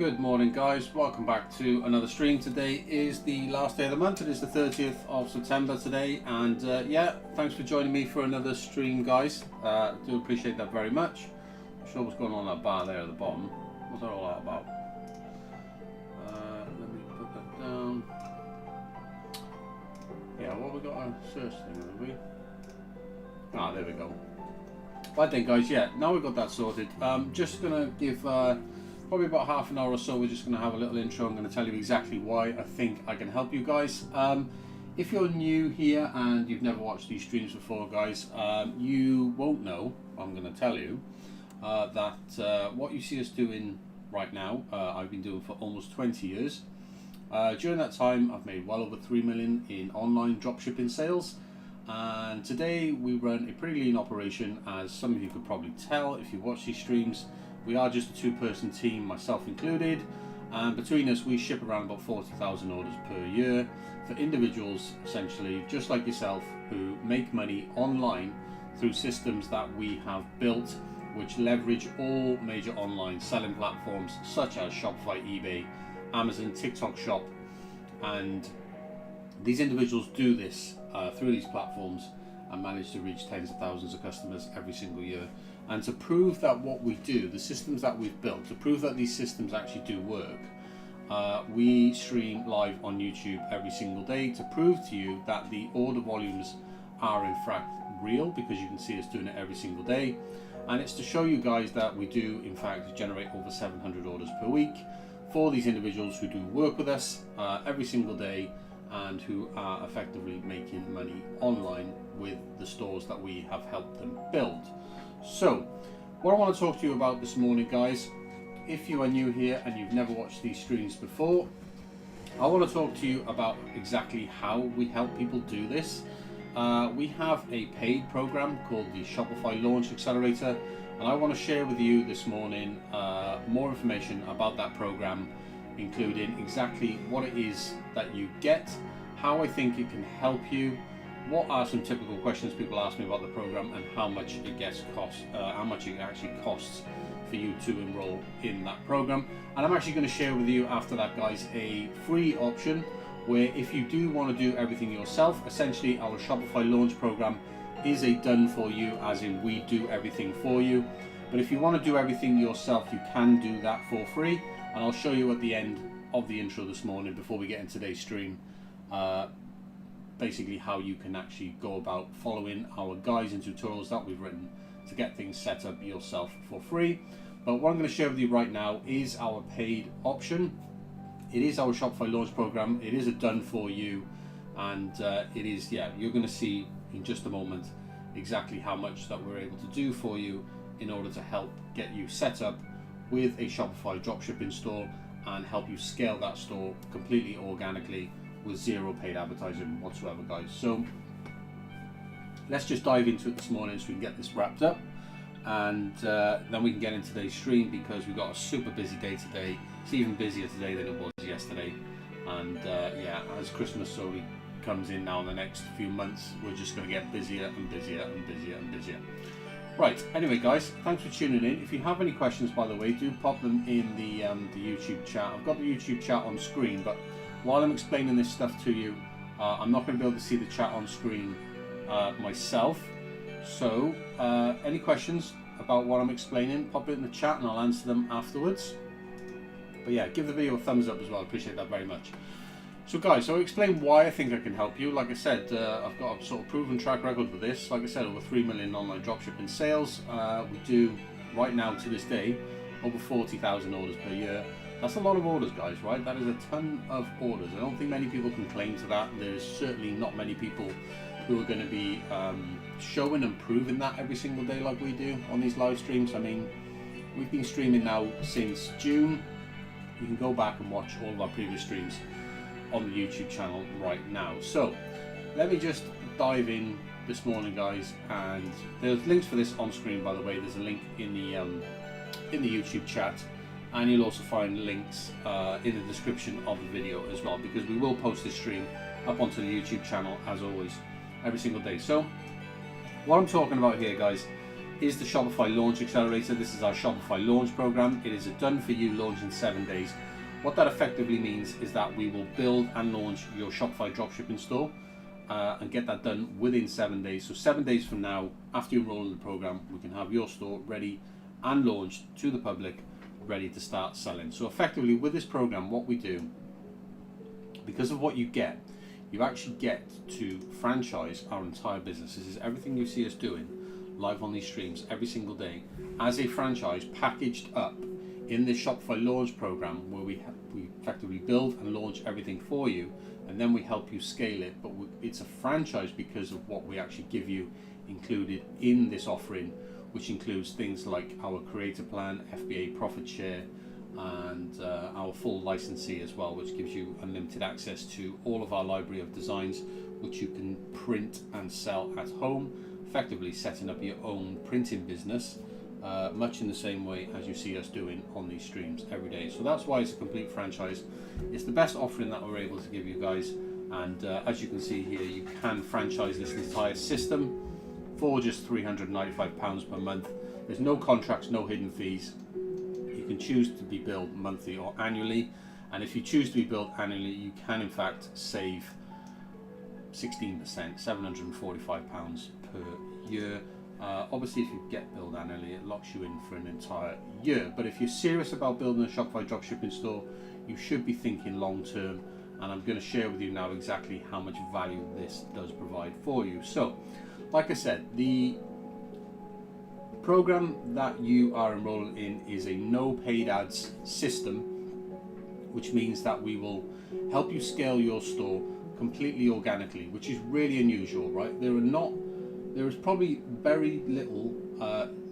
Good morning guys, welcome back to another stream. Today is the last day of the month. It is the 30th of September today, and yeah, thanks for joining me for another stream guys. Do appreciate that very much. Not sure what's going on in that bar there at the bottom. What's that all about? Let me put that down. Yeah, what we got our search thing, have we? Ah, there we go. Right then guys, yeah, now we've got that sorted. Just gonna give probably about half an hour or so, we're just going to have a little intro. I'm going to tell you exactly why I think I can help you guys. If you're new here and you've never watched these streams before, guys, you won't know, I'm going to tell you, that what you see us doing right now, I've been doing for almost 20 years. During that time, I've made well over 3 million in online dropshipping sales. And today we run a pretty lean operation, as some of you could probably tell if you watch these streams. We are just a two-person team, myself included, and between us we ship around about 40,000 orders per year for individuals, essentially just like yourself, who make money online through systems that we have built, which leverage all major online selling platforms such as Shopify, eBay, Amazon, TikTok Shop. And these individuals do this through these platforms and manage to reach tens of thousands of customers every single year. And to prove that what we do, the systems that we've built, to prove that these systems actually do work, we stream live on YouTube every single day to prove to you that the order volumes are in fact real, because you can see us doing it every single day. And it's to show you guys that we do in fact generate over 700 orders per week for these individuals who do work with us every single day, and who are effectively making money online with the stores that we have helped them build. So what I want to talk to you about this morning, guys, if you are new here and you've never watched these streams before, I want to talk to you about exactly how we help people do this. We have a paid program called the Shopify Launch Accelerator, and I want to share with you this morning more information about that program, including exactly what it is that you get, how I think it can help you, what are some typical questions people ask me about the program, and how much it actually costs for you to enroll in that program. And I'm actually going to share with you after that, guys, a free option where if you do want to do everything yourself, essentially our Shopify launch program is a done for you, as in we do everything for you. But if you want to do everything yourself, you can do that for free. And I'll show you at the end of the intro this morning, before we get into today's stream, basically how you can actually go about following our guides and tutorials that we've written to get things set up yourself for free. But what I'm going to share with you right now is our paid option. It is our Shopify launch program. It is a done for you, and it is, you're going to see in just a moment exactly how much that we're able to do for you in order to help get you set up with a Shopify dropshipping store and help you scale that store completely organically with zero paid advertising whatsoever, guys. So let's just dive into it this morning so we can get this wrapped up, and then we can get into today's stream, because we've got a super busy day today. It's even busier today than it was yesterday, and as Christmas slowly comes in now in the next few months, we're just going to get busier and busier and busier and busier. Right, anyway, guys, thanks for tuning in. If you have any questions, by the way, do pop them in the YouTube chat. I've got the YouTube chat on screen, but while I'm explaining this stuff to you, I'm not going to be able to see the chat on screen myself. So any questions about what I'm explaining, pop it in the chat and I'll answer them afterwards. But yeah, give the video a thumbs up as well. I appreciate that very much. So guys, so I'll explain why I think I can help you. Like I said, I've got a sort of proven track record with this. Like I said, over 3 million online dropshipping sales. We do, right now to this day, over 40,000 orders per year. That's a lot of orders, guys, right? That is a ton of orders. I don't think many people can claim to that. There's certainly not many people who are going to be showing and proving that every single day like we do on these live streams. I mean, we've been streaming now since June. You can go back and watch all of our previous streams on the YouTube channel right now. So let me just dive in this morning, guys, and there's links for this on screen, by the way. There's a link in the YouTube chat, and you'll also find links in the description of the video as well, because we will post this stream up onto the YouTube channel as always every single day. So what I'm talking about here, guys, is the Shopify Launch Accelerator. This is our Shopify launch program. It is a done for you launch in 7 days. What that effectively means is that we will build and launch your Shopify dropshipping store and get that done within 7 days. So 7 days from now, after you enroll in the program, we can have your store ready and launched to the public, ready to start selling. So effectively with this program, what we do, because of what you get, you actually get to franchise our entire business. This is everything you see us doing live on these streams every single day as a franchise, packaged up in this Shopify launch program, where we effectively build and launch everything for you, and then we help you scale it. But it's a franchise because of what we actually give you included in this offering, which includes things like our creator plan, FBA profit share, and our full licensee as well, which gives you unlimited access to all of our library of designs, which you can print and sell at home, effectively setting up your own printing business, much in the same way as you see us doing on these streams every day. So that's why it's a complete franchise. It's the best offering that we're able to give you guys, and as you can see here, you can franchise this entire system for just £395 per month. There's no contracts, no hidden fees. You can choose to be billed monthly or annually, and if you choose to be billed annually, you can in fact save 16%, £745 per year. Obviously, if you get billed annually, it locks you in for an entire year. But if you're serious about building a Shopify dropshipping store, you should be thinking long term, and I'm going to share with you now exactly how much value this does provide for you. So, like I said, the program that you are enrolled in is a no paid ads system, which means that we will help you scale your store completely organically, which is really unusual, right? There is probably very little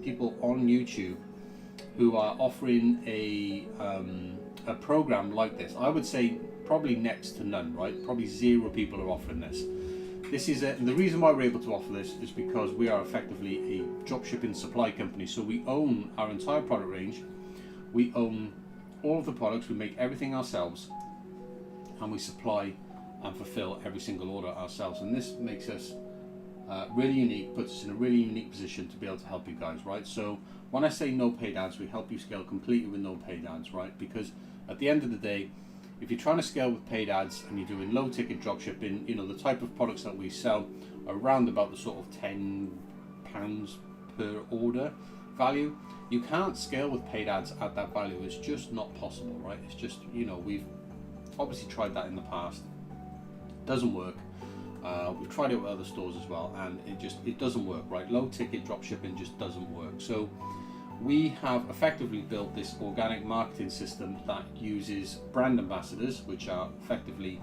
people on YouTube who are offering a program like this. I would say probably next to none, right? Probably 0 people are offering this. The reason why we're able to offer this is because we are effectively a dropshipping supply company. So we own our entire product range, we own all of the products, we make everything ourselves, and we supply and fulfill every single order ourselves. And this makes us really unique, puts us in a really unique position to be able to help you guys, right? So when I say no paid ads, we help you scale completely with no paid ads, right? Because at the end of the day, if you're trying to scale with paid ads and you're doing low ticket dropshipping, the type of products that we sell are around about the sort of £10 per order value, you can't scale with paid ads at that value. It's just not possible, right? It's just, we've obviously tried that in the past. It doesn't work. We've tried it with other stores as well, and it doesn't work, right? Low ticket dropshipping just doesn't work. So we have effectively built this organic marketing system that uses brand ambassadors, which are effectively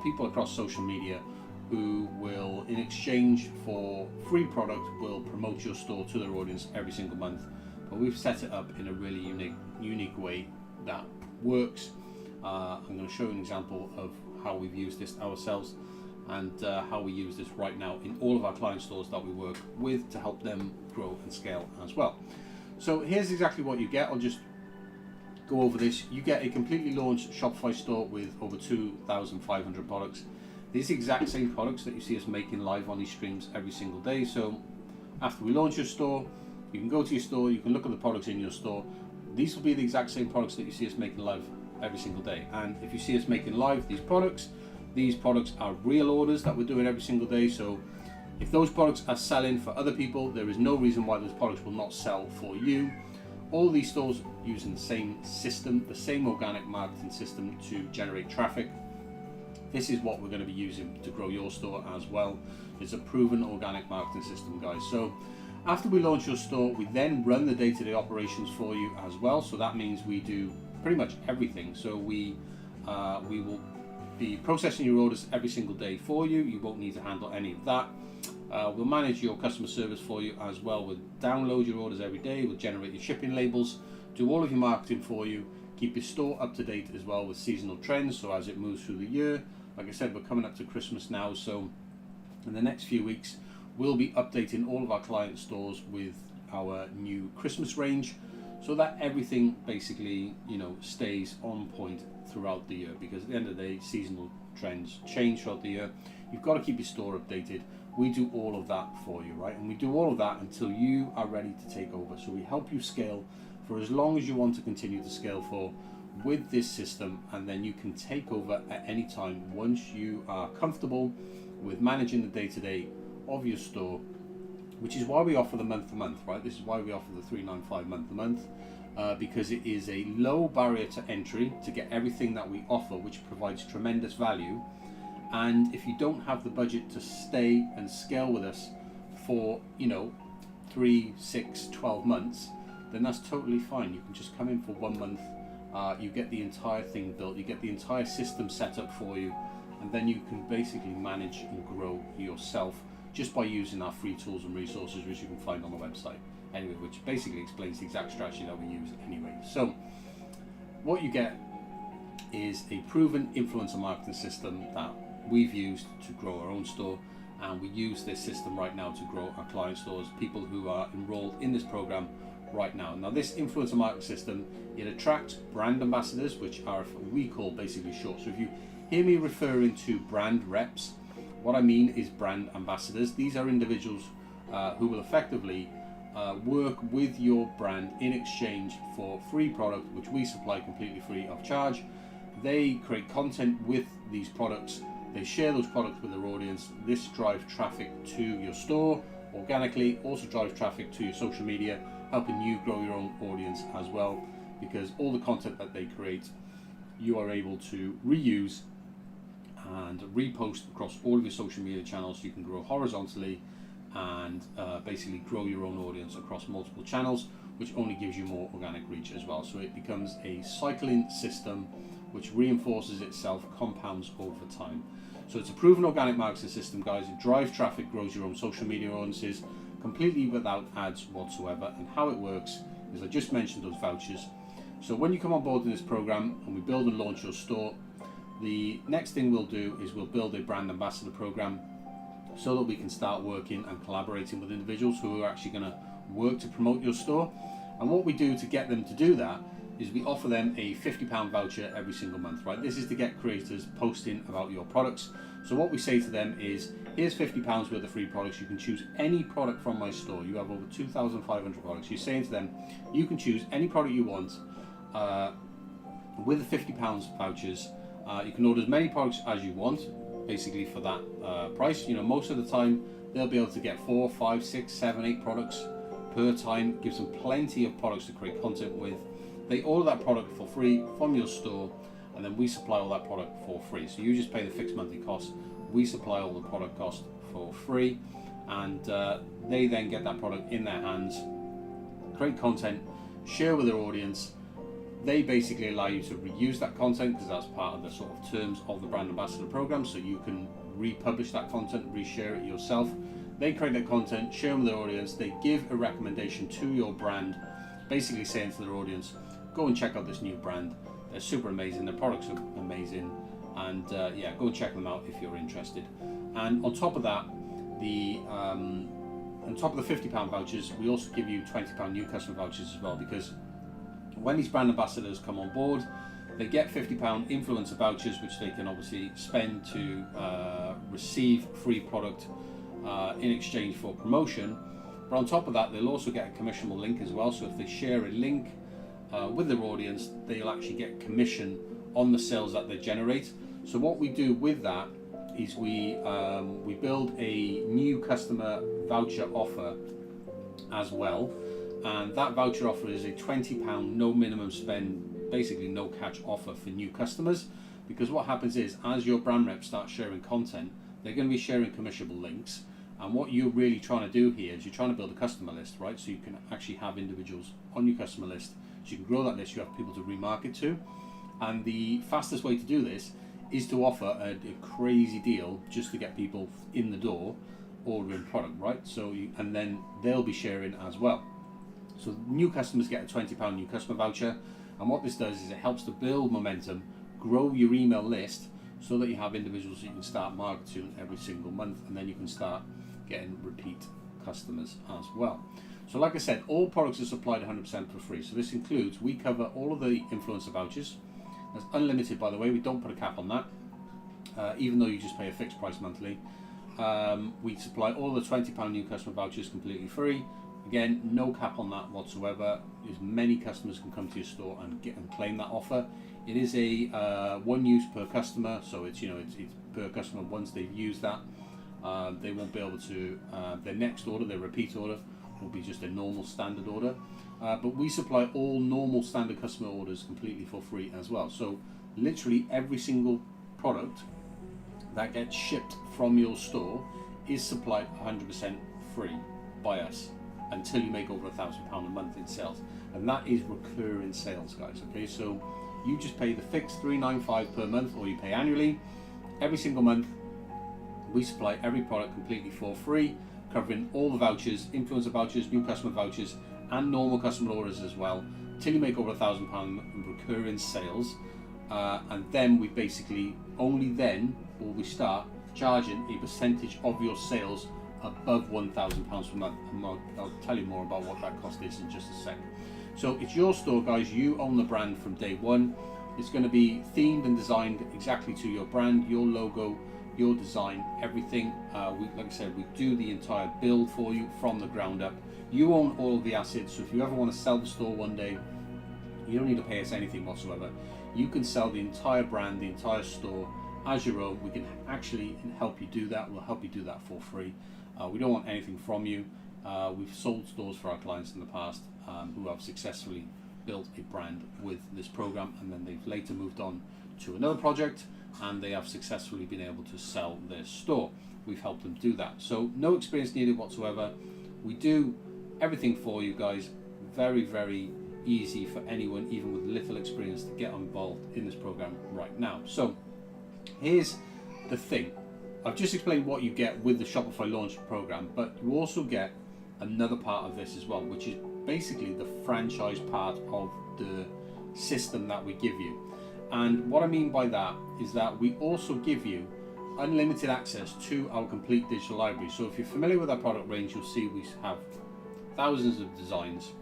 people across social media who will, in exchange for free product, will promote your store to their audience every single month. But we've set it up in a really unique way that works. I'm going to show you an example of how we've used this ourselves, and how we use this right now in all of our client stores that we work with to help them grow and scale as well. So here's exactly what you get. I'll just go over this. You get a completely launched Shopify store with over 2,500 products. These exact same products that you see us making live on these streams every single day. So after we launch your store, you can go to your store, you can look at the products in your store. These will be the exact same products that you see us making live every single day. And if you see us making live these products are real orders that we're doing every single day. So if those products are selling for other people, there is no reason why those products will not sell for you. All these stores using the same system, the same organic marketing system to generate traffic. This is what we're going to be using to grow your store as well. It's a proven organic marketing system, guys. So after we launch your store, we then run the day-to-day operations for you as well. So that means we do pretty much everything. So we will be processing your orders every single day for you. You won't need to handle any of that. We'll manage your customer service for you as well. We'll download your orders every day. We'll generate your shipping labels, do all of your marketing for you, keep your store up to date as well with seasonal trends. So as it moves through the year, like I said, we're coming up to Christmas now. So in the next few weeks, we'll be updating all of our client stores with our new Christmas range, so that everything basically, stays on point throughout the year. Because at the end of the day, seasonal trends change throughout the year. You've got to keep your store updated. We do all of that for you, right? And we do all of that until you are ready to take over. So we help you scale for as long as you want to continue to scale for with this system, and then you can take over at any time once you are comfortable with managing the day-to-day of your store, which is why we offer the month-to-month, right? This is why we offer the $395 month-to-month, because it is a low barrier to entry to get everything that we offer, which provides tremendous value. And if you don't have the budget to stay and scale with us for 3, 6, 12 months, then that's totally fine. You can just come in for 1 month, you get the entire thing built, you get the entire system set up for you, and then you can basically manage and grow yourself just by using our free tools and resources, which you can find on the website anyway, which basically explains the exact strategy that we use anyway. So what you get is a proven influencer marketing system that we've used to grow our own store, and we use this system right now to grow our client stores, people who are enrolled in this program right now. Now, this influencer marketing system, it attracts brand ambassadors, which are what we call basically short. So if you hear me referring to brand reps, what I mean is brand ambassadors. These are individuals who will effectively work with your brand in exchange for free product, which we supply completely free of charge. They create content with these products, they share those products with their audience. This drives traffic to your store organically, also drives traffic to your social media, helping you grow your own audience as well, because all the content that they create you are able to reuse and repost across all of your social media channels, so you can grow horizontally and basically grow your own audience across multiple channels, which only gives you more organic reach as well. So it becomes a cycling system which reinforces itself, compounds over time. So it's a proven organic marketing system, guys. It drives traffic, grows your own social media audiences completely without ads whatsoever. And how it works is, I just mentioned those vouchers. So when you come on board in this program and we build and launch your store, the next thing we'll do is we'll build a brand ambassador program so that we can start working and collaborating with individuals who are actually going to work to promote your store. And what we do to get them to do that is we offer them a £50 voucher every single month, right? This is to get creators posting about your products. So what we say to them is, here's £50 worth of free products. You can choose any product from my store. You have over 2,500 products. You're saying to them, you can choose any product you want with the £50 vouchers. You can order as many products as you want, basically for that price. You know, most of the time they'll be able to get 4, 5, 6, 7, 8 products per time. Gives them plenty of products to create content with. They order that product for free from your store, and then we supply all that product for free. So you just pay the fixed monthly cost. We supply all the product cost for free, and they then get that product in their hands, create content, share with their audience. They basically allow you to reuse that content, because that's part of the sort of terms of the brand ambassador program, so you can republish that content, reshare it yourself. They create that content, share with their audience. They give a recommendation to your brand, basically saying to their audience, go and check out this new brand. They're super amazing, their products are amazing, and yeah, go and check them out if you're interested. And on top of that, on top of the £50 vouchers, we also give you £20 new customer vouchers as well, because when these brand ambassadors come on board, they get £50 influencer vouchers, which they can obviously spend to receive free product in exchange for promotion. But on top of that, they'll also get a commissionable link as well. So if they share a link with their audience, they'll actually get commission on the sales that they generate. So what we do with that is we build a new customer voucher offer as well. And that voucher offer is a £20 no minimum spend, basically no catch offer for new customers. Because what happens is, as your brand reps start sharing content, they're going to be sharing commissionable links. And what you're really trying to do here is you're trying to build a customer list, right? So you can actually have individuals on your customer list. So you can grow that list, you have people to remarket to. And the fastest way to do this is to offer a crazy deal just to get people in the door ordering product, right? So and then they'll be sharing as well. So new customers get a £20 new customer voucher. And what this does is it helps to build momentum, grow your email list, so that you have individuals that you can start marketing every single month, and then you can start getting repeat customers as well. So like I said, all products are supplied 100% for free. So this includes, we cover all of the influencer vouchers. That's unlimited, by the way. We don't put a cap on that, even though you just pay a fixed price monthly. We supply all the £20 new customer vouchers completely free. Again, no cap on that whatsoever. As many customers can come to your store and claim that offer. It is a one use per customer, so it's it's per customer. Once they've used that, they won't be able to. Their next order, their repeat order, will be just a normal standard order. But we supply all normal standard customer orders completely for free as well. So literally every single product that gets shipped from your store is supplied 100% free by us. until you make over £1,000 a month in sales, and that is recurring sales, guys. Okay, so you just pay the fixed £395 per month, or you pay annually. Every single month we supply every product completely for free, covering all the vouchers, influencer vouchers, new customer vouchers, and normal customer orders as well, till you make over £1,000 in recurring sales. And then we basically, only then will we start charging a percentage of your sales above £1,000 per month. And I'll tell you more about what that cost is in just a sec. So it's your store, guys. You own the brand from day one. It's going to be themed and designed exactly to your brand, your logo, your design, everything. Like I said, we do the entire build for you from the ground up. You own all of the assets, so if you ever want to sell the store one day, you don't need to pay us anything whatsoever. You can sell the entire brand, the entire store as your own. We can actually help you do that. We'll help you do that for free. We don't want anything from you. We've sold stores for our clients in the past who have successfully built a brand with this program, and then they've later moved on to another project and they have successfully been able to sell their store. We've helped them do that. So no experience needed whatsoever. We do everything for you guys. Very, very easy for anyone, even with little experience, to get involved in this program right now. So here's the thing. I've just explained what you get with the Shopify launch program, but you also get another part of this as well, which is basically the franchise part of the system that we give you. And what I mean by that is that we also give you unlimited access to our complete digital library. So if you're familiar with our product range, you'll see we have thousands of designs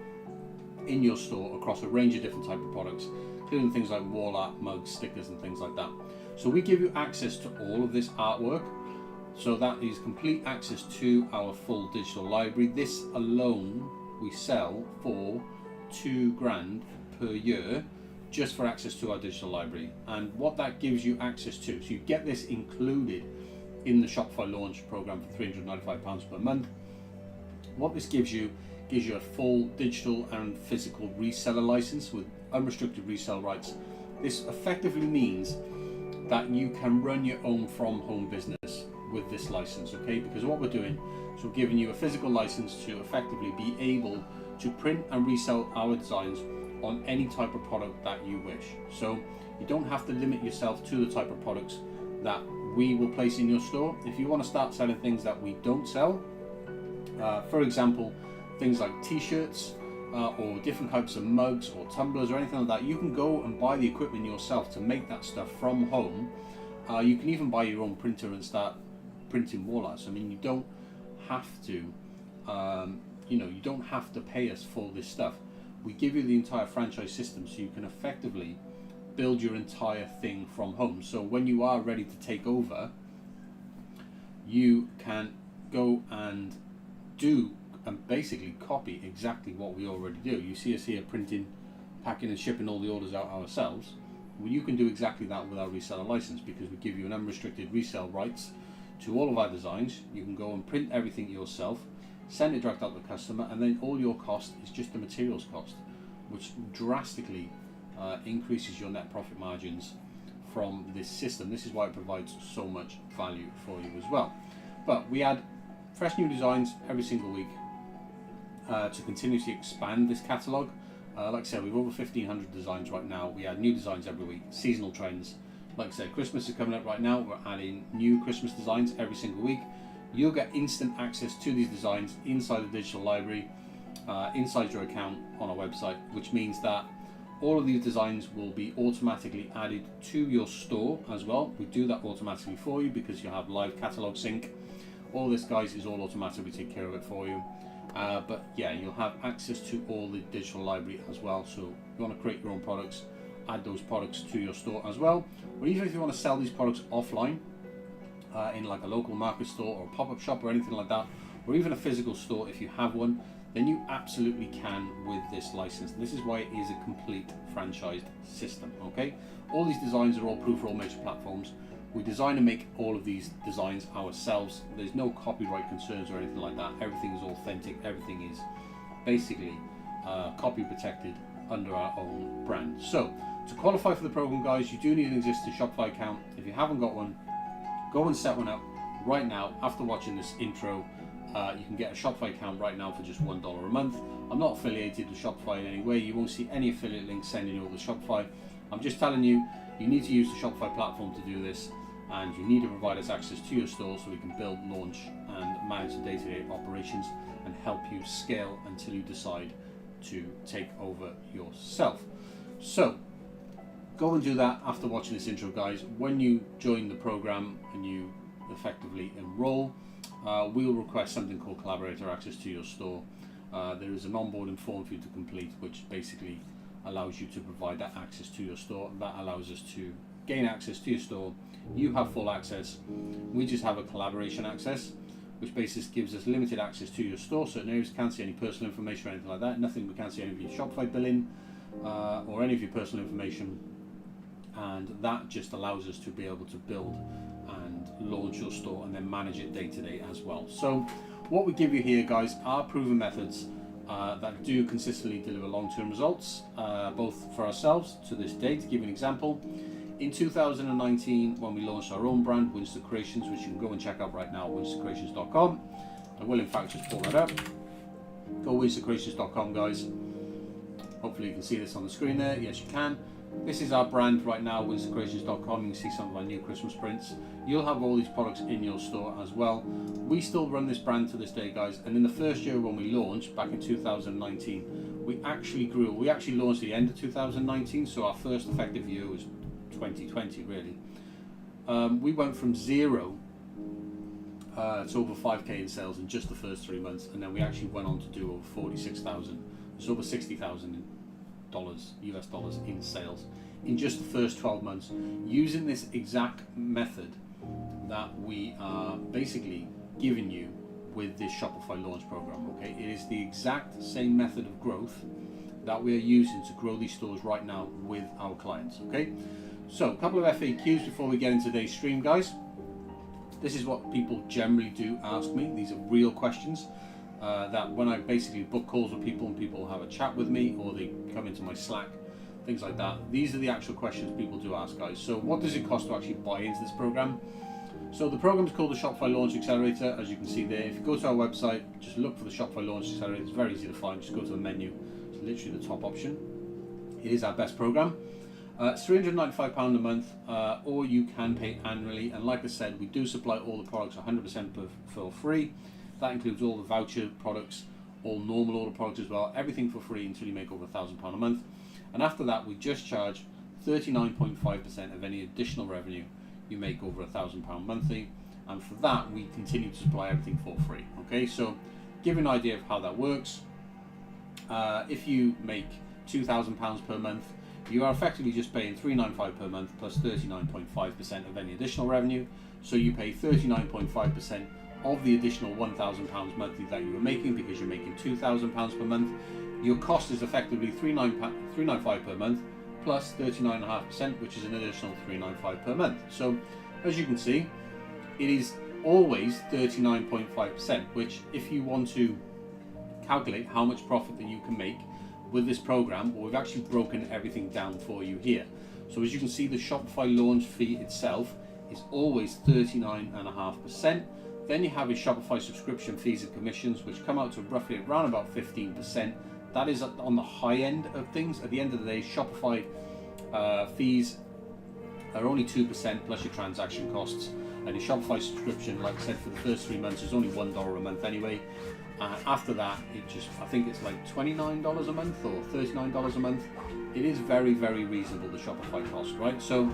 in your store across a range of different type of products, including things like wall art, mugs, stickers, and things like that. So we give you access to all of this artwork. So that is complete access to our full digital library. This alone we sell for £2,000 per year, just for access to our digital library. And what that gives you access to, so you get this included in the Shopify launch program for £395 per month. What this gives you a full digital and physical reseller license with unrestricted resale rights. This effectively means that you can run your own from home business with this license, okay? Because what we're doing is we're giving you a physical license to effectively be able to print and resell our designs on any type of product that you wish. So you don't have to limit yourself to the type of products that we will place in your store. If you want to start selling things that we don't sell, for example, things like t-shirts or different types of mugs or tumblers or anything like that, you can go and buy the equipment yourself to make that stuff from home. You can even buy your own printer and start printing wall arts. I mean, you don't have to, you don't have to pay us for this stuff. We give you the entire franchise system, so you can effectively build your entire thing from home. So when you are ready to take over, you can go and do and basically copy exactly what we already do. You see us here printing, packing and shipping all the orders out ourselves. Well, you can do exactly that with our reseller license, because we give you an unrestricted resale rights to all of our designs. You can go and print everything yourself, send it direct out to the customer, and then all your cost is just the materials cost, which drastically increases your net profit margins from this system. This is why it provides so much value for you as well. But we add fresh new designs every single week to continuously expand this catalogue. Like I said, we've over 1,500 designs right now. We add new designs every week, seasonal trends. Like I said, Christmas is coming up right now. We're adding new Christmas designs every single week. You'll get instant access to these designs inside the digital library, inside your account on our website, which means that all of these designs will be automatically added to your store as well. We do that automatically for you because you have live catalog sync. All this, guys, is all automatic. We take care of it for you. But yeah, you'll have access to all the digital library as well. So if you want to create your own products, add those products to your store as well. Or even if you want to sell these products offline, in like a local market store or a pop-up shop or anything like that, or even a physical store if you have one, then you absolutely can with this license. And this is why it is a complete franchised system, okay? All these designs are all approved for all major platforms. We design and make all of these designs ourselves. There's no copyright concerns or anything like that. Everything is authentic. Everything is basically copy protected under our own brand. So to qualify for the program, guys, you do need an existing Shopify account. If you haven't got one, go and set one up right now after watching this intro. You can get a Shopify account right now for just $1 a month. I'm not affiliated with Shopify in any way. You won't see any affiliate links sending you over to Shopify. I'm just telling you, you need to use the Shopify platform to do this, and you need to provide us access to your store so we can build, launch, and manage the day-to-day operations and help you scale until you decide to take over yourself. So go and do that after watching this intro, guys. When you join the program and you effectively enroll, we'll request something called collaborator access to your store. There is an onboarding form for you to complete, which basically allows you to provide that access to your store. That allows us to gain access to your store. You have full access. We just have a collaboration access, which basically gives us limited access to your store. Certain areas can't see any personal information or anything like that. Nothing, we can't see any of your Shopify billing or any of your personal information. And that just allows us to be able to build and launch your store and then manage it day to day as well. So what we give you here, guys, are proven methods that do consistently deliver long-term results, both for ourselves to this day. To give you an example, in 2019, when we launched our own brand, Winster Creations, which you can go and check out right now, winstercreations.com. I will in fact just pull that up. Go winstercreations.com, guys. Hopefully you can see this on the screen there. Yes, you can. This is our brand right now, winstercreations.com. You can see some of our new Christmas prints. You'll have all these products in your store as well. We still run this brand to this day, guys. And in the first year when we launched, back in 2019, we actually grew. We actually launched at the end of 2019, so our first effective year was 2020, really. We went from 0 to over 5k in sales in just the first 3 months, and then we actually went on to do over 46,000. It's over $60,000 US dollars in sales in just the first 12 months, using this exact method that we are basically giving you with this Shopify launch program. Okay, it is the exact same method of growth that we are using to grow these stores right now with our clients. Okay, so a couple of FAQs before we get into today's stream, guys. This is what people generally do ask me. These are real questions that when I basically book calls with people and people have a chat with me, or they come into my Slack, things like that. These are the actual questions people do ask, guys. So what does it cost to actually buy into this program? So the program is called the Shopify Launch Accelerator, as you can see there. If you go to our website, just look for the Shopify Launch Accelerator. It's very easy to find. Just go to the menu. It's literally the top option. It is our best program. It's £395 a month, or you can pay annually. And like I said, we do supply all the products 100% for free. That includes all the voucher products, all normal order products as well, everything for free until you make over £1,000 a month. And after that, we just charge 39.5% of any additional revenue you make over £1,000 monthly. And for that, we continue to supply everything for free. Okay, so give you an idea of how that works. If you make £2,000 per month, you are effectively just paying $395 per month plus 39.5% of any additional revenue. So you pay 39.5% of the additional £1,000 monthly that you were making, because you're making £2,000 per month. Your cost is effectively $395 per month plus 39.5%, which is an additional $395 per month. So as you can see, it is always 39.5%, which if you want to calculate how much profit that you can make with this program, we've actually broken everything down for you here. So as you can see, the Shopify launch fee itself is always 39.5%. Then you have your Shopify subscription fees and commissions, which come out to roughly around about 15%. That is on the high end of things. At the end of the day, Shopify fees are only 2% plus your transaction costs. And your Shopify subscription, like I said, for the first 3 months is only $1 a month anyway. After that, I think it's like $29 a month or $39 a month. It is very, very reasonable, the Shopify cost, right? So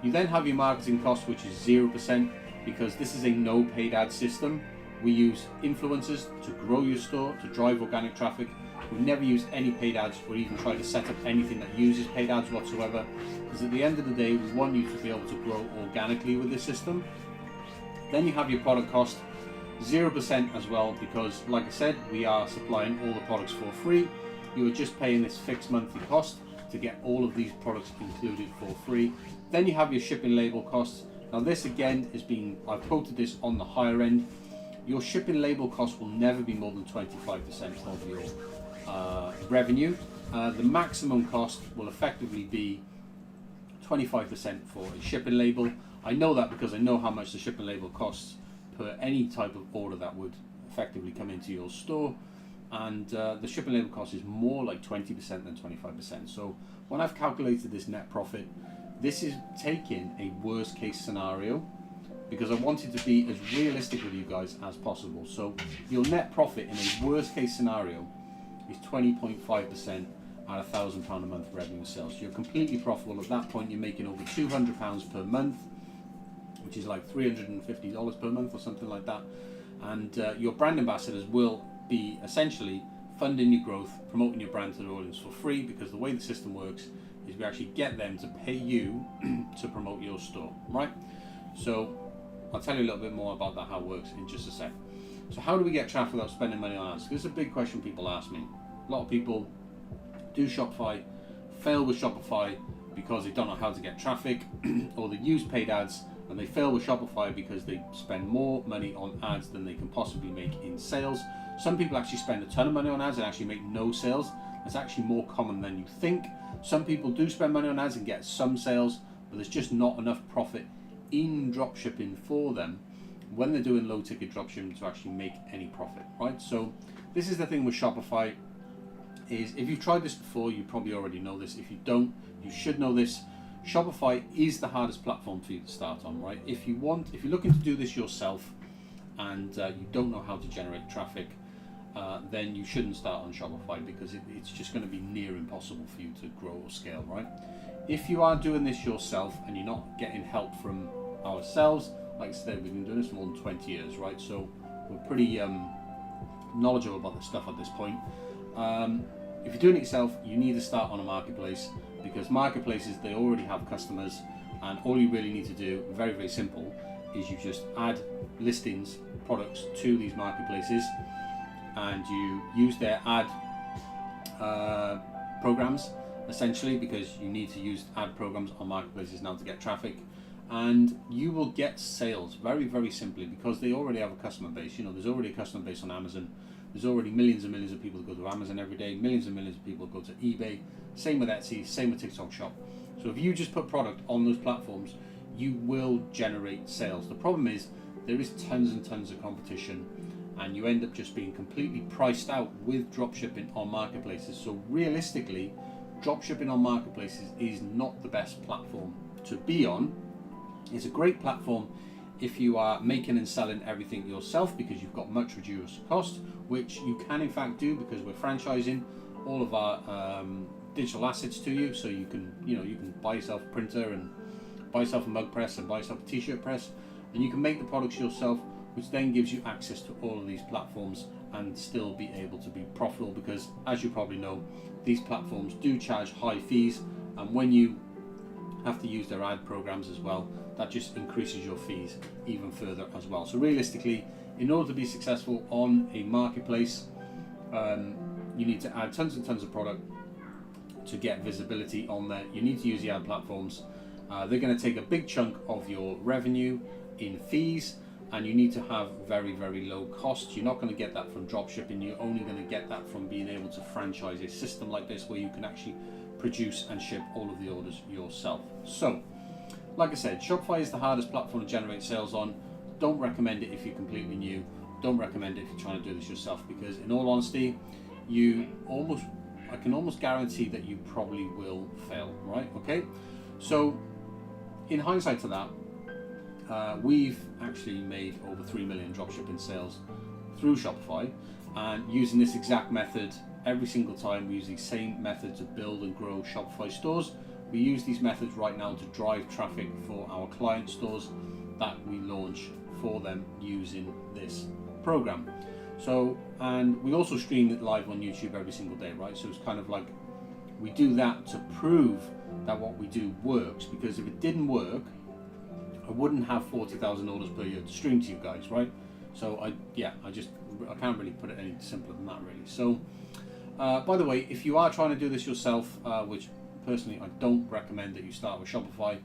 you then have your marketing cost, which is 0%, because this is a no paid ad system. We use influencers to grow your store, to drive organic traffic. We never use any paid ads or even try to set up anything that uses paid ads whatsoever, because at the end of the day, we want you to be able to grow organically with this system. Then you have your product cost, 0% as well, because like I said, we are supplying all the products for free. You are just paying this fixed monthly cost to get all of these products included for free. Then you have your shipping label costs. Now this again I've quoted this on the higher end. Your shipping label cost will never be more than 25% of your revenue. The maximum cost will effectively be 25% for a shipping label. I know that because I know how much the shipping label costs per any type of order that would effectively come into your store, and the shipping labor cost is more like 20% than 25%. So when I've calculated this net profit, this is taking a worst case scenario because I wanted to be as realistic with you guys as possible. So your net profit in a worst case scenario is 20.5% at £1,000 a month revenue sales. So you're completely profitable. At that point, you're making over £200 per month, which is like $350 per month or something like that. And your brand ambassadors will be essentially funding your growth, promoting your brand to the audience for free, because the way the system works is we actually get them to pay you to promote your store, right? So I'll tell you a little bit more about that, how it works, in just a sec. So how do we get traffic without spending money on ads? This is a big question people ask me. A lot of people do Shopify, fail with Shopify because they don't know how to get traffic, or they use paid ads and they fail with Shopify because they spend more money on ads than they can possibly make in sales. Some people actually spend a ton of money on ads and actually make no sales. That's actually more common than you think. Some people do spend money on ads and get some sales, but there's just not enough profit in dropshipping for them when they're doing low ticket dropshipping to actually make any profit, right? So this is the thing with Shopify, is if you've tried this before, you probably already know this. If you don't, you should know this. Shopify is the hardest platform for you to start on, right? If you're looking to do this yourself and you don't know how to generate traffic, then you shouldn't start on Shopify, because it's just going to be near impossible for you to grow or scale, right? If you are doing this yourself and you're not getting help from ourselves, like I said, we've been doing this for more than 20 years, right? So we're pretty knowledgeable about this stuff at this point. If you're doing it yourself, you need to start on a marketplace, because marketplaces, they already have customers, and all you really need to do, very, very simple, is you just add listings, products to these marketplaces, and you use their ad programs, essentially, because you need to use ad programs on marketplaces now to get traffic, and you will get sales very, very simply, because they already have a customer base. You know, there's already a customer base on Amazon. There's already millions and millions of people that go to Amazon every day, millions and millions of people go to eBay, same with Etsy, same with TikTok Shop. So if you just put product on those platforms, you will generate sales. The problem is there is tons and tons of competition, and you end up just being completely priced out with dropshipping on marketplaces. So realistically, dropshipping on marketplaces is not the best platform to be on. It's a great platform if you are making and selling everything yourself, because you've got much reduced cost, which you can in fact do, because we're franchising all of our digital assets to you. So you can buy yourself a printer and buy yourself a mug press and buy yourself a t-shirt press, and you can make the products yourself, which then gives you access to all of these platforms and still be able to be profitable, because as you probably know, these platforms do charge high fees, and when you have to use their ad programs as well, that just increases your fees even further as well. So realistically, in order to be successful on a marketplace, you need to add tons and tons of product to get visibility on there. You need to use the ad platforms. They're going to take a big chunk of your revenue in fees, and you need to have very, very low costs. You're not going to get that from dropshipping. You're only going to get that from being able to franchise a system like this, where you can actually produce and ship all of the orders yourself. So, like I said, Shopify is the hardest platform to generate sales on. Don't recommend it if you're completely new. Don't recommend it if you're trying to do this yourself, because in all honesty, I can almost guarantee that you probably will fail, right? Okay, so in hindsight to that, we've actually made over 3 million dropshipping sales through Shopify, and using this exact method every single time. We use the same method to build and grow Shopify stores. We use these methods right now to drive traffic for our client stores that we launch for them using this program. So, and we also stream it live on YouTube every single day, right? So it's kind of like we do that to prove that what we do works, because if it didn't work, I wouldn't have 40,000 orders per year to stream to you guys, right? So I can't really put it any simpler than that, really. So by the way, if you are trying to do this yourself, which personally I don't recommend that you start with Shopify,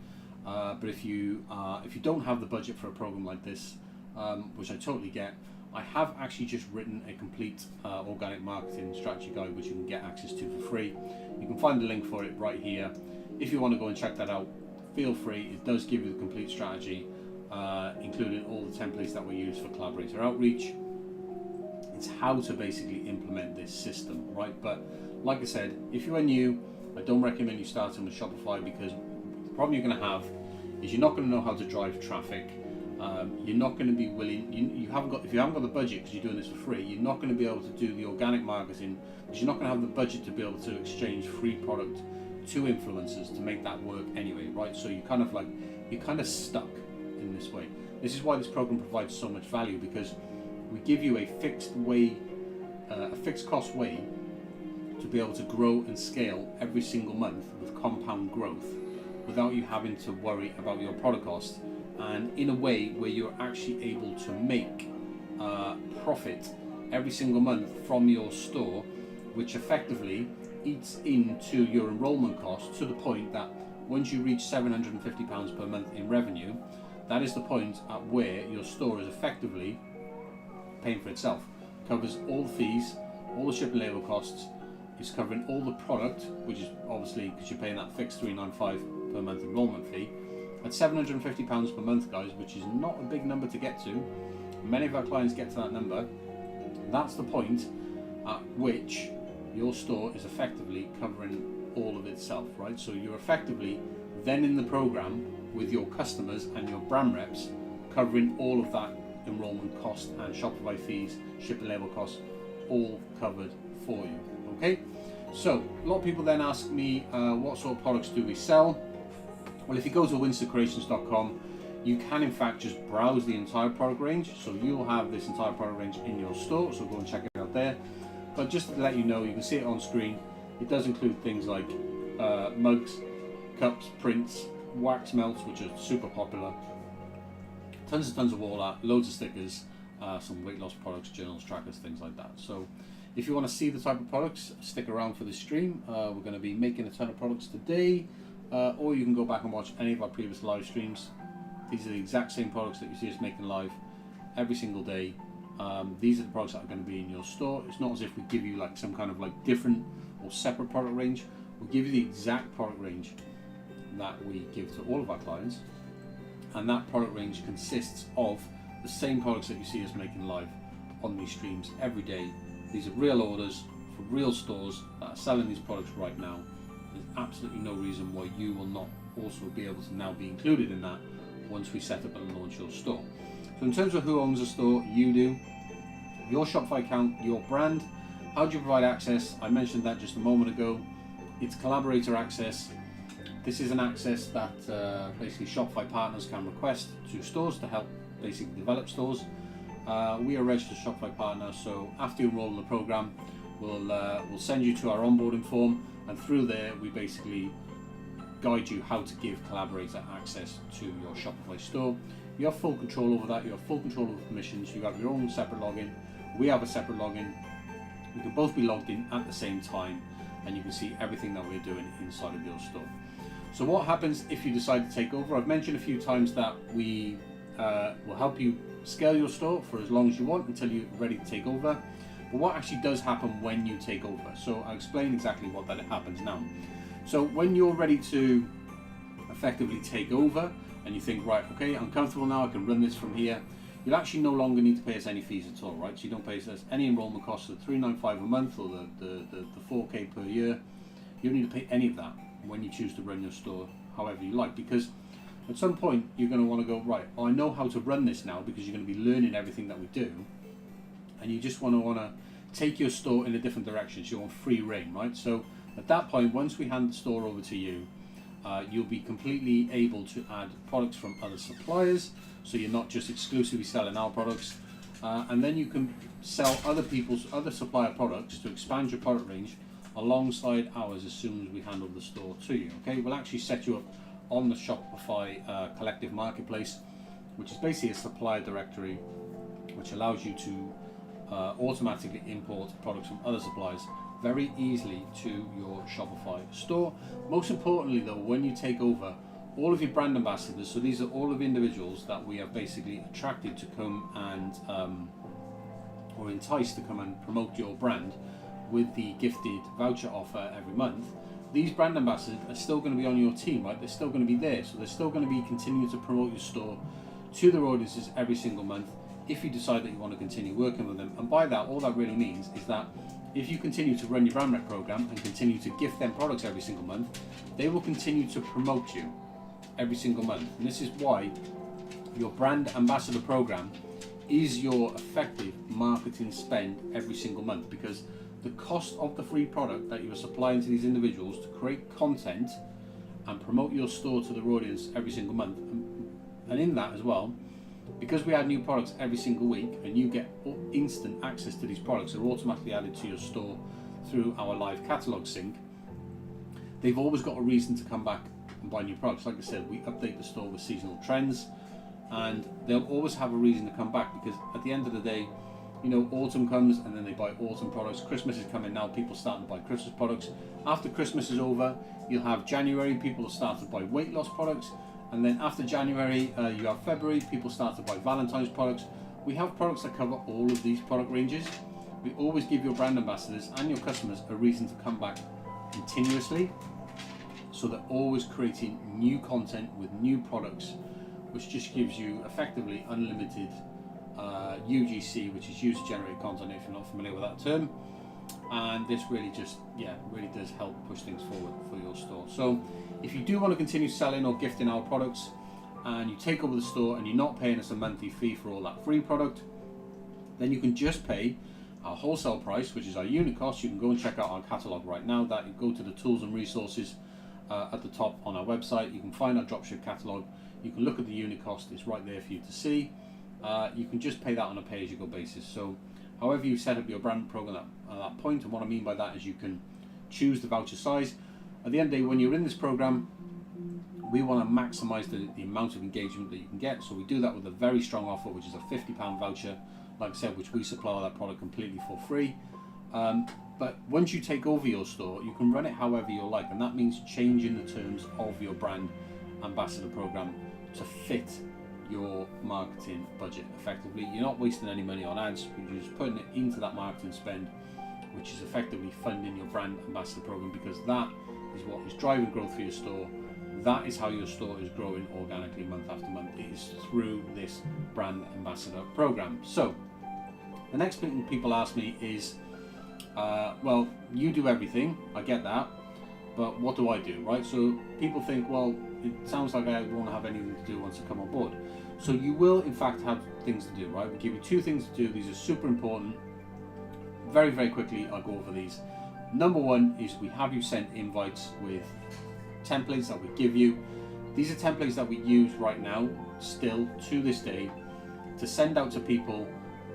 but if you don't have the budget for a program like this, which I totally get, I have actually just written a complete organic marketing strategy guide, which you can get access to for free. You can find the link for it right here. If you want to go and check that out, feel free. It does give you the complete strategy, including all the templates that we use for collaborator outreach. It's how to basically implement this system, right? But like I said, if you are new, I don't recommend you starting with Shopify, because the problem you're going to have is you're not going to know how to drive traffic. You're not going to be willing. If you haven't got the budget, because you're doing this for free, you're not going to be able to do the organic marketing, because you're not going to have the budget to be able to exchange free product to influencers to make that work anyway, right? So you're kind of stuck in this way. This is why this program provides so much value, because we give you a fixed cost way to be able to grow and scale every single month with compound growth, without you having to worry about your product cost, and in a way where you're actually able to make profit every single month from your store, which effectively eats into your enrollment cost, to the point that once you reach £750 per month in revenue, that is the point at where your store is effectively paying for itself. Covers all the fees, all the shipping label costs, is covering all the product, which is obviously because you're paying that fixed $395 per month enrollment fee. At £750 per month, guys, which is not a big number to get to. Many of our clients get to that number. That's the point at which your store is effectively covering all of itself, right? So you're effectively then in the program with your customers and your brand reps, covering all of that enrollment cost and Shopify fees, shipping label costs, all covered for you. Okay, so a lot of people then ask me, what sort of products do we sell? Well, if you go to winstercreations.com, you can in fact just browse the entire product range. So you'll have this entire product range in your store, so go and check it out there. But just to let you know, you can see it on screen. It does include things like mugs, cups, prints, wax melts, which are super popular, tons of wall art, loads of stickers, some weight loss products, journals, trackers, things like that. So if you want to see the type of products, stick around for the stream. We're going to be making a ton of products today, or you can go back and watch any of our previous live streams. These are the exact same products that you see us making live every single day. These are the products that are going to be in your store. It's not as if we give you like some kind of like different or separate product range. We'll give you the exact product range that we give to all of our clients, and that product range consists of the same products that you see us making live on these streams every day. These are real orders for real stores that are selling these products right now. There's absolutely no reason why you will not also be able to now be included in that once we set up and launch your store. So in terms of who owns the store, you do. Your Shopify account, your brand. How do you provide access? I mentioned that just a moment ago. It's collaborator access. This is an access that basically Shopify partners can request to stores to help basically develop stores. We are a registered Shopify partner, so after you enroll in the program, we'll send you to our onboarding form, and through there we basically guide you how to give collaborator access to your Shopify store. You have full control over that. You have full control over permissions. You have your own separate login. We have a separate login. We can both be logged in at the same time, and you can see everything that we're doing inside of your store. So what happens if you decide to take over? I've mentioned a few times that we will help you scale your store for as long as you want until you're ready to take over. But what actually does happen when you take over? So I'll explain exactly what that happens now. So when you're ready to effectively take over and you think, right, okay, I'm comfortable now, I can run this from here, you'll actually no longer need to pay us any fees at all, right? So you don't pay us any enrollment costs of $395 a month or the $4K per year. You don't need to pay any of that when you choose to run your store however you like, because at some point you're going to want to go, right, I know how to run this now, because you're going to be learning everything that we do, and you just want to take your store in a different direction, so you want free reign, right? So at that point, once we hand the store over to you, you'll be completely able to add products from other suppliers, so you're not just exclusively selling our products, and then you can sell other supplier products to expand your product range alongside ours as soon as we hand over the store to you. Okay, we'll actually set you up on the Shopify collective marketplace, which is basically a supplier directory which allows you to automatically import products from other suppliers very easily to your Shopify store. Most importantly though, when you take over, all of your brand ambassadors, so these are all of the individuals that we have basically attracted to come and or enticed to come and promote your brand with the gifted voucher offer every month. These brand ambassadors are still going to be on your team, right? They're still going to be there, so they're still going to be continuing to promote your store to their audiences every single month, if you decide that you want to continue working with them. And by that, all that really means is that if you continue to run your brand rep program and continue to gift them products every single month, they will continue to promote you every single month. And this is why your brand ambassador program is your effective marketing spend every single month, because the cost of the free product that you are supplying to these individuals to create content and promote your store to their audience every single month, and in that as well, because we add new products every single week and you get instant access to these products, they're automatically added to your store through our live catalog sync, they've always got a reason to come back and buy new products. Like I said, we update the store with seasonal trends, and they'll always have a reason to come back, because at the end of the day, you know, autumn comes and then they buy autumn products. Christmas is coming now, people starting to buy Christmas products. After Christmas is over, you'll have January, people will start to buy weight loss products. And then after January, you have February, people start to buy Valentine's products. We have products that cover all of these product ranges. We always give your brand ambassadors and your customers a reason to come back continuously. So they're always creating new content with new products, which just gives you effectively unlimited UGC, which is user generated content, if you're not familiar with that term. And this really just, really does help push things forward for your store. So if you do want to continue selling or gifting our products, and you take over the store and you're not paying us a monthly fee for all that free product, then you can just pay our wholesale price, which is our unit cost. You can go and check out our catalog right now. That you go to the tools and resources at the top on our website. You can find our dropship catalog. You can look at the unit cost. It's right there for you to see. You can just pay that on a pay-as-you-go basis. So however you set up your brand program at that point, and what I mean by that is you can choose the voucher size. At the end of the day, when you're in this program, we want to maximize the amount of engagement that you can get. So we do that with a very strong offer, which is a £50 voucher, like I said, which we supply that product completely for free. But once you take over your store, you can run it however you like, and that means changing the terms of your brand ambassador program to fit your marketing budget effectively. You're not wasting any money on ads, you're just putting it into that marketing spend, which is effectively funding your brand ambassador program, because that is what is driving growth for your store. That is how your store is growing organically month after month. It is through this brand ambassador program. So the next thing people ask me is, well, you do everything, I get that, but what do I do, right? So people think, well, it sounds like I won't have anything to do once I come on board. So you will in fact have things to do, right? We give you two things to do. These are super important. Very, very quickly, I'll go over these. Number one is we have you send invites with templates that we give you. These are templates that we use right now, still to this day, to send out to people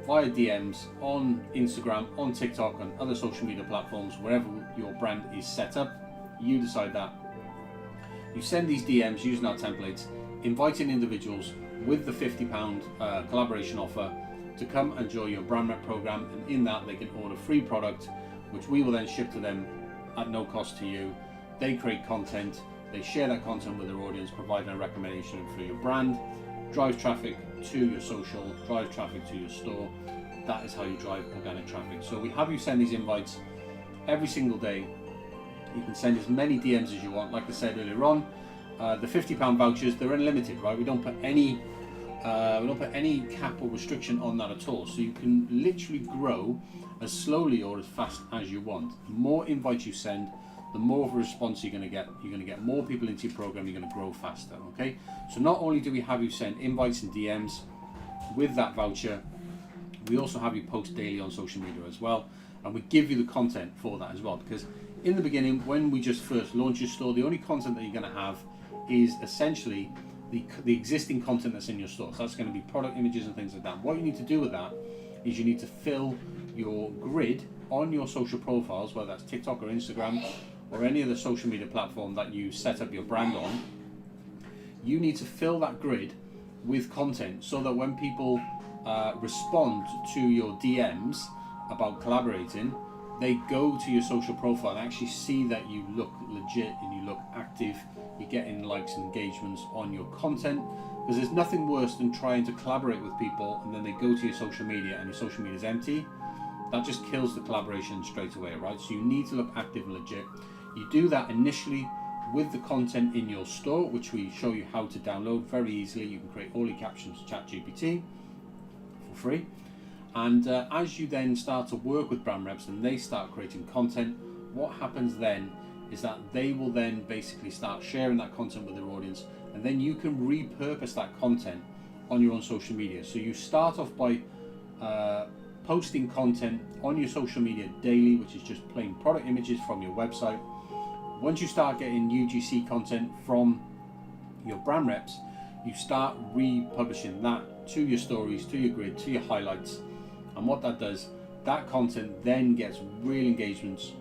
via DMs on Instagram, on TikTok, and other social media platforms, wherever your brand is set up. You decide that. You send these DMs using our templates, inviting individuals with the £50 collaboration offer to come and join your brand rep program, and in that they can order free product, which we will then ship to them at no cost to you. They create content, they share that content with their audience, providing a recommendation for your brand, drives traffic to your social, drives traffic to your store. That is how you drive organic traffic. So we have you send these invites every single day. You can send as many DMs as you want. Like I said earlier on, the £50 vouchers, they're unlimited, right? We don't put any cap or restriction on that at all. So you can literally grow as slowly or as fast as you want. The more invites you send, the more of a response you're going to get. You're going to get more people into your program. You're going to grow faster. Okay. So not only do we have you send invites and DMs with that voucher, we also have you post daily on social media as well, and we give you the content for that as well. Because in the beginning, when we just first launch your store, the only content that you're going to have is essentially the existing content that's in your store. So that's going to be product images and things like that. What you need to do with that is you need to fill your grid on your social profiles, whether that's TikTok or Instagram or any other social media platform that you set up your brand on. You need to fill that grid with content so that when people respond to your DMs about collaborating, they go to your social profile and actually see that you look legit and you look active, you're getting likes and engagements on your content. Because there's nothing worse than trying to collaborate with people and then they go to your social media and your social media is empty. That just kills the collaboration straight away, right? So you need to look active and legit. You do that initially with the content in your store, which we show you how to download very easily. You can create all your captions with ChatGPT for free. And as you then start to work with brand reps and they start creating content, what happens then is that they will then basically start sharing that content with their audience, and then you can repurpose that content on your own social media. So you start off by posting content on your social media daily, which is just plain product images from your website. Once you start getting UGC content from your brand reps, you start republishing that to your stories, to your grid, to your highlights. And what that does, that content then gets real engagements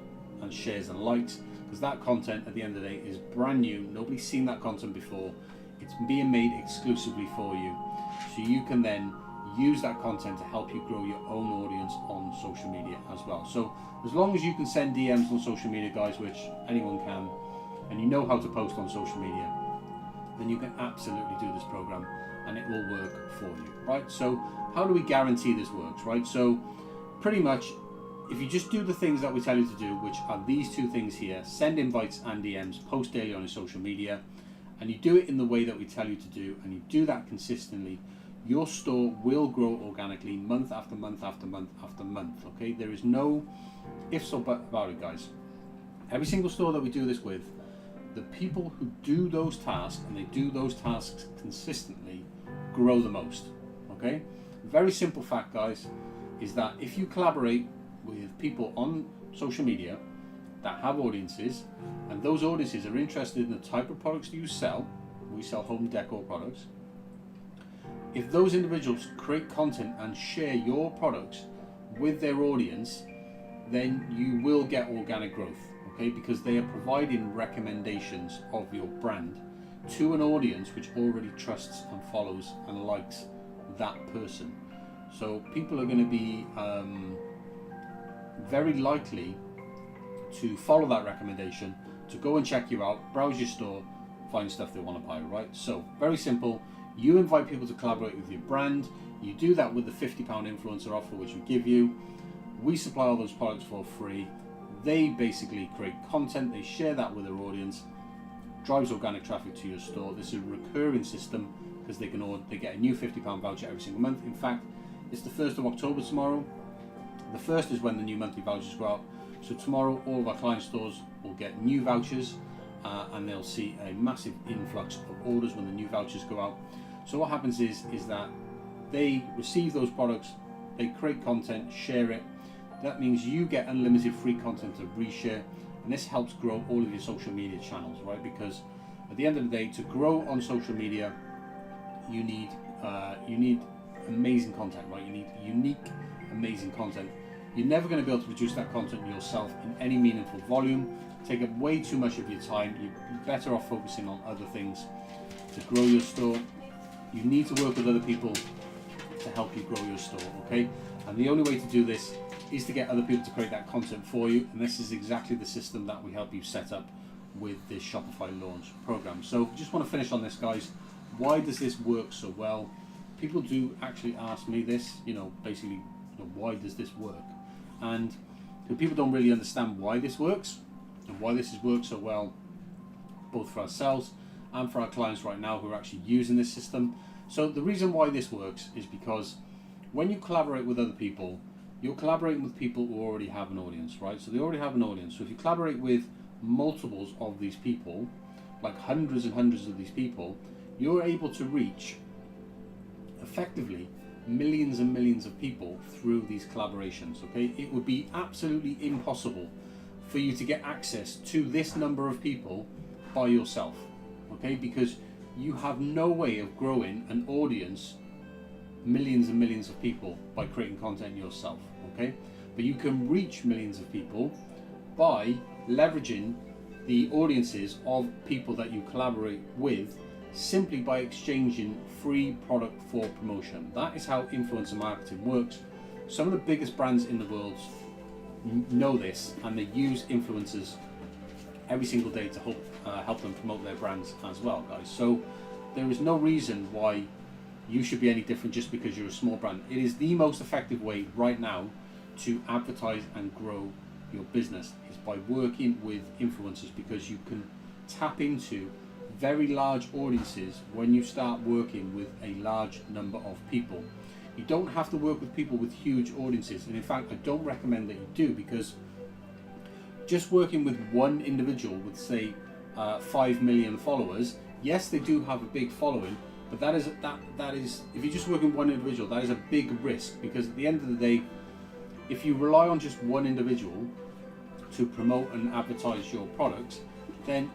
and shares and likes, because that content at the end of the day is brand new. Nobody's seen that content before. It's being made exclusively for you. So you can then use that content to help you grow your own audience on social media as well. So as long as you can send DMs on social media, guys, which anyone can, and you know how to post on social media, then you can absolutely do this program and it will work for you, right? So how do we guarantee this works, right? So pretty much, if you just do the things that we tell you to do, which are these two things here, send invites and DMs, post daily on your social media, and you do it in the way that we tell you to do, and you do that consistently, your store will grow organically month after month after month after month, okay? There is no ifs or buts about it, guys. Every single store that we do this with, the people who do those tasks, and they do those tasks consistently, grow the most, okay? Very simple fact, guys, is that if you collaborate with people on social media that have audiences, and those audiences are interested in the type of products that you sell, we sell home decor products, if those individuals create content and share your products with their audience, then you will get organic growth, okay? Because they are providing recommendations of your brand to an audience which already trusts and follows and likes that person. So people are going to be very likely to follow that recommendation, to go and check you out, browse your store, find stuff they want to buy, right? So very simple. You invite people to collaborate with your brand. You do that with the £50 influencer offer, which we give you. We supply all those products for free. They basically create content, they share that with their audience, drives organic traffic to your store. This is a recurring system because they get a new £50 voucher every single month. In fact, it's the 1st of October tomorrow. The 1st is when the new monthly vouchers go out. So tomorrow, all of our client stores will get new vouchers, and they'll see a massive influx of orders when the new vouchers go out. So what happens is that they receive those products, they create content, share it. That means you get unlimited free content to reshare, and this helps grow all of your social media channels, right? Because at the end of the day, to grow on social media, you need amazing content, right? You need unique, amazing content. You're never going to be able to produce that content yourself in any meaningful volume. Take up way too much of your time. You're better off focusing on other things to grow your store. You need to work with other people to help you grow your store, okay? And the only way to do this is to get other people to create that content for you, and this is exactly the system that we help you set up with this Shopify launch program. So just want to finish on this, guys. Why does this work so well? People do actually ask me this, basically, why does this work? And people don't really understand why this works and why this has worked so well, both for ourselves and for our clients right now who are actually using this system. So the reason why this works is because when you collaborate with other people, you're collaborating with people who already have an audience, right? So they already have an audience. So if you collaborate with multiples of these people, like hundreds and hundreds of these people, you're able to reach effectively millions and millions of people through these collaborations, okay? It would be absolutely impossible for you to get access to this number of people by yourself, okay? Because you have no way of growing an audience, millions and millions of people, by creating content yourself, okay? But you can reach millions of people by leveraging the audiences of people that you collaborate with, simply by exchanging free product for promotion. That is how influencer marketing works. Some of the biggest brands in the world know this, and they use influencers every single day to help them promote their brands as well, guys. So there is no reason why you should be any different just because you're a small brand. It is the most effective way right now to advertise and grow your business, is by working with influencers, because you can tap into very large audiences when you start working with a large number of people. You don't have to work with people with huge audiences, and in fact, I don't recommend that you do, because just working with one individual with, say, 5 million followers, yes, they do have a big following, but that is if you just work with one individual, that is a big risk, because at the end of the day, if you rely on just one individual to promote and advertise your products, then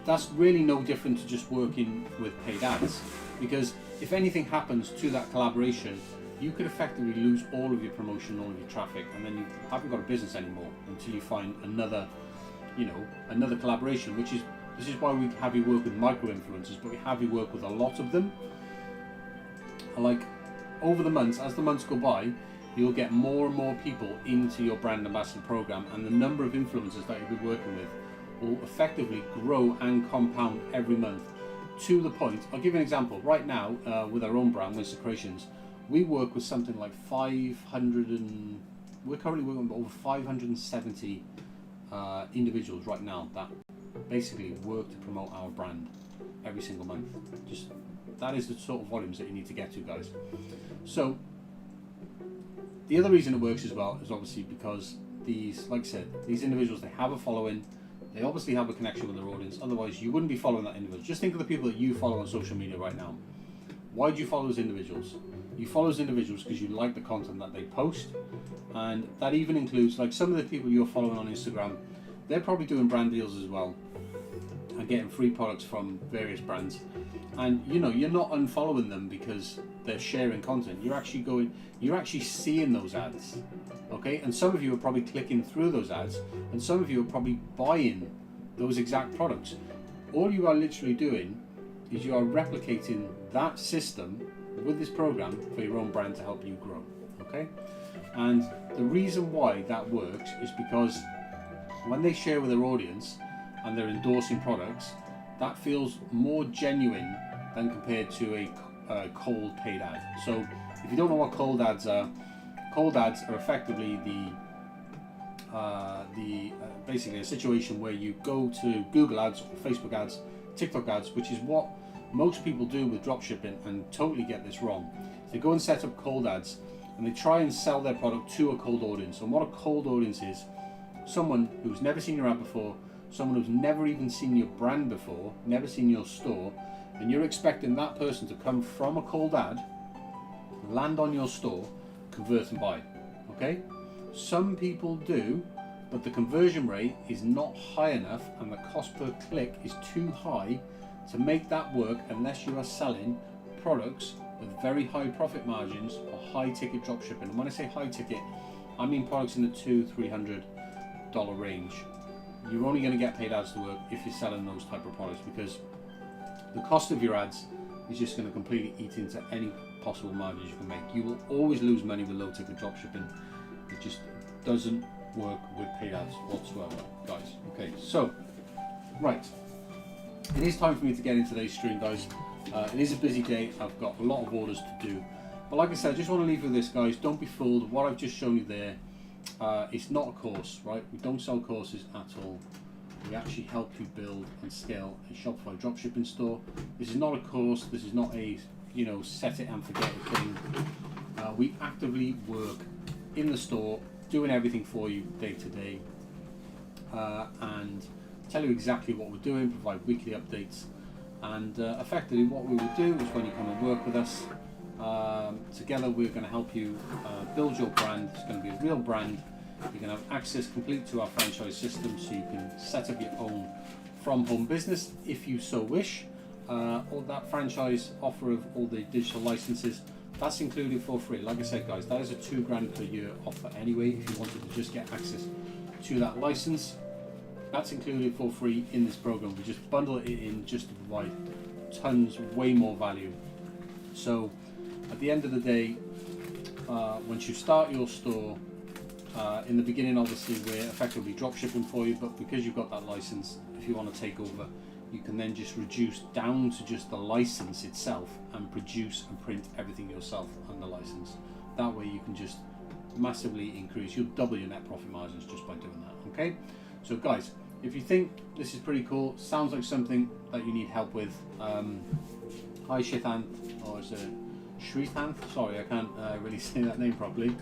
that's really no different to just working with paid ads, because if anything happens to that collaboration, you could effectively lose all of your promotion, all of your traffic, and then you haven't got a business anymore until you find another collaboration. This is why we have you work with micro influencers, but we have you work with a lot of them. Like, over the months, as the months go by, you'll get more and more people into your brand ambassador program, and the number of influencers that you'll be working with will effectively grow and compound every month, to the point, I'll give you an example. Right now, with our own brand, Winston Creations, we work with something like we're currently working with over 570 individuals right now that basically work to promote our brand every single month. Just that is the sort of volumes that you need to get to, guys. So the other reason it works as well is obviously because these, like I said, these individuals, they have a following, they obviously have a connection with their audience, otherwise you wouldn't be following that individual. Just think of the people that you follow on social media right now. Why do you follow those individuals? You follow those individuals because you like the content that they post, and that even includes, like, some of the people you're following on Instagram, they're probably doing brand deals as well and getting free products from various brands, and you know, you're not unfollowing them because they're sharing content. You're actually seeing those ads, okay? And some of you are probably clicking through those ads, and some of you are probably buying those exact products. All you are literally doing is you are replicating that system with this program for your own brand to help you grow, okay? And the reason why that works is because when they share with their audience and they're endorsing products, that feels more genuine than compared to a cold paid ad. So if you don't know what cold ads are effectively basically a situation where you go to Google ads or Facebook ads, TikTok ads, which is what most people do with dropshipping and totally get this wrong. They go and set up cold ads and they try and sell their product to a cold audience. And what a cold audience is, someone who's never seen your ad before, someone who's never even seen your brand before, never seen your store, and you're expecting that person to come from a cold ad, land on your store, convert and buy, okay? Some people do, but the conversion rate is not high enough and the cost per click is too high to make that work unless you are selling products with very high profit margins or high ticket dropshipping. And when I say high ticket, I mean products in the $200-300 range. You're only going to get paid ads to work if you're selling those type of products, because the cost of your ads is just going to completely eat into any possible margins you can make. You will always lose money with low ticket dropshipping. It just doesn't work with paid ads whatsoever, guys. Okay, so right, it is time for me to get into today's stream, guys. It is a busy day. I've got a lot of orders to do, but like I said, I just want to leave you with this, guys. Don't be fooled. What I've just shown you there, it's not a course, right? We don't sell courses at all. We actually help you build and scale a Shopify dropshipping store. This is not a course. This is not a, set it and forget it thing. We actively work in the store, doing everything for you day to day, and tell you exactly what we're doing, provide weekly updates, and effectively what we will do is when you come and work with us, together we're going to help you build your brand. It's going to be a real brand. You're going to have access complete to our franchise system, so you can set up your own from home business if you so wish. All that franchise offer of all the digital licenses, that's included for free. Like I said, guys, that is a $2,000 per year offer anyway. If you wanted to just get access to that license, that's included for free in this program. We just bundle it in just to provide tons, way more value. So at the end of the day, once you start your store, in the beginning, obviously, we're effectively drop shipping for you, but because you've got that license, if you want to take over, you can then just reduce down to just the license itself and produce and print everything yourself on the license. That way you can just massively increase, you'll double your net profit margins just by doing that, okay? So guys, if you think this is pretty cool, sounds like something that you need help with, hi Shitan, or is it Shrithant. Sorry, I can't really say that name properly.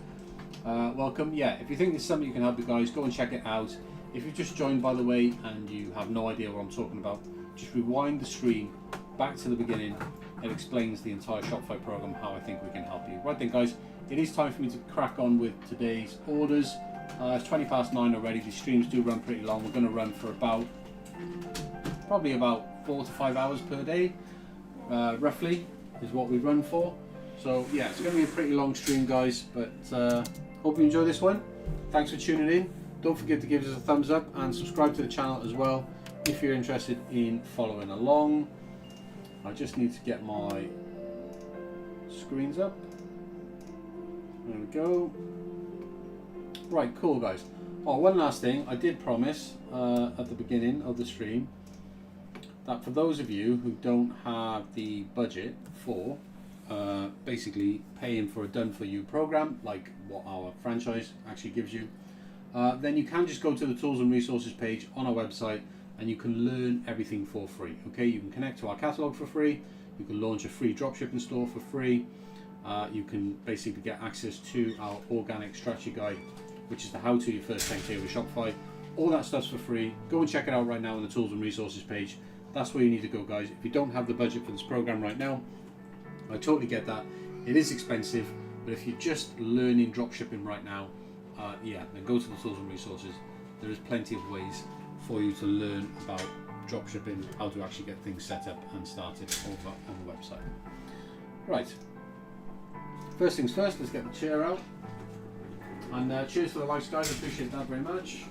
Welcome. Yeah, if you think it's something you can help you guys, go and check it out. If you've just joined, by the way, and you have no idea what I'm talking about, just rewind the stream back to the beginning. It explains the entire Shopify program, how I think we can help you. Right then, guys, it is time for me to crack on with today's orders. It's 20 past 9 already. These streams do run pretty long. We're going to run for probably about 4 to 5 hours per day, roughly, is what we run for. So yeah, it's going to be a pretty long stream, guys, but hope you enjoy this one. Thanks for tuning in. Don't forget to give us a thumbs up and subscribe to the channel as well if you're interested in following along. I just need to get my screens up. There we go. Right, cool, guys. Oh, one last thing. I did promise at the beginning of the stream that for those of you who don't have the budget for basically paying for a done-for-you program, like what our franchise actually gives you, then you can just go to the tools and resources page on our website and you can learn everything for free. Okay, you can connect to our catalog for free, you can launch a free dropshipping store for free, you can basically get access to our organic strategy guide, which is the how to your first 10K with Shopify. All that stuff's for free. Go and check it out right now on the tools and resources page. That's where you need to go, guys. If you don't have the budget for this program right now, I totally get that. It is expensive, but if you're just learning dropshipping right now, yeah, then go to the tools and resources. There is plenty of ways for you to learn about dropshipping, how to actually get things set up and started over on the website. Right. First things first, let's get the chair out. And cheers for the likes, guys. I appreciate that very much.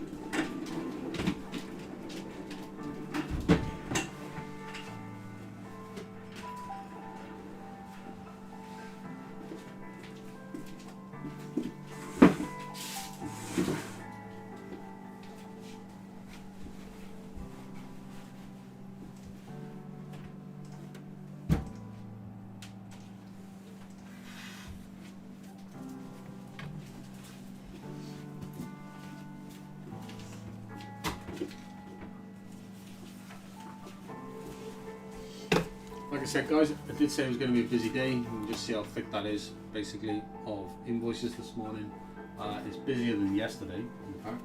Like I said, guys, I did say it was going to be a busy day. You can just see how thick that is, basically, of invoices this morning. It's busier than yesterday, in fact.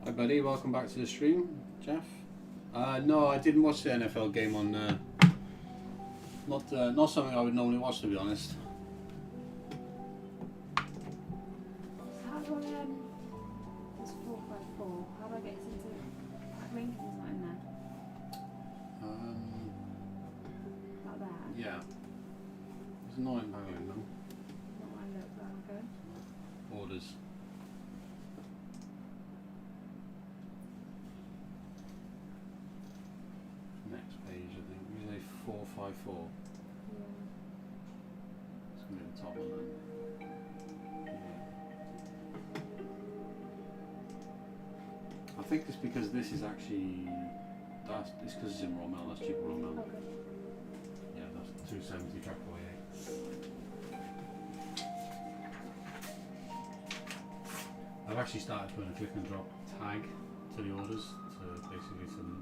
Hi buddy, welcome back to the stream, Jeff. No, I didn't watch the NFL game on. Not something I would normally watch, to be honest. How do I it's 454. How do I get this into that link? Is not in there. Like that. Yeah. It's not in Bangladesh, no. Not what I look like. Okay. Orders. Next page, I think. Relay 454. Yeah. It's going to be the top one then. Yeah. I think it's because this is actually. It's because it's in raw mail, that's cheaper raw mail. Okay. Yeah, that's 270 track away. I've actually started putting a click and drop tag to the orders to basically sort of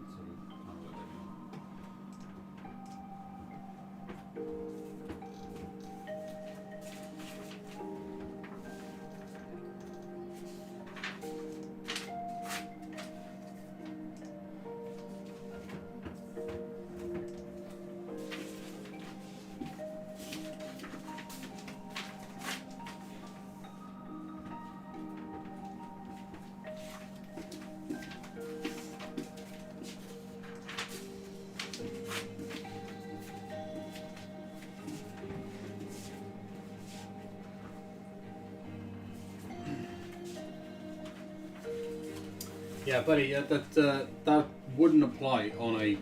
yeah, buddy, that wouldn't apply on a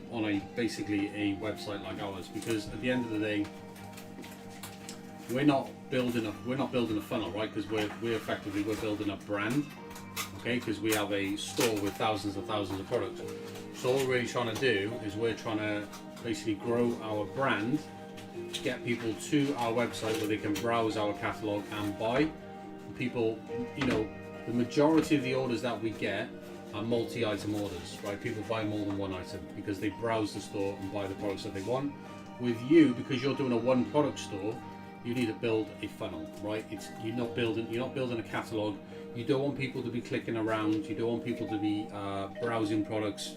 basically a website like ours, because at the end of the day, we're not building a funnel, right? Because we're building a brand, okay? Because we have a store with thousands and thousands of products. So all we're really trying to do is we're trying to basically grow our brand, get people to our website where they can browse our catalog and buy. People, the majority of the orders that we get are multi-item orders, right? People buy more than one item because they browse the store and buy the products that they want. With you, because you're doing a one product store, you need to build a funnel, right? You're not building a catalog. You don't want people to be clicking around. You don't want people to be browsing products,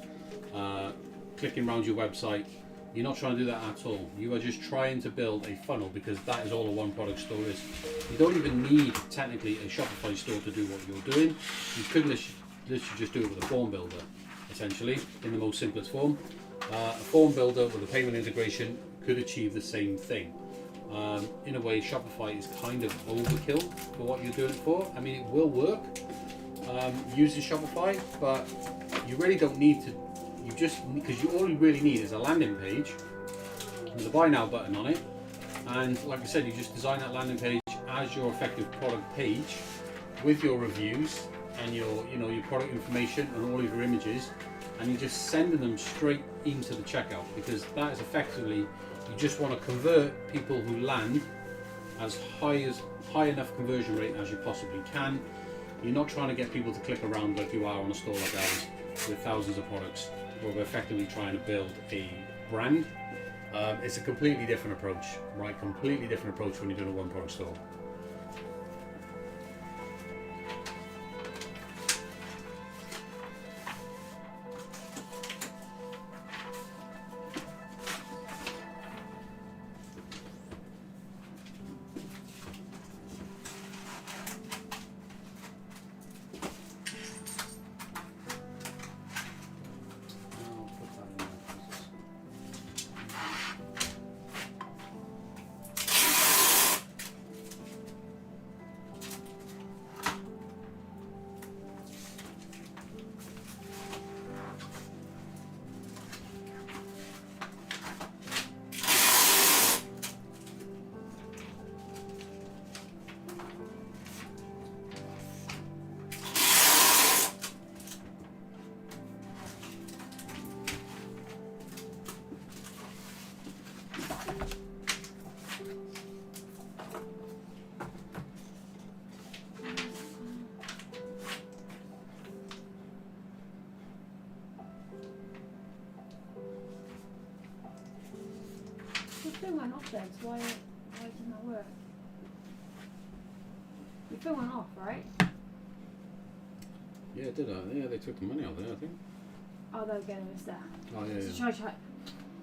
clicking around your website. You're not trying to do that at all. You are just trying to build a funnel, because that is all a one product store is. You don't even need technically a Shopify store to do what you're doing. You could literally just do it with a form builder, essentially, in the most simplest form. A form builder with a payment integration could achieve the same thing. In a way, Shopify is kind of overkill for what you're doing it for. I mean, it will work using Shopify, but you really don't need to. Because all you really need is a landing page with a buy now button on it, and like I said, you just design that landing page as your effective product page with your reviews and your product information and all of your images, and you're just sending them straight into the checkout, because that is effectively, you just want to convert people who land as high enough conversion rate as you possibly can. You're not trying to get people to click around like you are on a store like ours with thousands of products, where we're effectively trying to build a brand. It's a completely different approach, right? Completely different approach when you're doing a one product store. The thing went off then, so why didn't that work? The thing went off, right? Yeah, did I? Yeah, they took the money out there, I think. Oh, they're going to miss that. Oh, yeah, So yeah. try.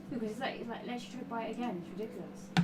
Because it's like let's try to buy it again. It's ridiculous.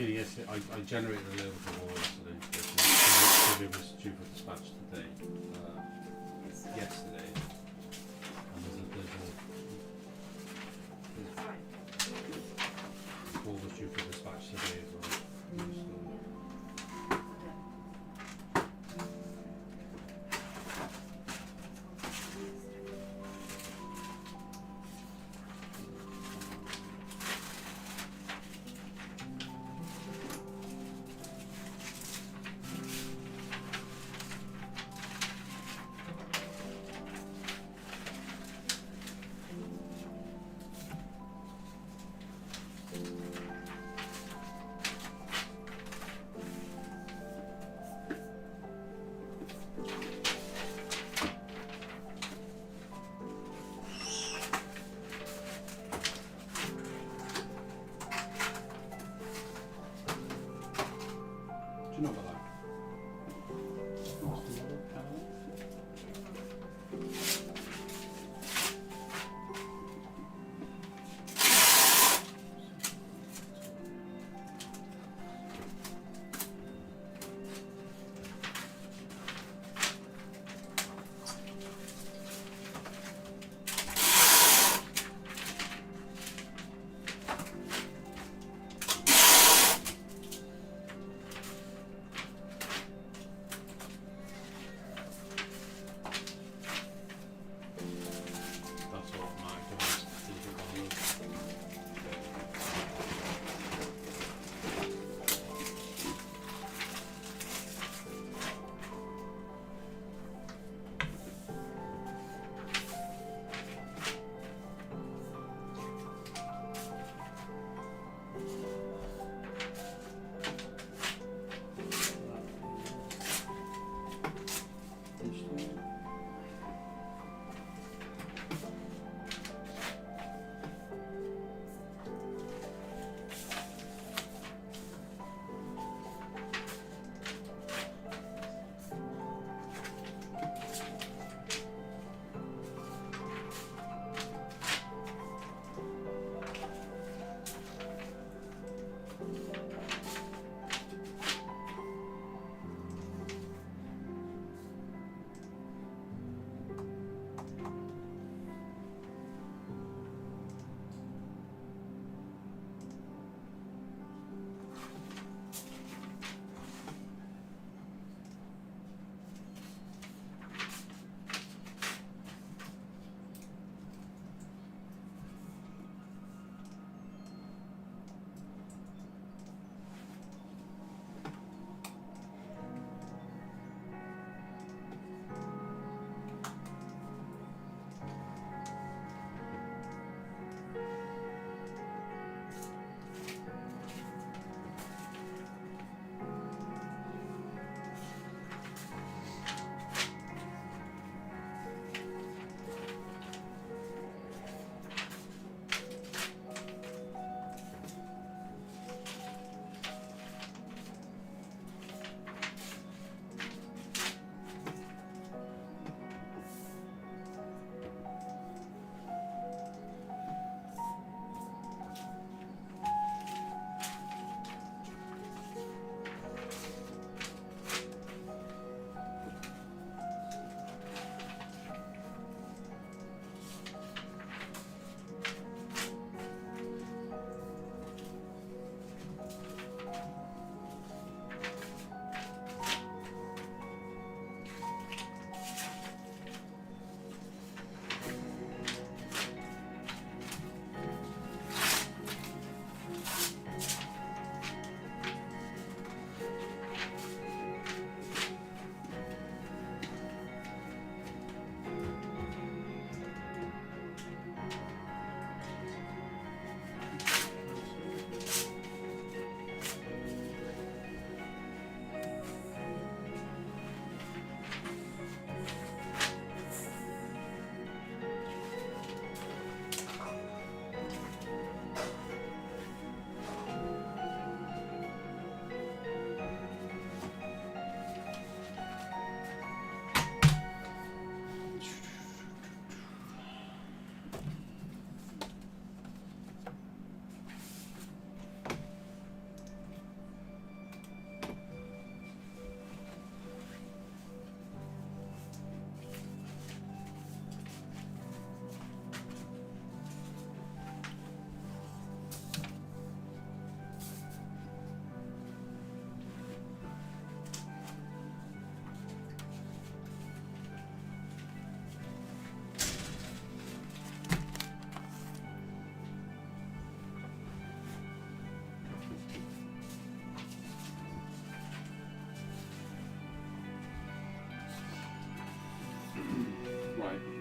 actually, yesterday I generated a load of all yesterday. It was due for dispatch today. Yesterday. And all was due for dispatch today as well. Do you know about that?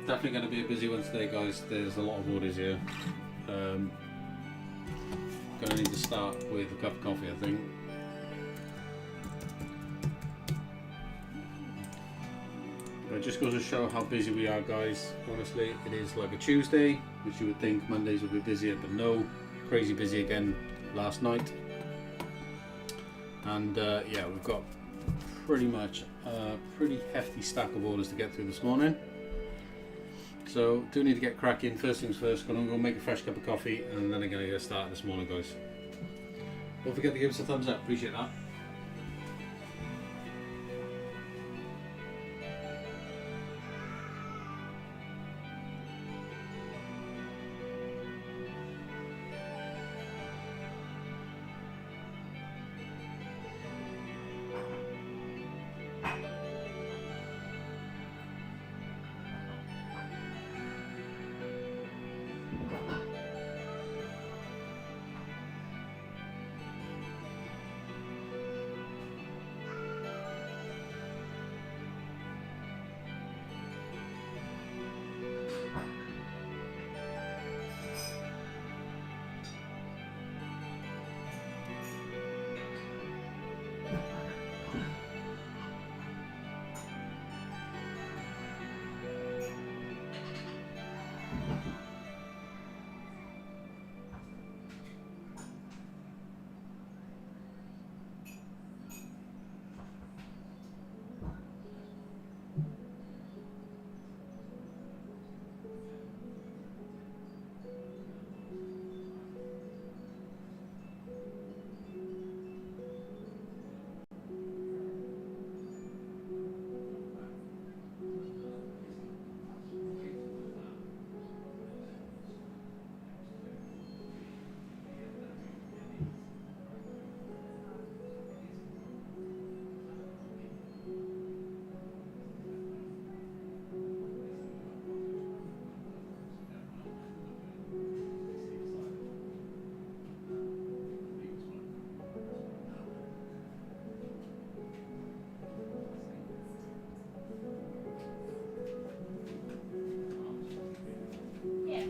definitely going to be a busy one today, guys. There's a lot of orders here. Going to need to start with a cup of coffee, I think. But it just goes to show how busy we are, guys. Honestly, it is like a Tuesday, which you would think Mondays would be busier, but no, crazy busy again last night. And yeah, we've got pretty much a pretty hefty stack of orders to get through this morning. So do need to get cracking. First things first, gonna go make a fresh cup of coffee and then I'm gonna get started this morning, guys. Don't forget to give us a thumbs up, appreciate that.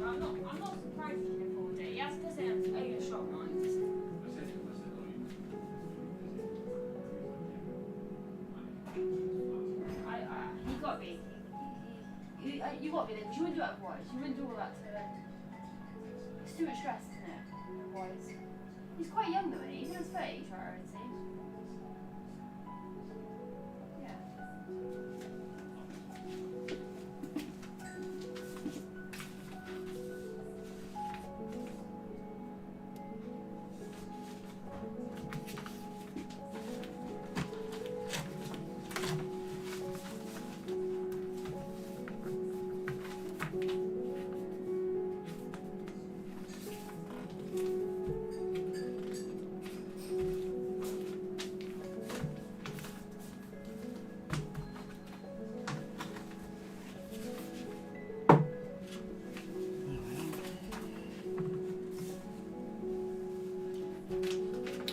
I'm not surprised you can afford it. Yes, because it's overshot mine. He got me. You got me then. You wouldn't do it otherwise. You wouldn't do all that to them. It's too much stress, isn't it? Otherwise. He's quite young though, isn't he? He's in his 30s, right, isn't he?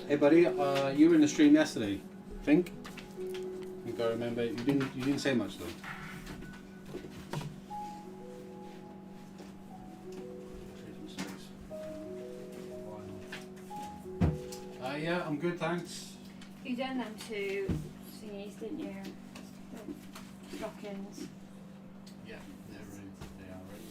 Hey buddy, you were in the stream yesterday, I think. I think I remember. You didn't say much though. Yeah, I'm good, thanks. You done them two thingies, didn't you? The stockings. Yeah, they're ready. They are ready.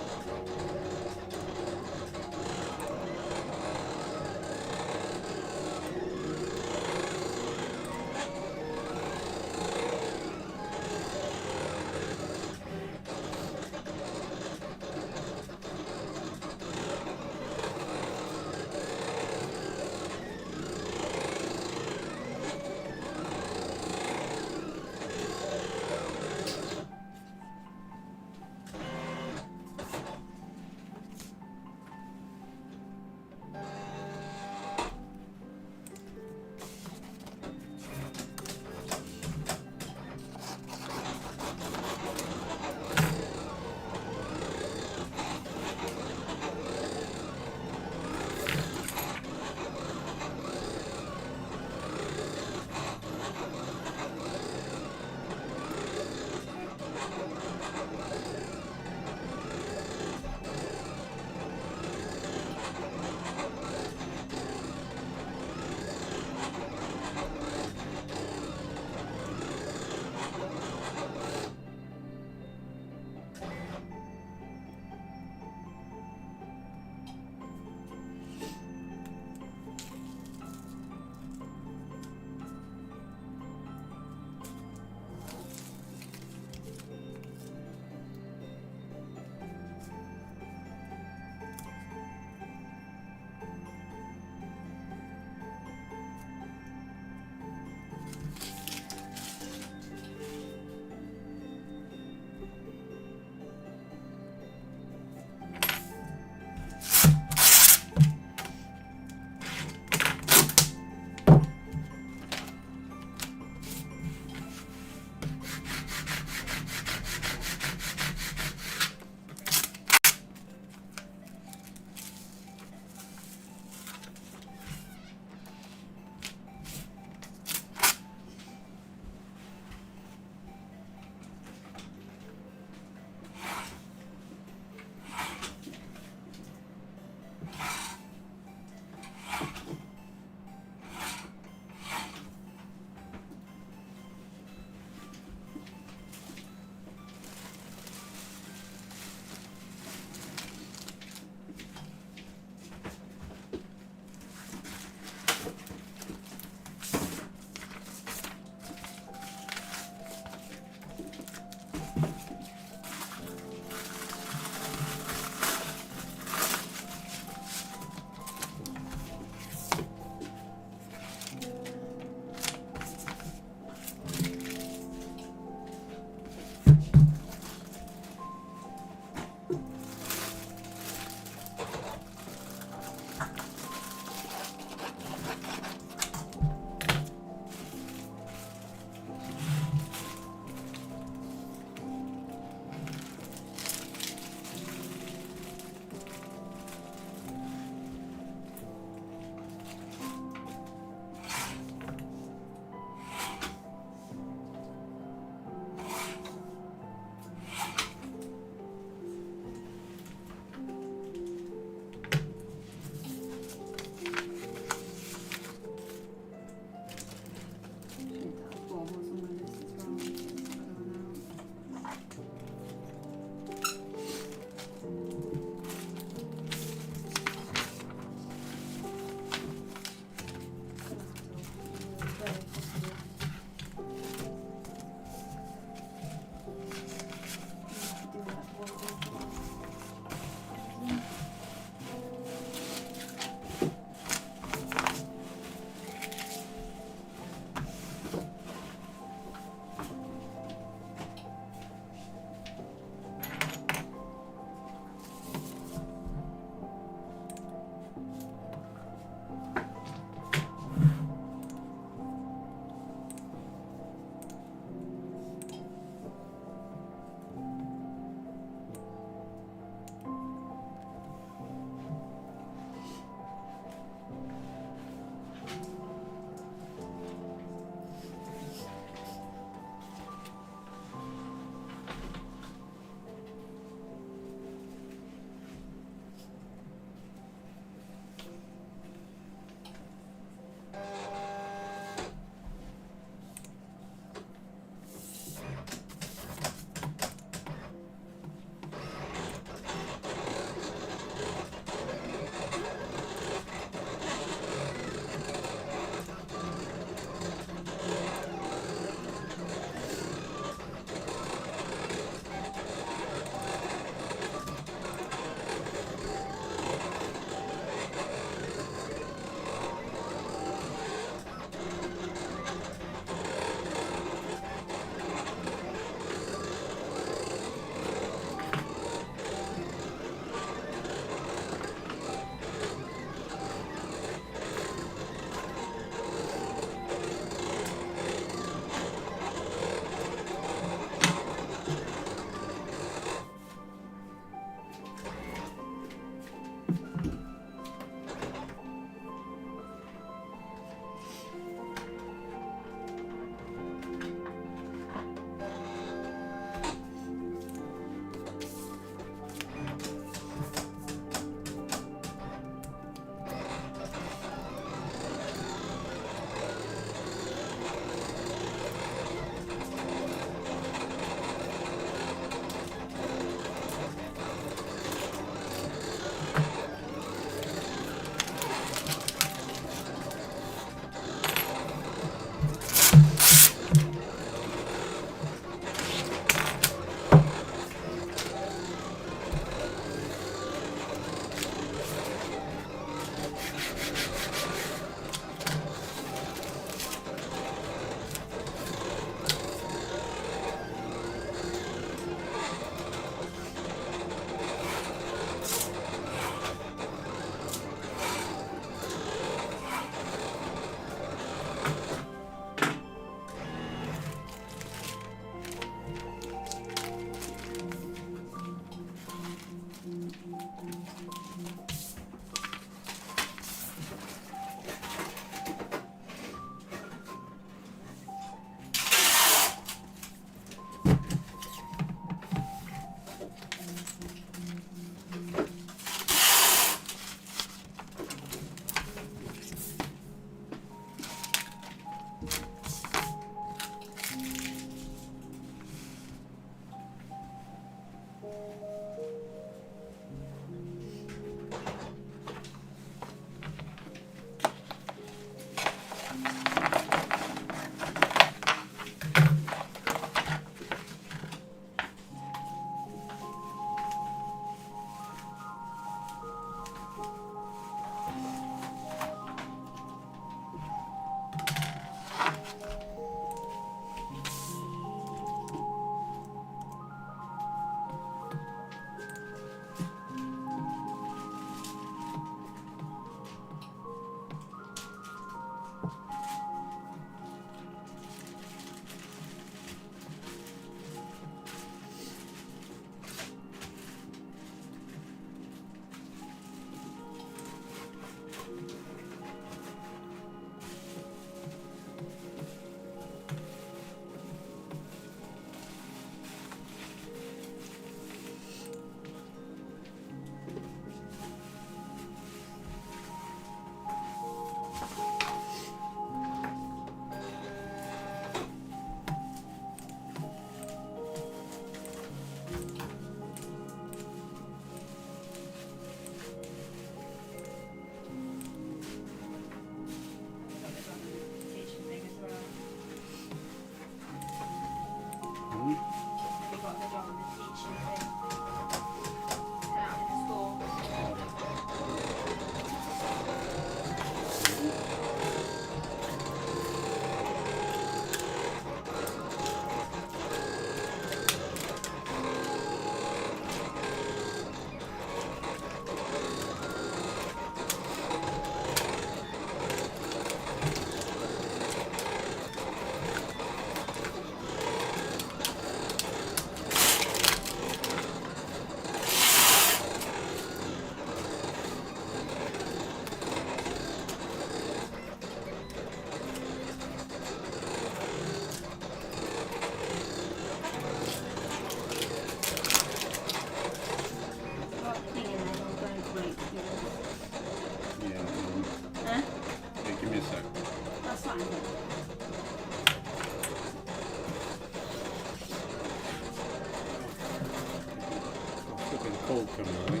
cold coming away.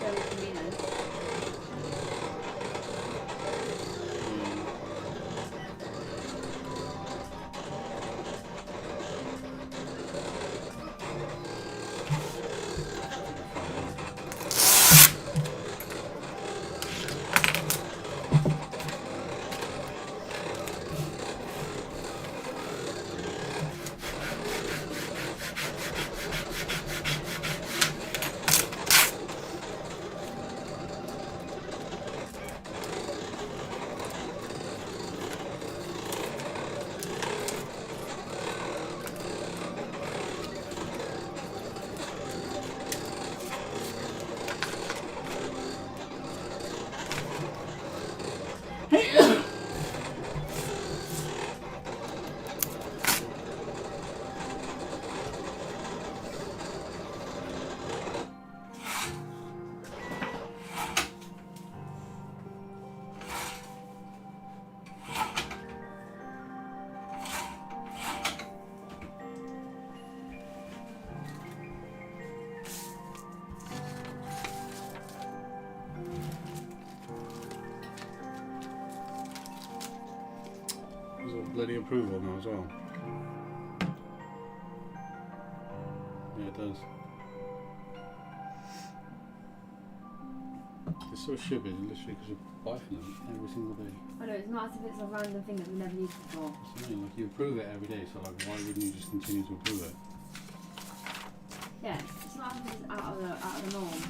Very convenient. There's a bloody approval now as well. Yeah, it does. It's so stupid, literally, because we buy from them every single day. I know, it's not as if it's a random thing that we never used before. That's what I mean, like you approve it every day, so like why wouldn't you just continue to approve it? Yeah, it's not as if it's out of the norm.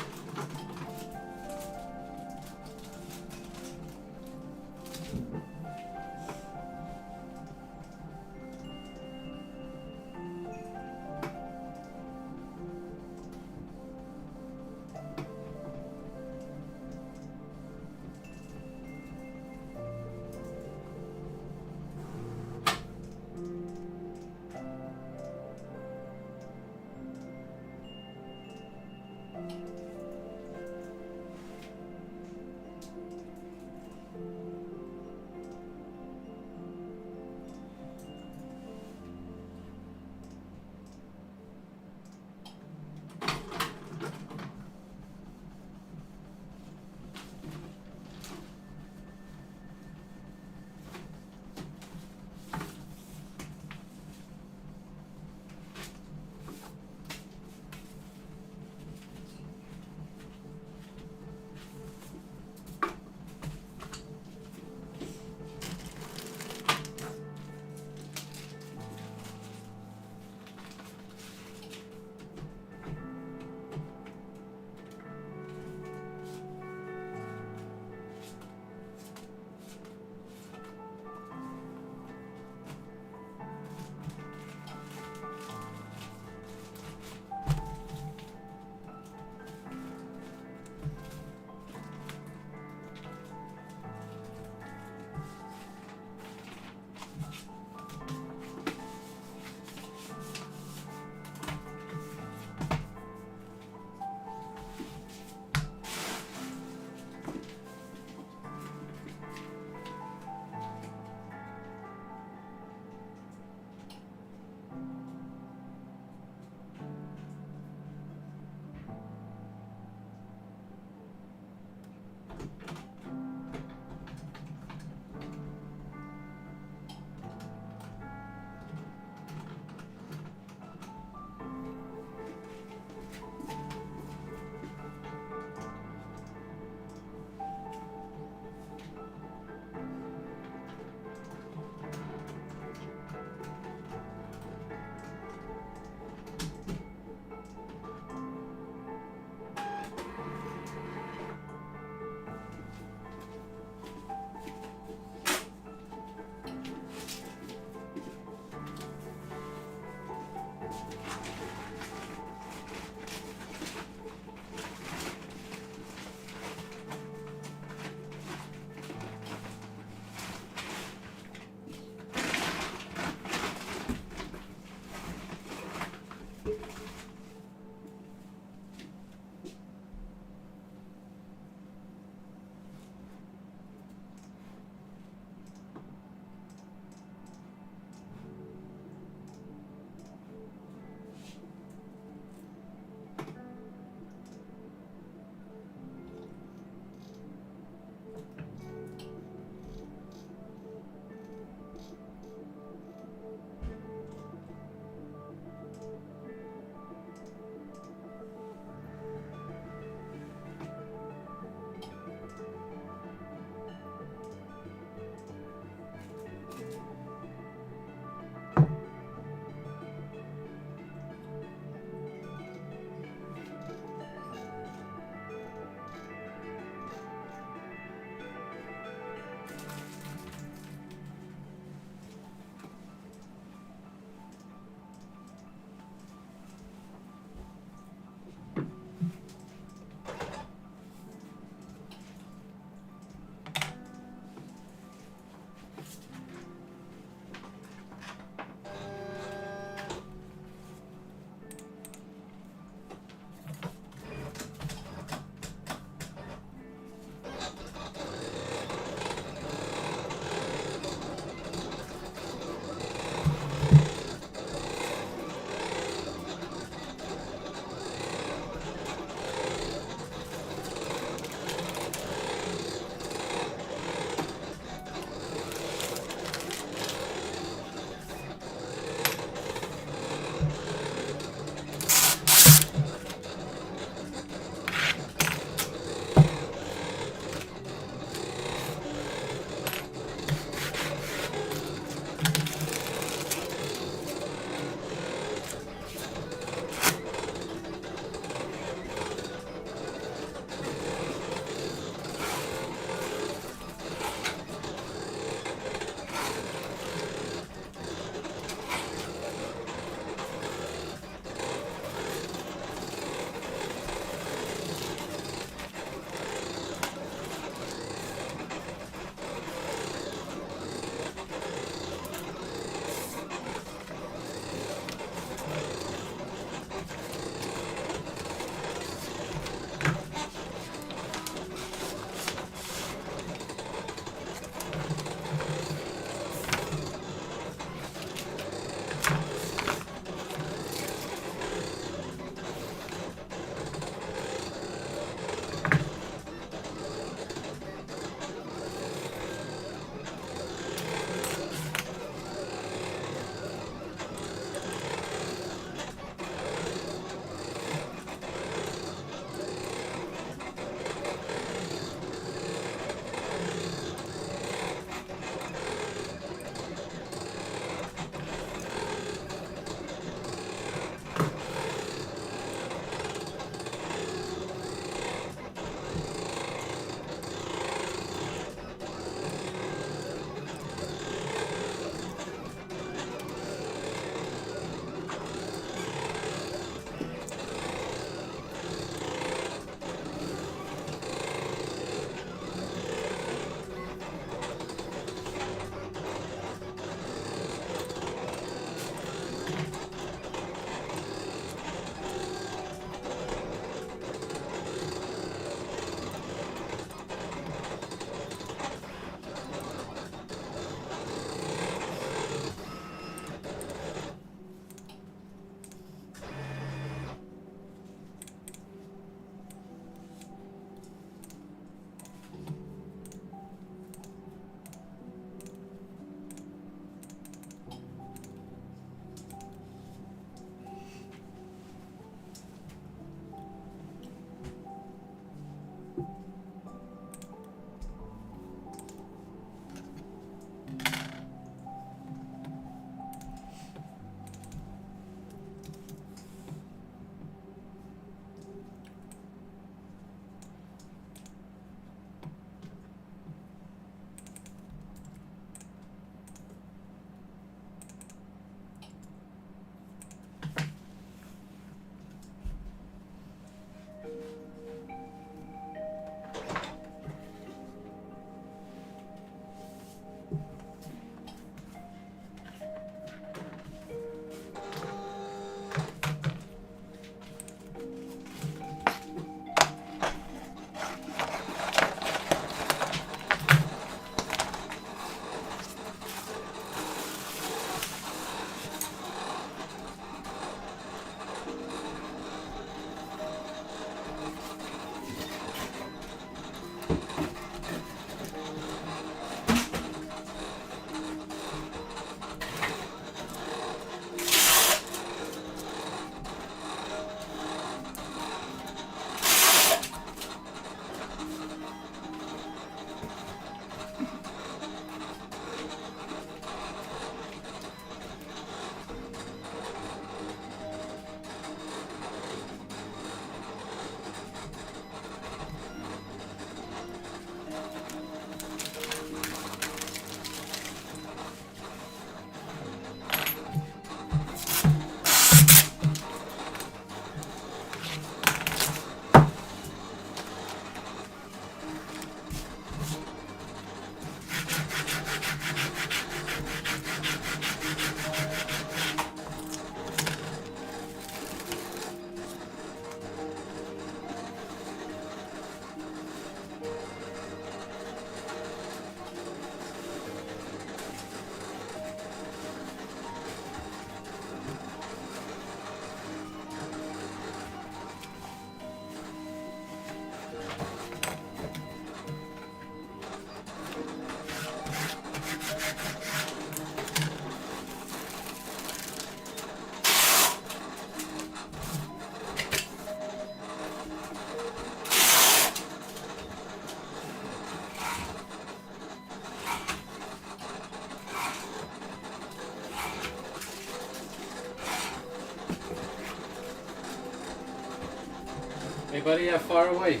Hey buddy, yeah, fire away.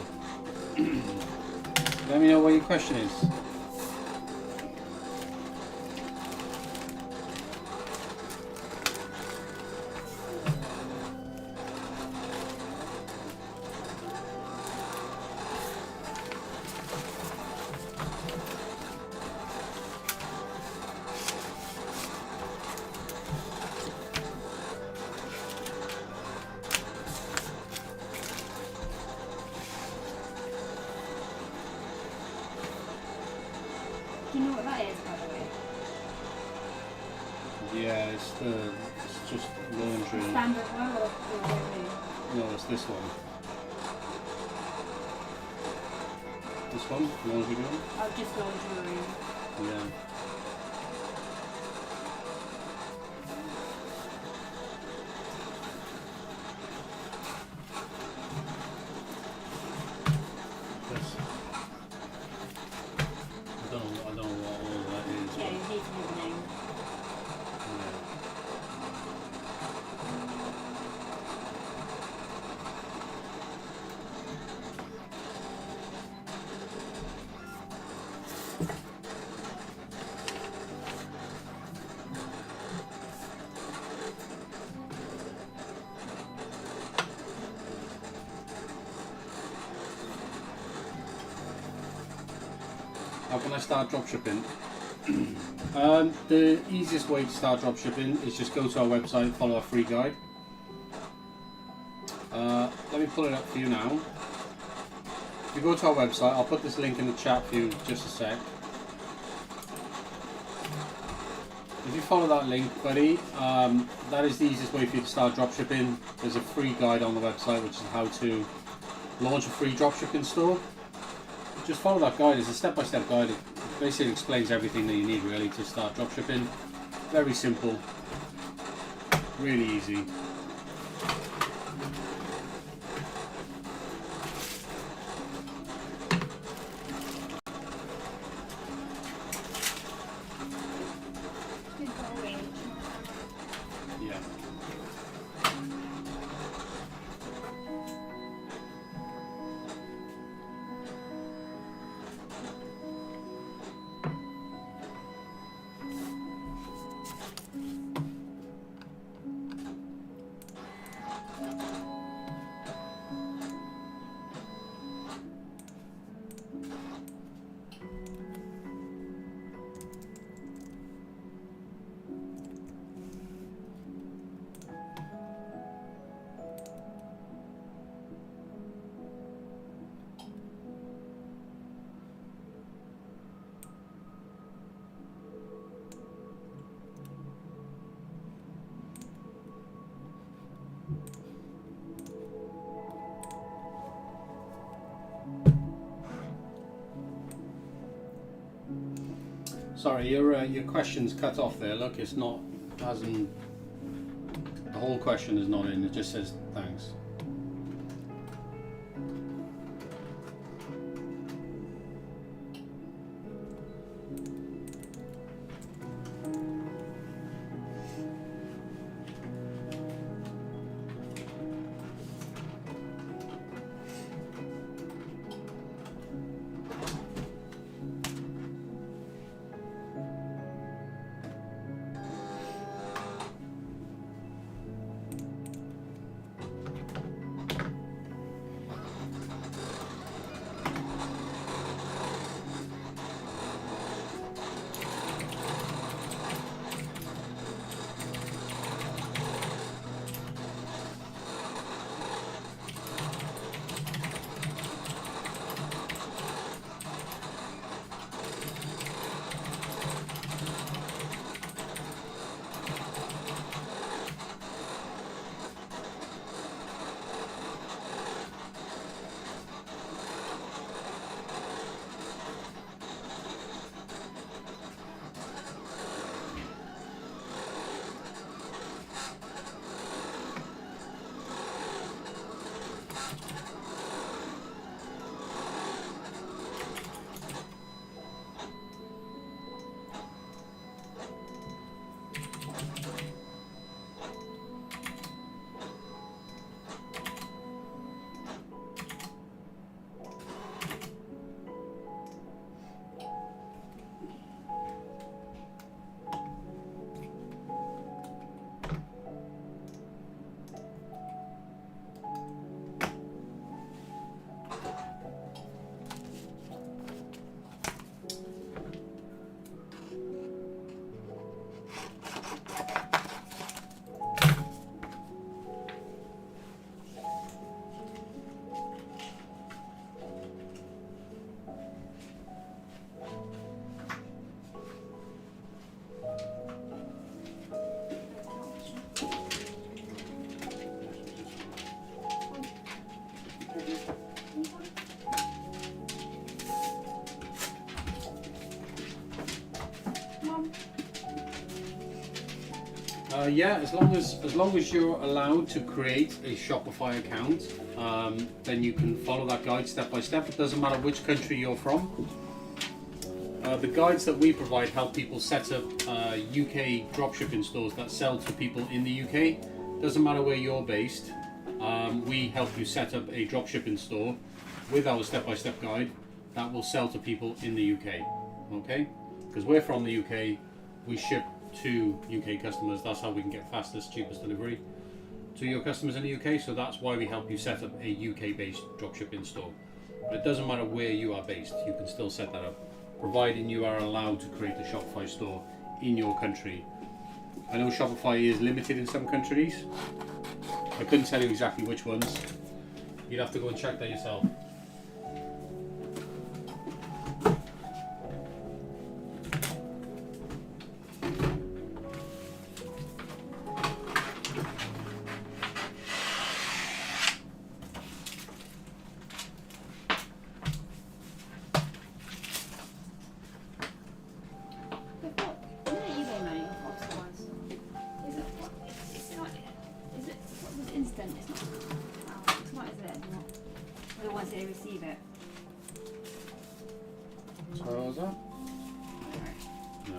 Let me know what your question is. Do you know what that is, by the way? Yeah, it's just laundry. Standard one or No, it's this one. This one? Laundry room? oh, just laundry room. Yeah. This. I don't know what all that is. Yeah, you need to know the name. Yeah. How can I start dropshipping? The easiest way to start dropshipping is just go to our website, follow our free guide. Let me pull it up for you now. If you go to our website, I'll put this link in the chat for you just a sec. If you follow that link, buddy, that is the easiest way for you to start dropshipping. There's a free guide on the website which is how to launch a free dropshipping store. Just follow that guide. It's a step-by-step guide. It basically explains everything that you need really to start dropshipping. Very simple, really easy. Yeah. Sorry, your question's cut off there. Look, it's not, hasn't, the whole question is not in. It just says thanks. Yeah, as long as you're allowed to create a Shopify account, then you can follow that guide step by step. It doesn't matter which country you're from. The guides that we provide help people set up UK dropshipping stores that sell to people in the UK. Doesn't matter where you're based. We help you set up a dropshipping store with our step-by-step guide that will sell to people in the UK. Okay? Because we're from the UK, we ship to UK customers. That's how we can get fastest, cheapest delivery to your customers in the UK. So that's why we help you set up a UK-based dropshipping store. But it doesn't matter where you are based. You can still set that up, providing you are allowed to create a Shopify store in your country. I know Shopify is limited in some countries. I couldn't tell you exactly which ones. You'd have to go and check that yourself. They receive it. So what was that? No.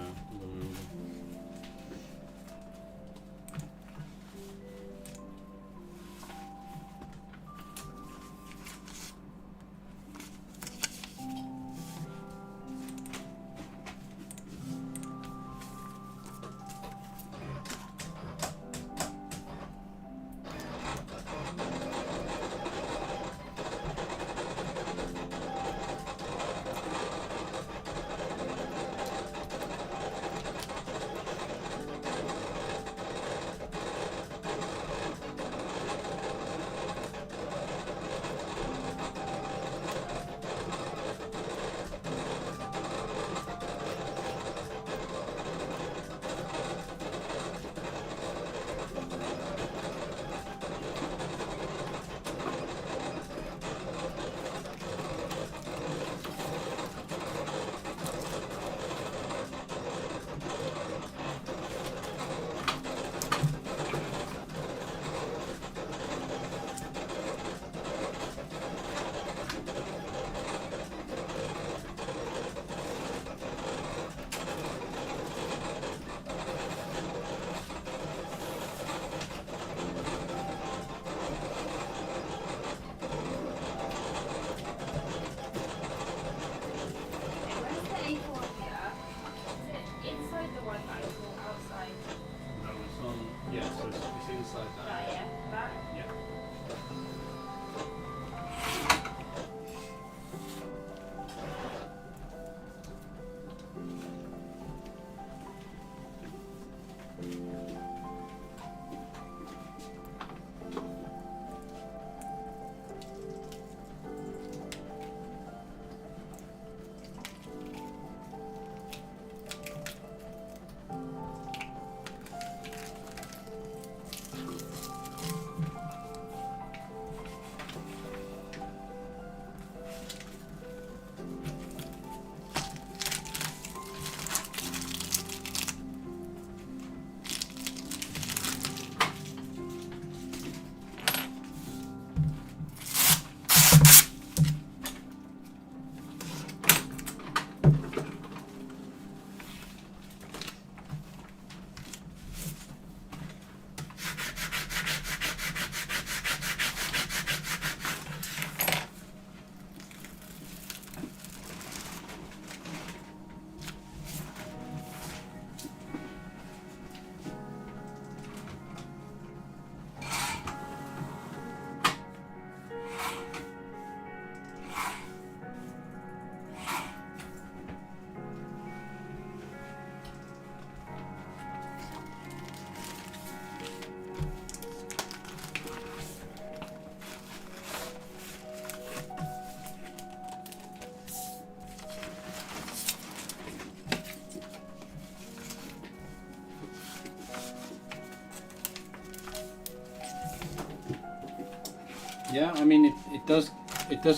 Yeah, I mean it does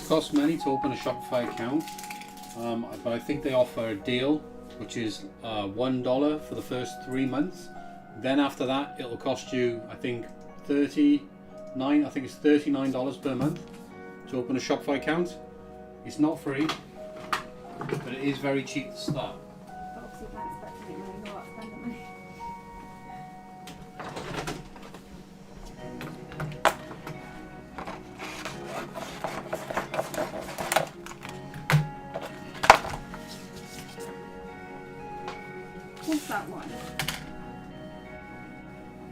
cost money to open a Shopify account, but I think they offer a deal which is $1 for the first 3 months Then after that, it'll cost you, I think, $39 per month to open a Shopify account. It's not free, but it is very cheap to start. But obviously, you can't expect to make money go up spending money. What's that one?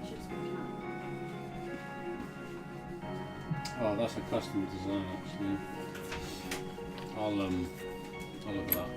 I should speak now. Oh, that's a custom design actually. I'll look at that.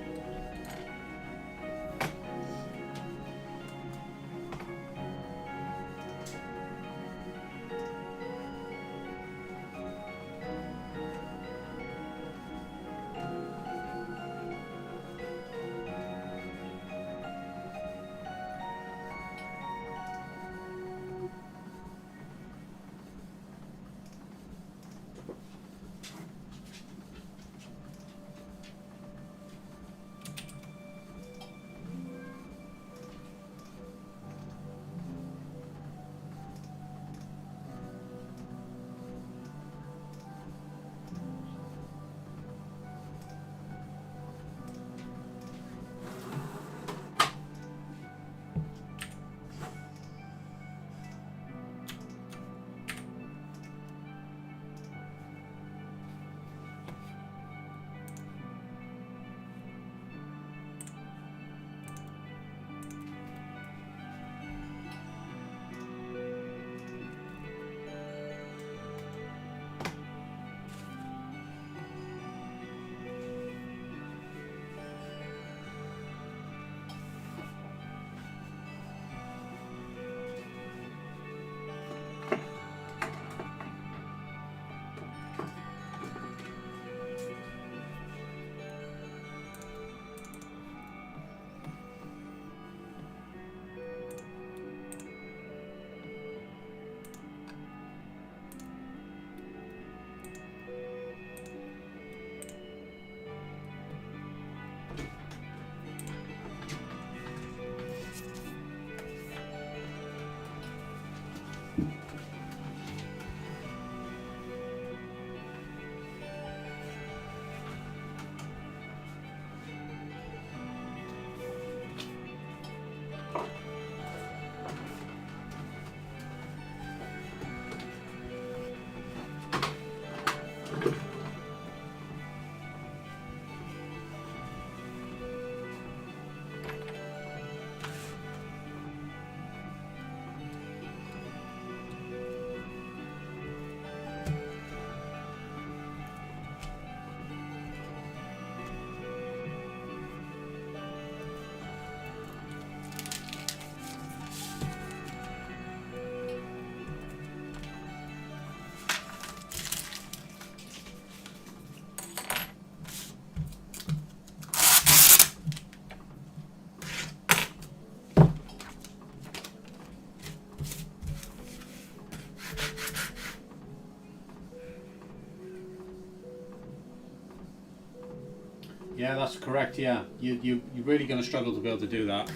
Yeah, that's correct. Yeah, you're really going to struggle to be able to do that.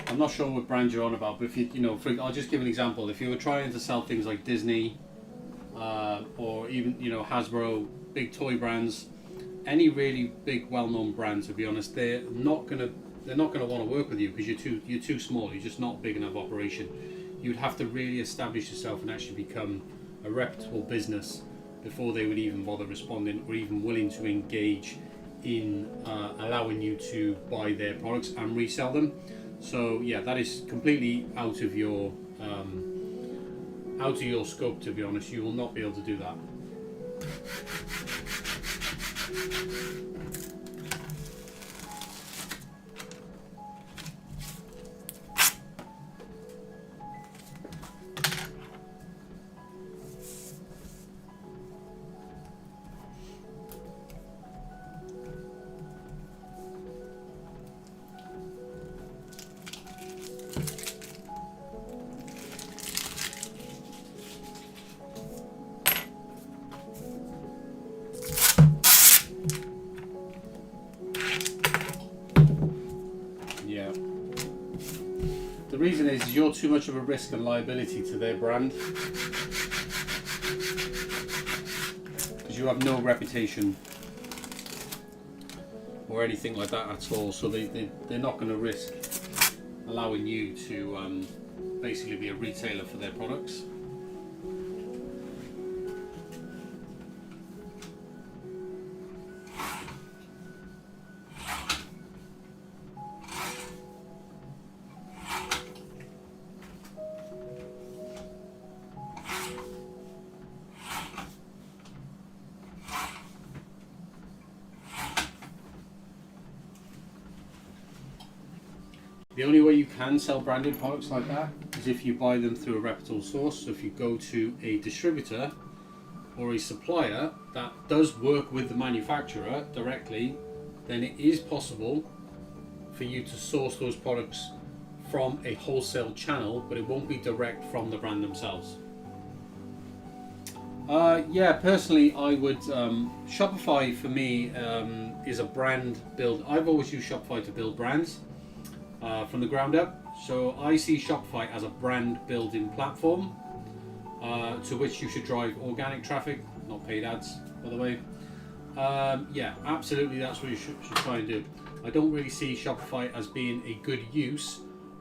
I'm not sure what brand you're on about, but if I'll just give an example. If you were trying to sell things like Disney, or even Hasbro, big toy brands, any really big, well-known brand, to be honest, they're not gonna want to work with you because you're too small. You're just not a big enough operation. You'd have to really establish yourself and actually become a reputable business before they would even bother responding or even willing to engage in allowing you to buy their products and resell them. So yeah, that is completely out of your scope, to be honest. You will not be able to do that. reason is you're too much of a risk and liability to their brand, because you have no reputation or anything like that at all, so they're not going to risk allowing you to basically be a retailer for their products. The only way you can sell branded products like that is if you buy them through a reputable source. So if you go to a distributor or a supplier that does work with the manufacturer directly, then it is possible for you to source those products from a wholesale channel, but it won't be direct from the brand themselves. Yeah, personally I would, Shopify for me is a brand build. I've always used Shopify to build brands. From the ground up. So I see Shopify as a brand building platform to which you should drive organic traffic, not paid ads, by the way. Yeah, absolutely, that's what you should try and do. I don't really see Shopify as being a good use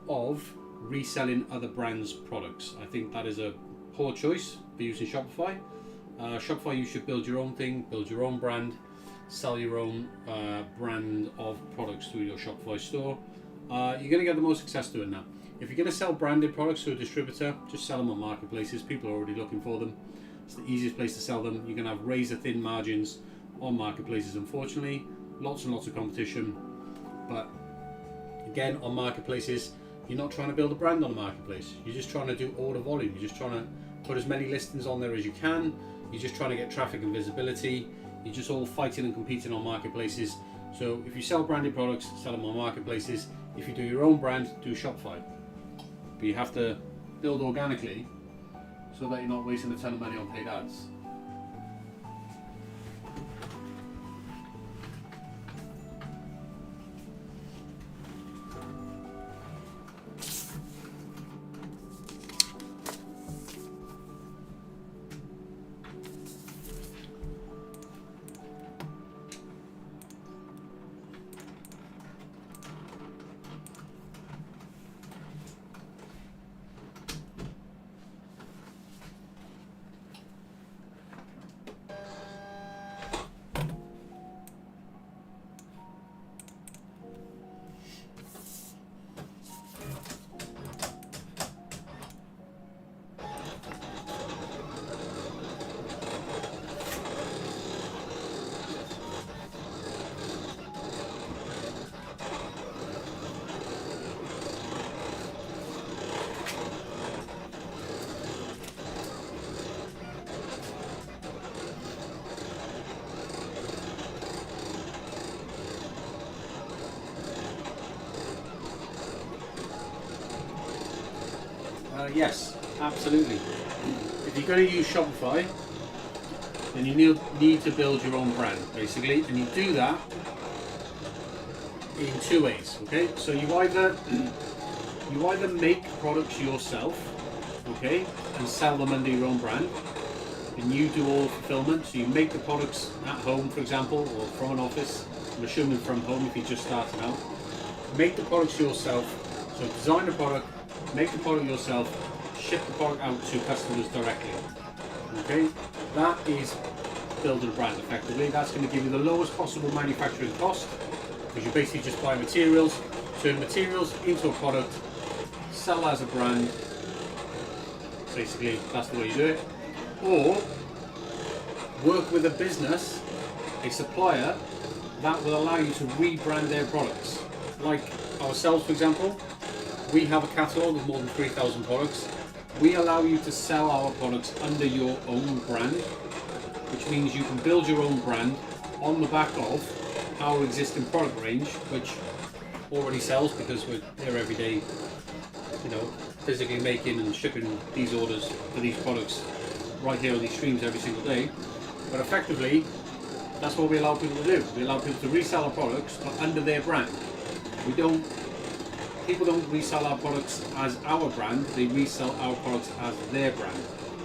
of reselling other brands' products. I think that is a poor choice for using Shopify. Shopify, you should build your own thing, build your own brand, sell your own brand of products through your Shopify store. You're going to get the most success doing that. If you're going to sell branded products to a distributor, just sell them on marketplaces. People are already looking for them. It's the easiest place to sell them. You're going to have razor thin margins on marketplaces, unfortunately. Lots and lots of competition. But again, on marketplaces, you're not trying to build a brand on a marketplace. You're just trying to do order volume. You're just trying to put as many listings on there as you can. You're just trying to get traffic and visibility. You're just all fighting and competing on marketplaces. So if you sell branded products, sell them on marketplaces. If you do your own brand, do Shopify. But you have to build organically so that you're not wasting a ton of money on paid ads. Yes, absolutely. If you're going to use Shopify, then you need to build your own brand, basically, and you do that in two ways. Okay, so you either make products yourself, okay, and sell them under your own brand, and you do all the fulfillment. So you make the products at home, for example, or from an office. I'm assuming from home if you're just starting out. Make the products yourself. So design the product. Make the product yourself, ship the product out to customers directly. Okay, that is building a brand effectively. That's going to give you the lowest possible manufacturing cost, because you basically just buy materials, turn materials into a product, sell as a brand. Basically, that's the way you do it. Or work with a business, a supplier, that will allow you to rebrand their products. Like ourselves, for example. We have a catalogue of more than 3,000 products. We allow you to sell our products under your own brand, which means you can build your own brand on the back of our existing product range, which already sells because we're there every day, you know, physically making and shipping these orders for these products right here on these streams every single day. But effectively, that's what we allow people to do. We allow people to resell our products, but under their brand. We don't people don't resell our products as our brand, they resell our products as their brand.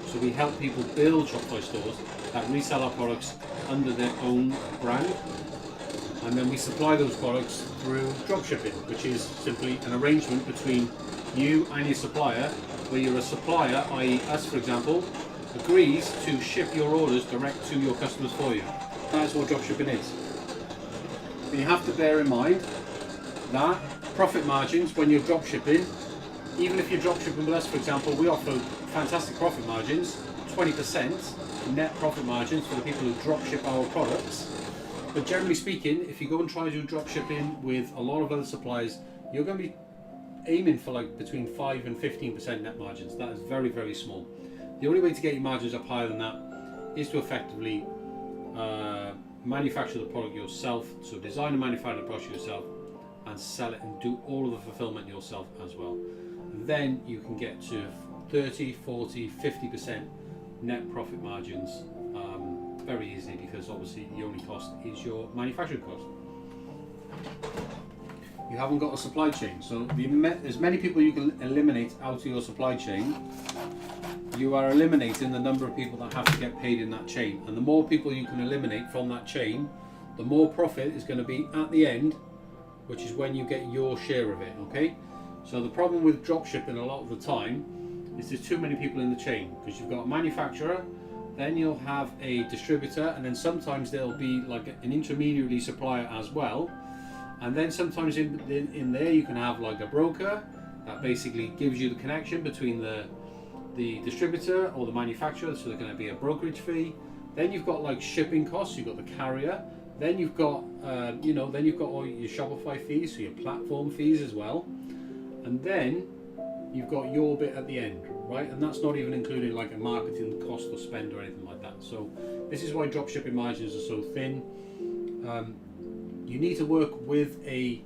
So we help people build Shopify stores that resell our products under their own brand, and then we supply those products through dropshipping, which is simply an arrangement between you and your supplier, where you're a supplier, i.e. us for example, agrees to ship your orders direct to your customers for you. That's what dropshipping is. But you have to bear in mind that profit margins when you're dropshipping, even if you're dropshipping with us for example, we offer fantastic profit margins, 20% net profit margins for the people who dropship our products. But generally speaking, if you go and try to do dropshipping with a lot of other suppliers, you're going to be aiming for like between 5 and 15% net margins. That is very, very small. The only way to get your margins up higher than that is to effectively manufacture the product yourself. So design and manufacture the product yourself and sell it and do all of the fulfillment yourself as well. And then you can get to 30, 40, 50% net profit margins very easily, because obviously the only cost is your manufacturing cost. You haven't got a supply chain, so as many people you can eliminate out of your supply chain, you are eliminating the number of people that have to get paid in that chain. And the more people you can eliminate from that chain, the more profit is going to be at the end, which is when you get your share of it. Okay, so the problem with dropshipping a lot of the time is there's too many people in the chain, because you've got a manufacturer, then you'll have a distributor, and then sometimes there'll be like an intermediary supplier as well. And then sometimes in there you can have like a broker that basically gives you the connection between the distributor or the manufacturer, so there's going to be a brokerage fee. Then you've got like shipping costs, you've got the carrier, then you've got then you've got all your Shopify fees, so your platform fees as well, and then you've got your bit at the end, right? And that's not even including like a marketing cost or spend or anything like that. So this is why dropshipping margins are so thin. You need to work with if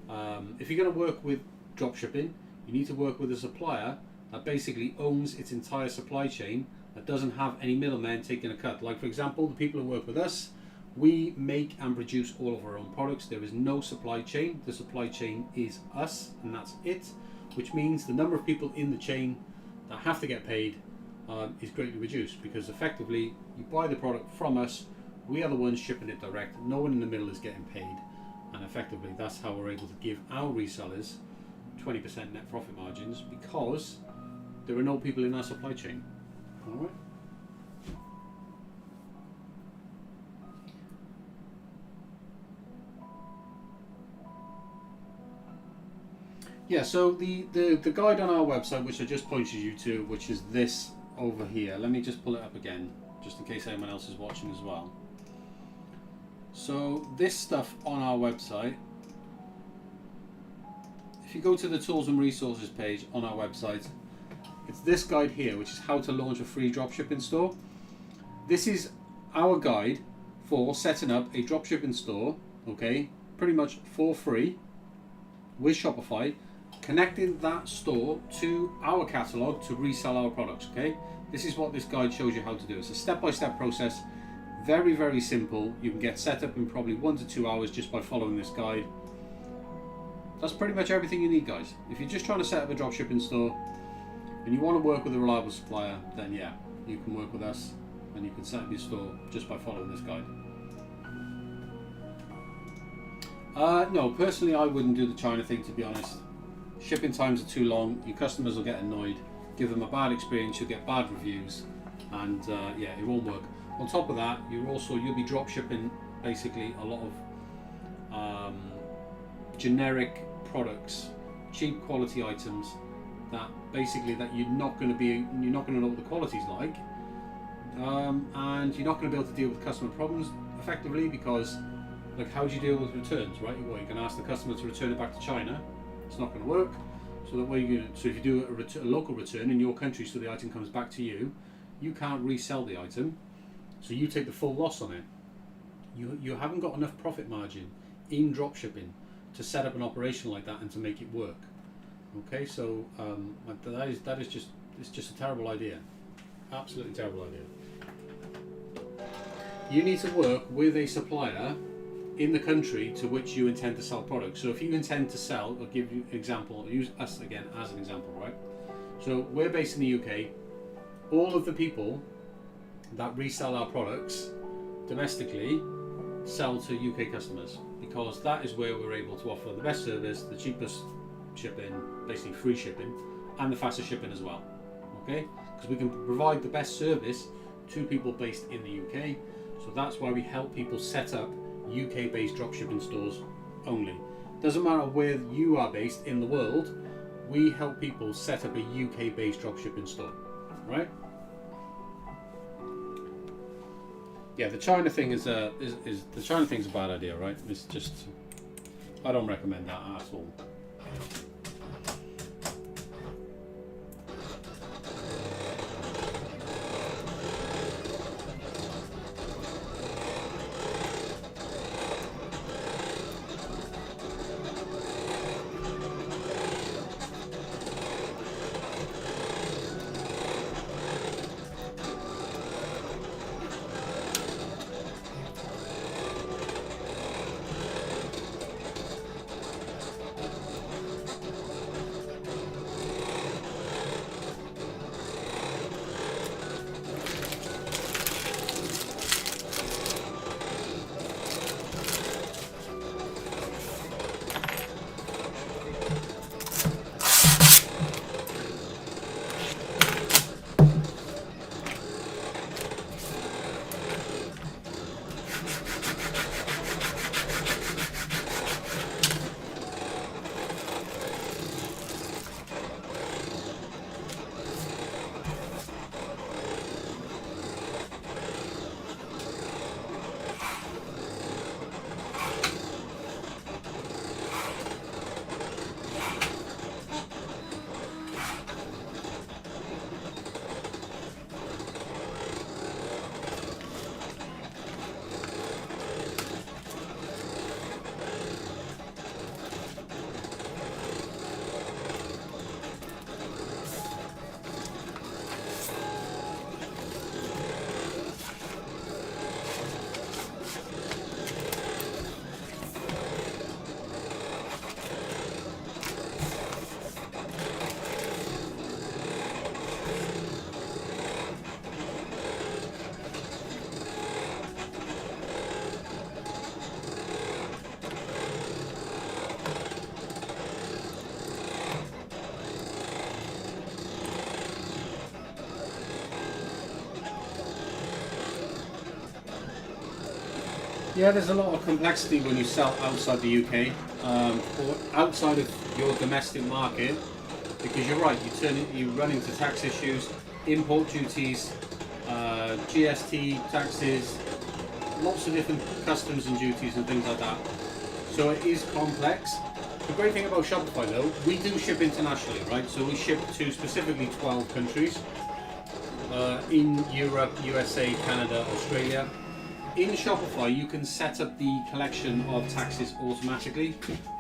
you're going to work with dropshipping, you need to work with a supplier that basically owns its entire supply chain, that doesn't have any middlemen taking a cut. Like for example, the people who work with us, we make and produce all of our own products. There is no supply chain. The supply chain is us, and that's it, which means the number of people in the chain that have to get paid is greatly reduced, because effectively you buy the product from us, we are the ones shipping it direct, no one in the middle is getting paid, and effectively that's how we're able to give our resellers 20% net profit margins, because there are no people in our supply chain. All right. Yeah, so the guide on our website, which I just pointed you to, which is this over here. Let me just pull it up again, just in case anyone else is watching as well. So this stuff on our website, if you go to the tools and resources page on our website, it's this guide here, which is how to launch a free dropshipping store. This is our guide for setting up a dropshipping store, okay, pretty much for free with Shopify, connecting that store to our catalog to resell our products. Okay, this is what this guide shows you how to do. It's a step-by-step process, very, very simple. You can get set up in probably 1 to 2 hours just by following this guide. That's pretty much everything you need, guys. If you're just trying to set up a dropshipping store and you want to work with a reliable supplier, then yeah, you can work with us and you can set up your store just by following this guide. No, personally I wouldn't do the China thing, to be honest. Shipping times are too long, your customers will get annoyed, give them a bad experience, you'll get bad reviews, and yeah, it won't work. On top of that, you'll be drop shipping basically a lot of generic products, cheap quality items that you're not going to know what the quality's like, and you're not going to be able to deal with customer problems effectively, because like, how do you deal with returns, right? Well, you can ask the customer to return it back to China. It's not going to work. So that way, so if you do a local return in your country, so the item comes back to you, you can't resell the item, so you take the full loss on it. You haven't got enough profit margin in dropshipping to set up an operation like that and to make it work. Okay, so that is just a terrible idea, absolutely terrible idea. You need to work with a supplier in the country to which you intend to sell products. So if you intend to sell, I'll give you an example, use us again as an example, right? So we're based in the UK. All of the people that resell our products domestically sell to UK customers, because that is where we're able to offer the best service, the cheapest shipping, basically free shipping, and the fastest shipping as well. Okay, because we can provide the best service to people based in the UK. So that's why we help people set up UK based dropshipping stores only. Doesn't matter where you are based in the world, we help people set up a UK based dropshipping store, right? Yeah, the China thing is the China thing's a bad idea, right? It's just, I don't recommend that at all. Yeah, there's a lot of complexity when you sell outside the UK or outside of your domestic market, because you're right, you run into tax issues, import duties, GST taxes, lots of different customs and duties and things like that. So it is complex. The great thing about Shopify though, we do ship internationally, right? So we ship to specifically 12 countries in Europe, USA, Canada, Australia. In Shopify, you can set up the collection of taxes automatically.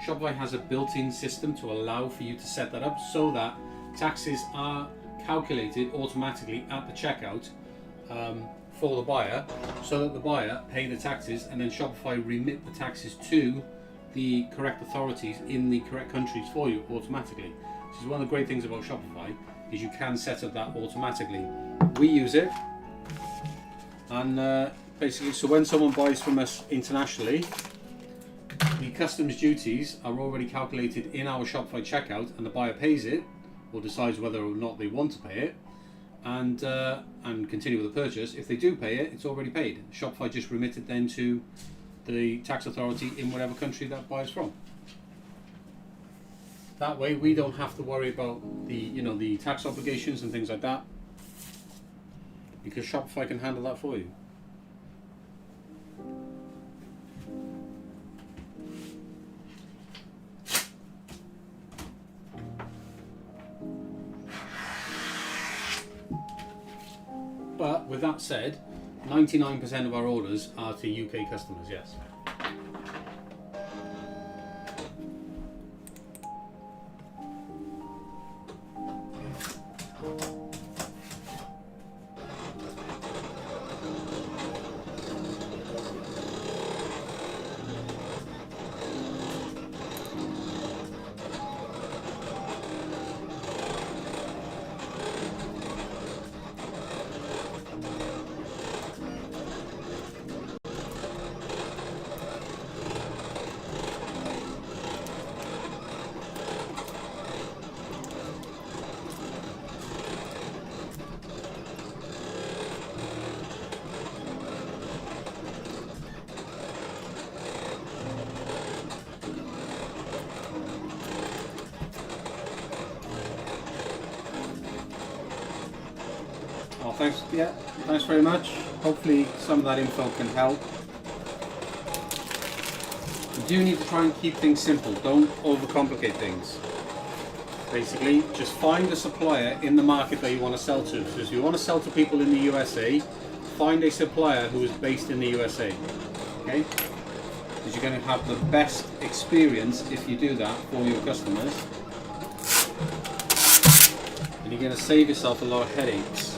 Shopify has a built-in system to allow for you to set that up so that taxes are calculated automatically at the checkout for the buyer, so that the buyer pay the taxes and then Shopify remit the taxes to the correct authorities in the correct countries for you automatically. This is one of the great things about Shopify, is you can set up that automatically. We use it, and basically, so when someone buys from us internationally, the customs duties are already calculated in our Shopify checkout, and the buyer pays it or decides whether or not they want to pay it, and continue with the purchase. If they do pay it, it's already paid. Shopify just remitted then to the tax authority in whatever country that buyer's from. That way, we don't have to worry about the tax obligations and things like that, because Shopify can handle that for you. But with that said, 99% of our orders are to UK customers, yes. thanks. Yeah, thanks very much. Hopefully some of that info can help. You do need to try and keep things simple. Don't overcomplicate things. Basically, just find a supplier in the market that you want to sell to. So if you want to sell to people in the USA, find a supplier who is based in the USA. Okay? Because you're going to have the best experience if you do that for your customers. And you're going to save yourself a lot of headaches.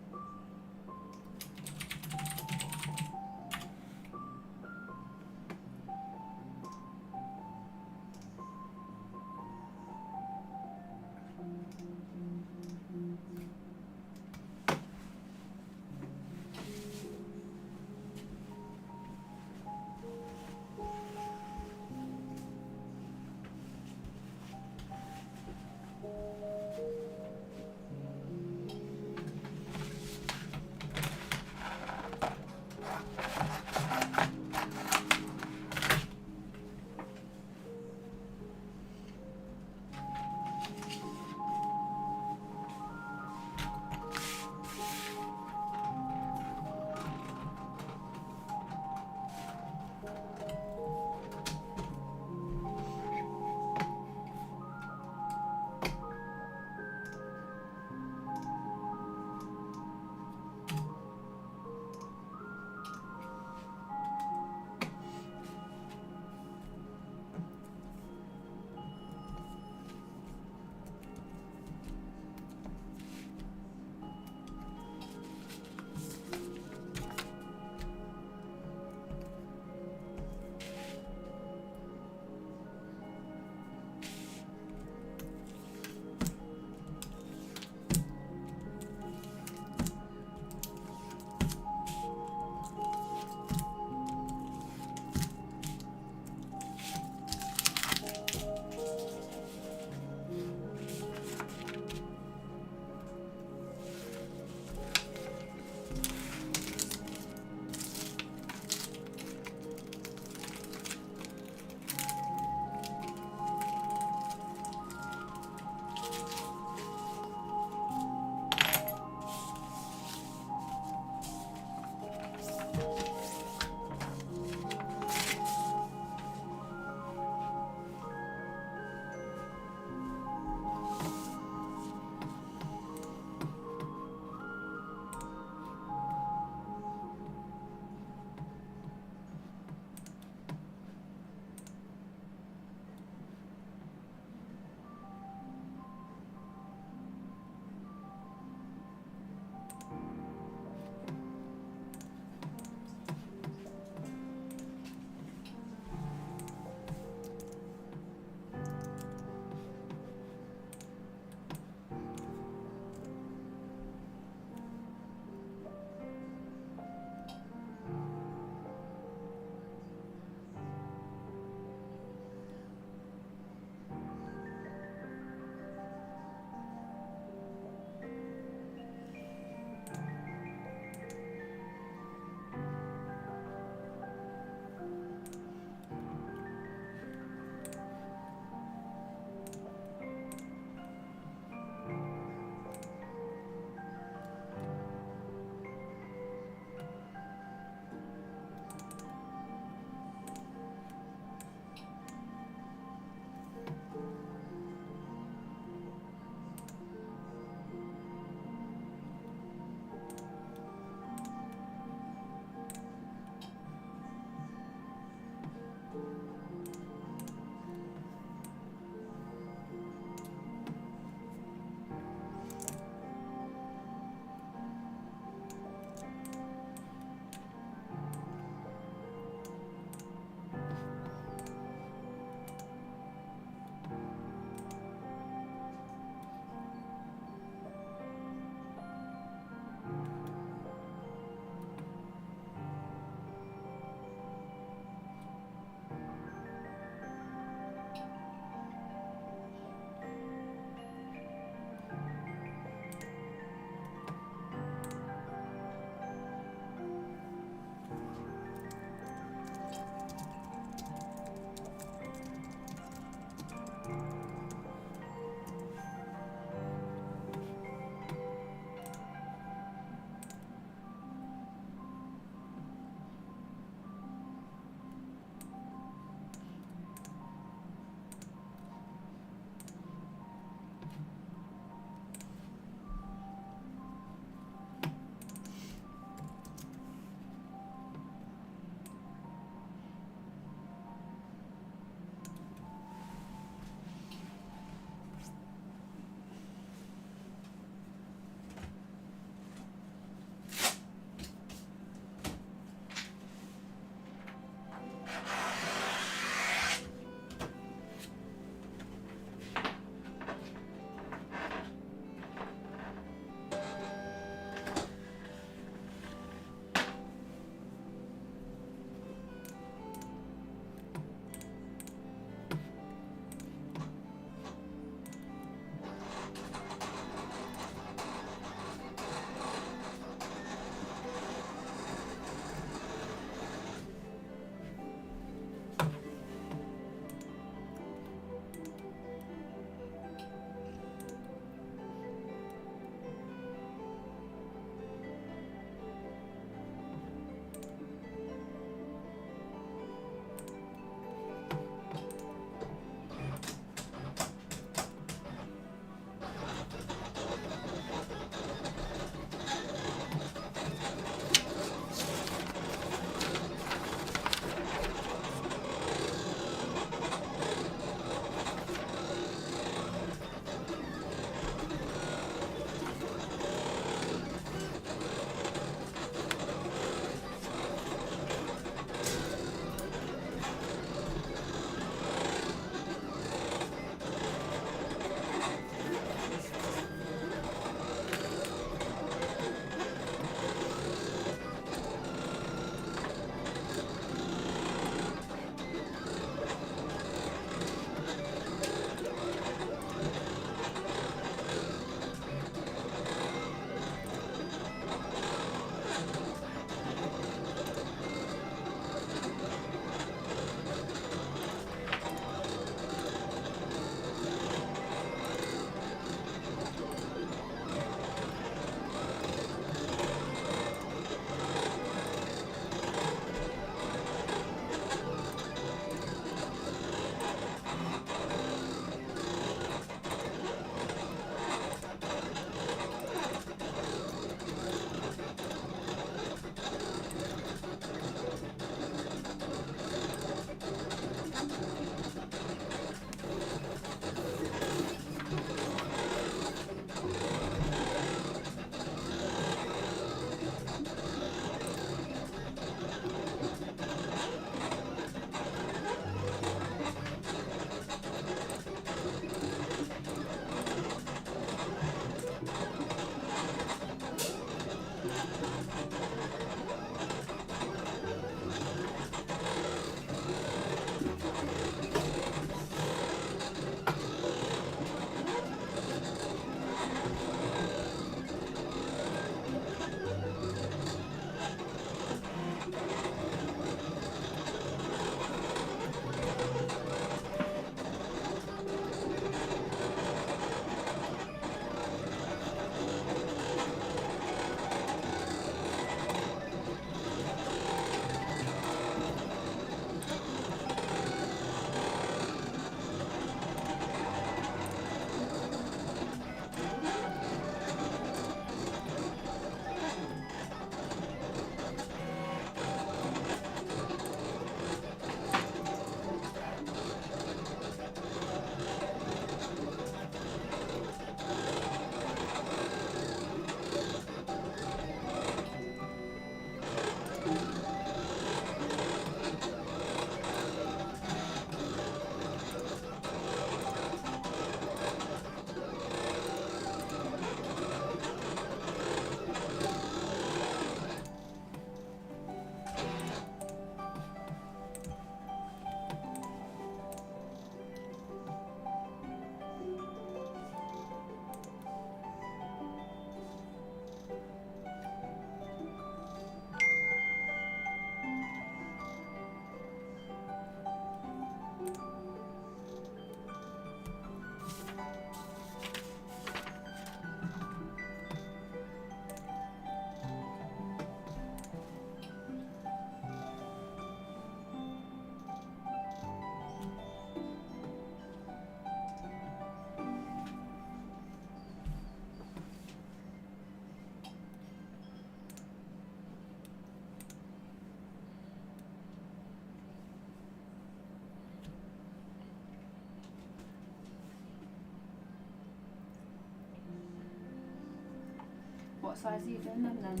what size are you doing them then?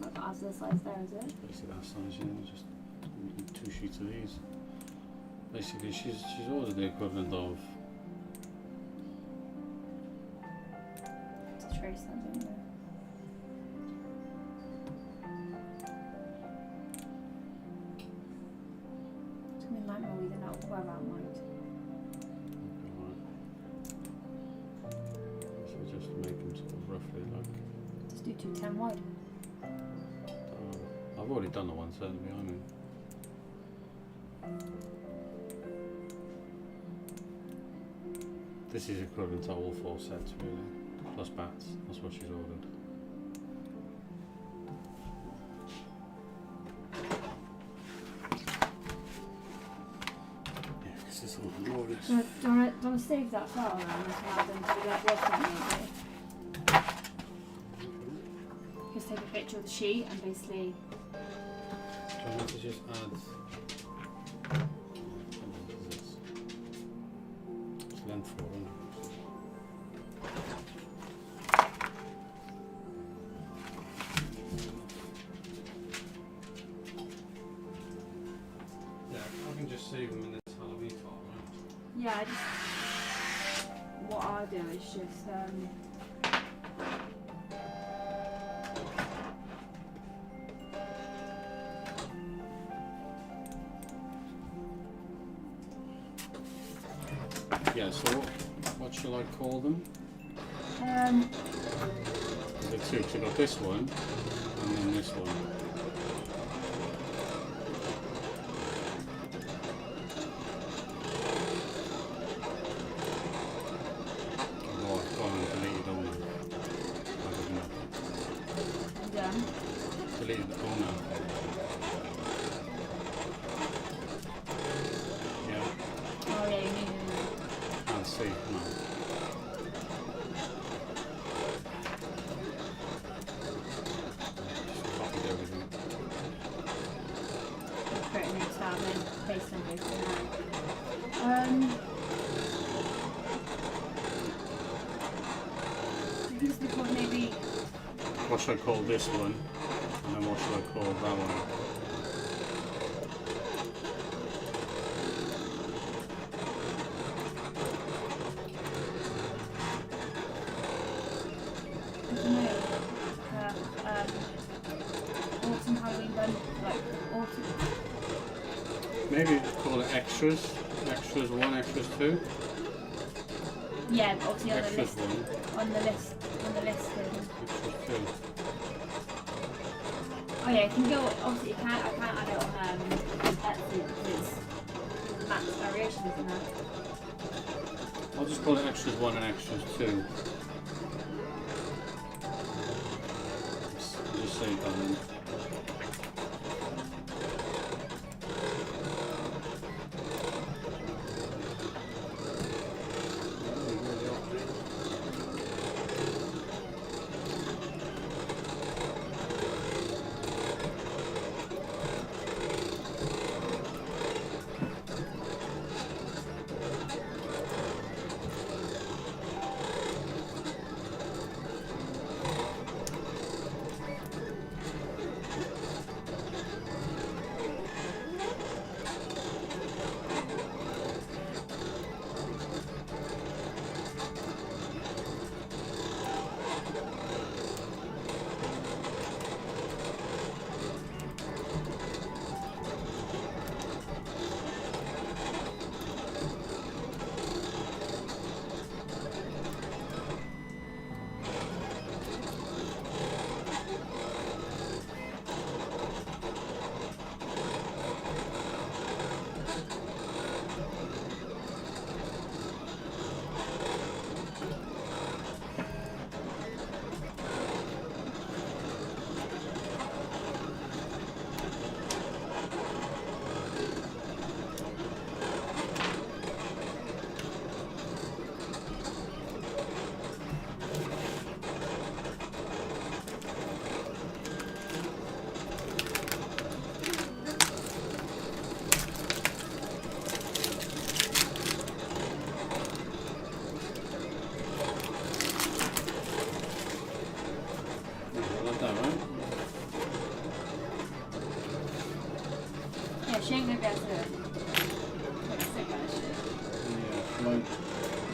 Not as the size there, is it? Basically that size, yeah, just 2 sheets of these. Basically she's ordered the equivalent of To trace them, don't you? It's gonna be a nightmare weeding out where I'm white. so just make them sort of roughly like Just do 210 wide. I've already done the one certainly behind me. This is equivalent to all 4 sets really, plus bats, that's what she's ordered. Yeah, because it's all glorious. Do you want to save that file around and add them to the website maybe? Just take a picture of the sheet and basically. Do you want me to just add... It's length 400. Yeah, I can just save them in this Halloween file, right? Yeah, what I'll do is just Yeah, so what shall I call them? The two, so you got this one and then this one. Oh, I've gone and deleted all now. I didn't know. done. Deleted all now. Yeah, Oh yeah, you need to. and see, no. Just copied everything. Create a new tab and paste them both in there. This is called maybe. What should I call this one? And then what should I call that one? I don't know. Autumn Halloween bun, like autumn. Maybe call it extras. Extras 1, extras 2. Yeah, obviously on the Extras list. 1, On the list. extras 2. Oh yeah, you can go. Obviously, you can't. I can't add it on Etsy because it's max variation, isn't it? I'll just call it extras 1 and extras 2. Just save that one. side.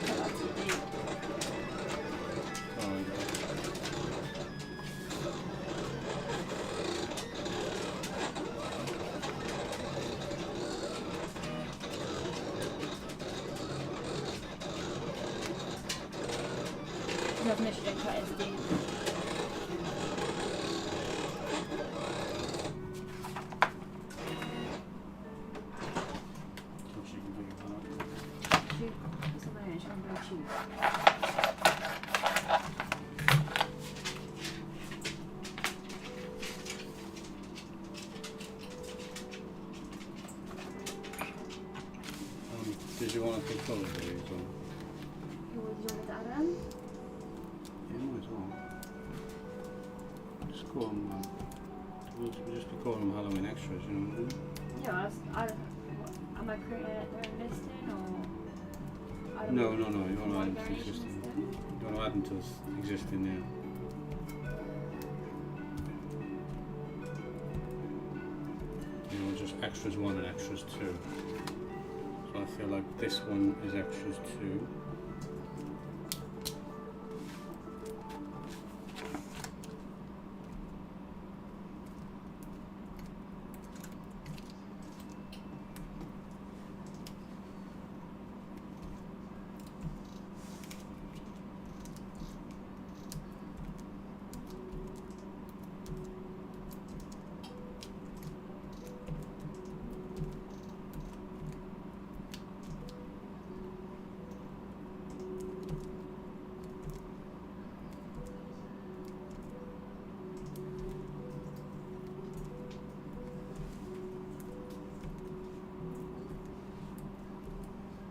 That's what they- Sorry. Definition of cut is deep. So she can do that. Shoot. What's the name? I'm going to choose. Did you want to take photos of these? Or? Who would you want me to add in? Yeah, might as well. Just call them. We'll just be calling them Halloween extras, you know what I mean? Yeah, am I creating their own listing or? I don't No, know. no, no. You want to add them to Variations existing. then? You want to add them to existing, yeah. You know, just extras 1 and extras 2. So I feel like this one is extras 2.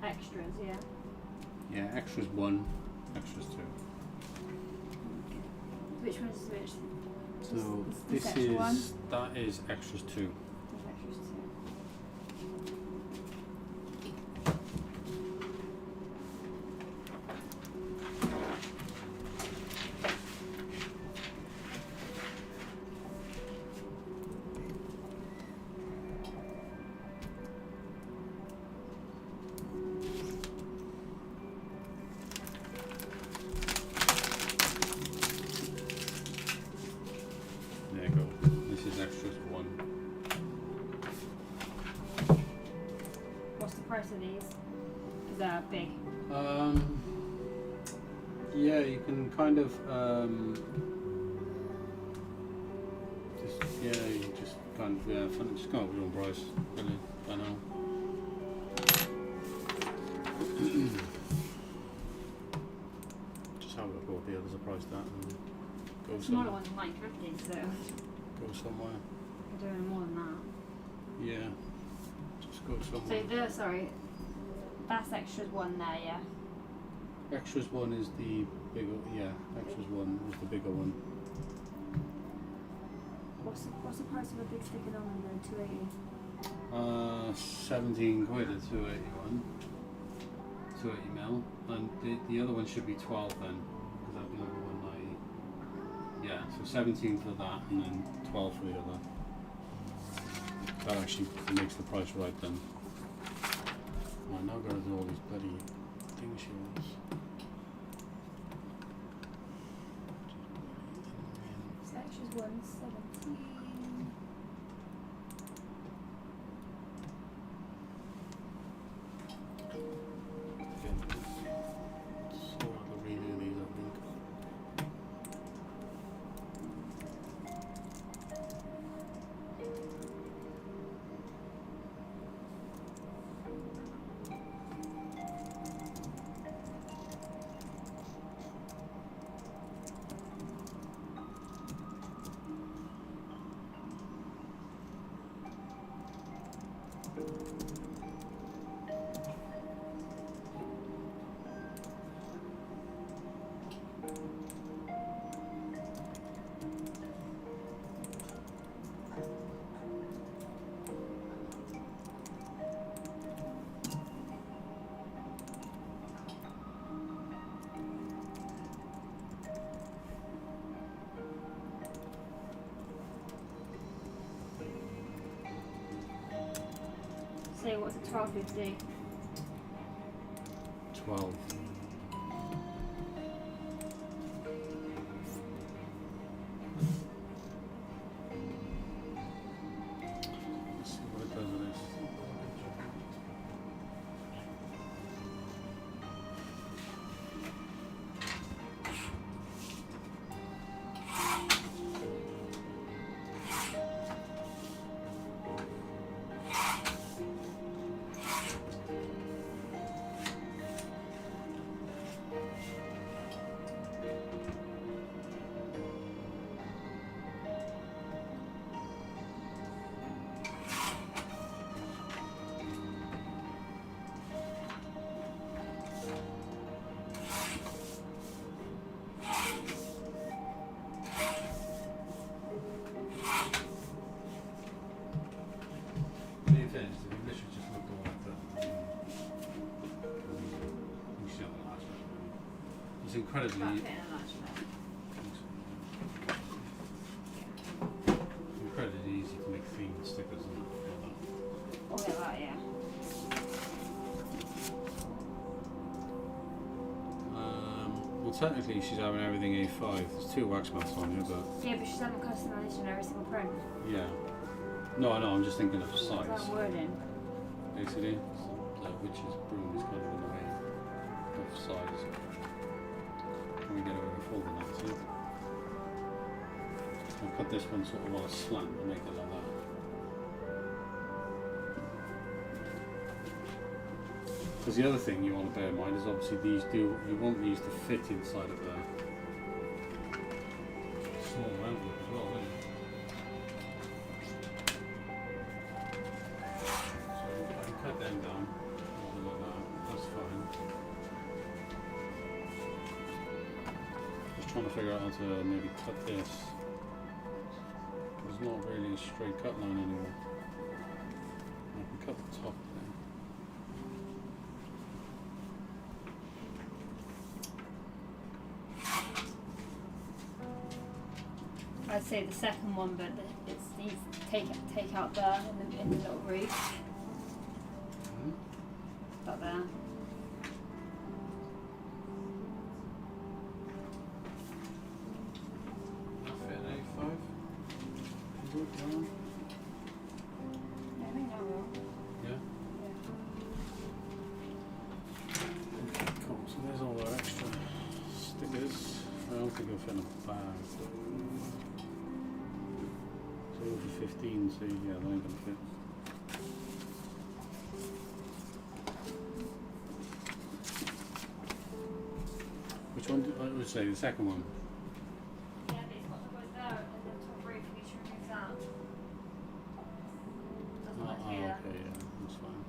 Extras, yeah. Yeah, extras 1, extras 2. Which one is which? So This this extra one? is, that is extras 2. There's extras too. There you go. This is extras 1. What's the price of these? Because they're big. Yeah, you can kind of you just kind of just come up with your own price, really. I know. Just have a look at what the others are priced at and go The smaller somewhere. ones might thrifting, so Go somewhere. they're doing more than that. Yeah. Just go So somewhere. sorry, that's extras 1 there, yeah. Extras 1 is the bigger. Yeah, extras 1 is the bigger one. What's the price of a big stick and almond then? 280. 17 quid at 281. 280 mil, and the other one should be 12 then, because that'd be number 190. Yeah, so 17 for that, and then 12 for the other. That actually makes the price right then. Right, now go to all these bloody things she wants. So extras 117. Again, so I'll redo these, I think. Say what's it, 12.50? 12. Let's see what it does with this. It's incredibly easy to make theme stickers and Oh yeah, that, yeah. well, technically she's having everything A5. There's 2 wax melts on here, but Yeah, but she's having customization in every single print. yeah. No, I know. I'm just thinking of size. That wording. Basically, the witch's broom is kind of in the way of size. Can we get away with folding that too? I'll put this one sort of on a slant and make it like that. Because the other thing you want to bear in mind is obviously you want these to fit inside of the small envelope as well, don't you? So I can cut them down like that, that's fine. Just trying to figure out how to maybe cut this. There's not really a straight cut line anymore. I can cut the top there. I'd say the second one, but it needs to take out there in the little groove. About there. Fit an A5? Yeah, I think that will. Yeah? Okay, cool. So there's all our extra stickers. I don't think it'll fit in a bag. So over 15, so yeah, they ain't gonna fit. Which one I would say? The second one? Yeah, but it's got the wood there and the top roof, you should remove that. Doesn't Oh, look here. okay, yeah, that's fine.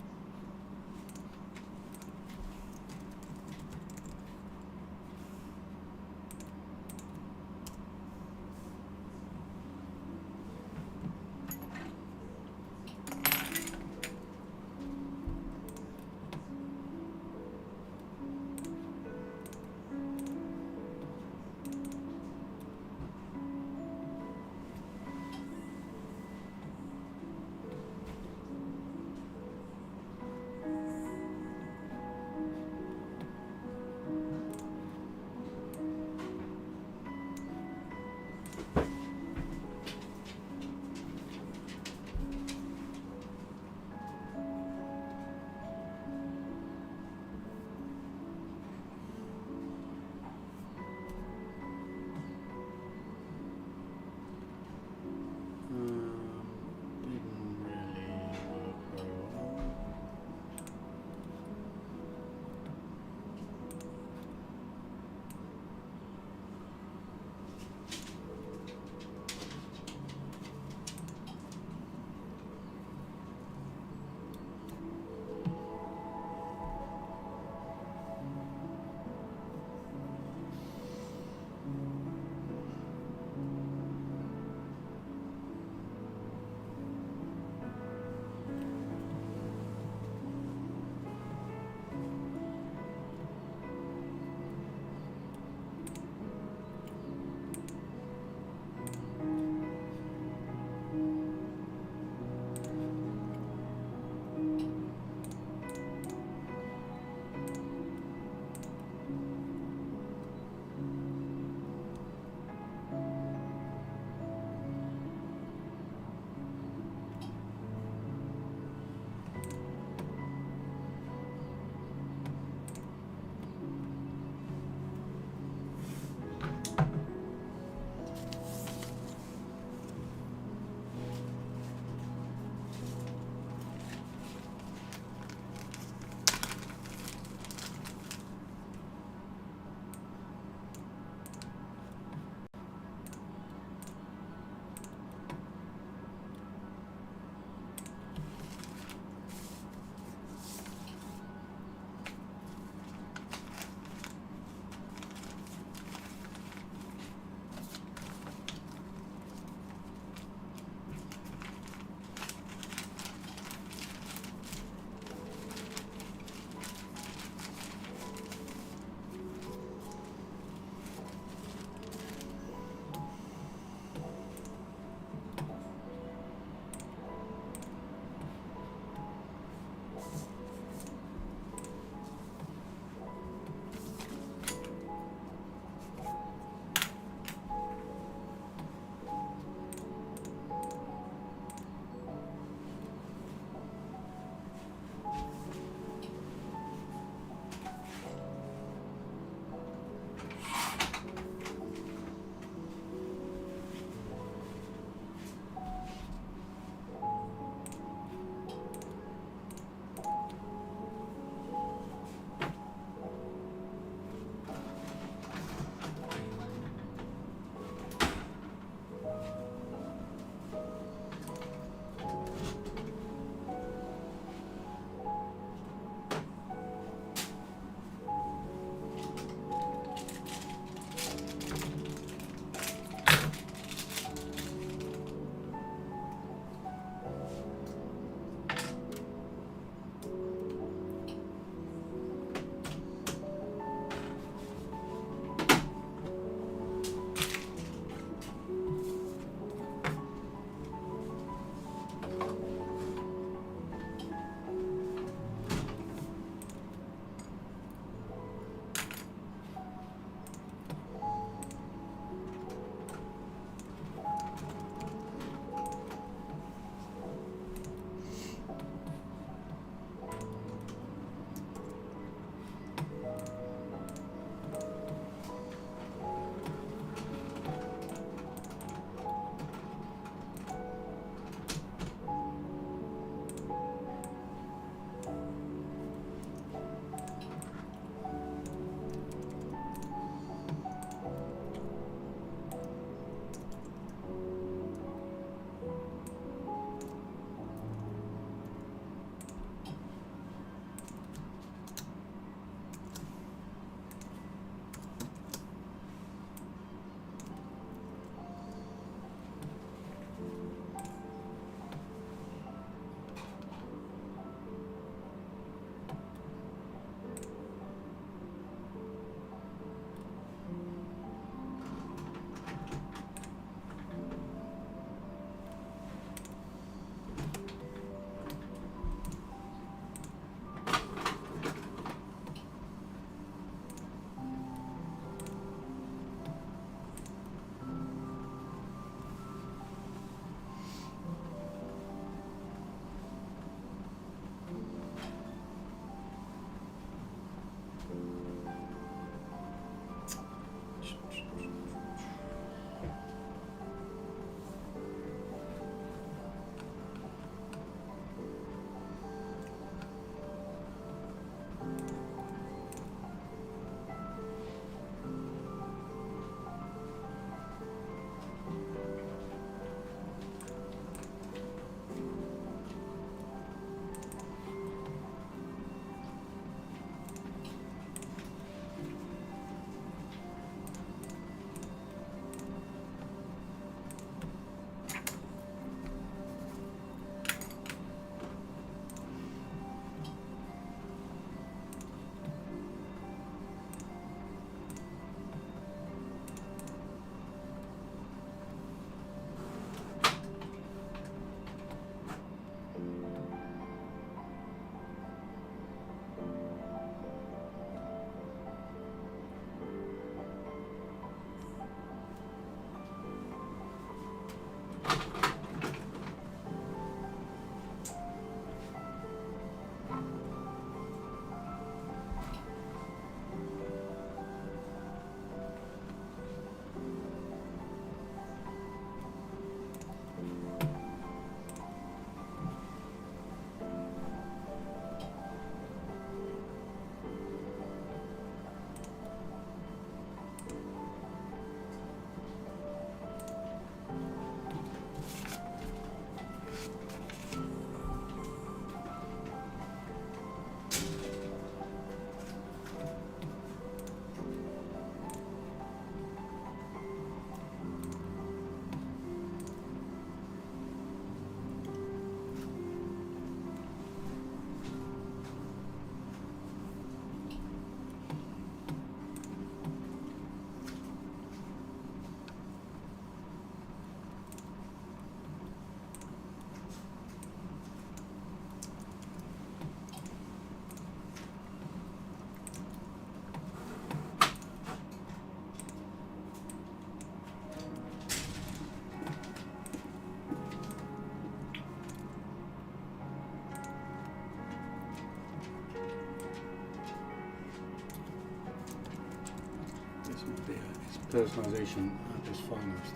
personalisation at its finest.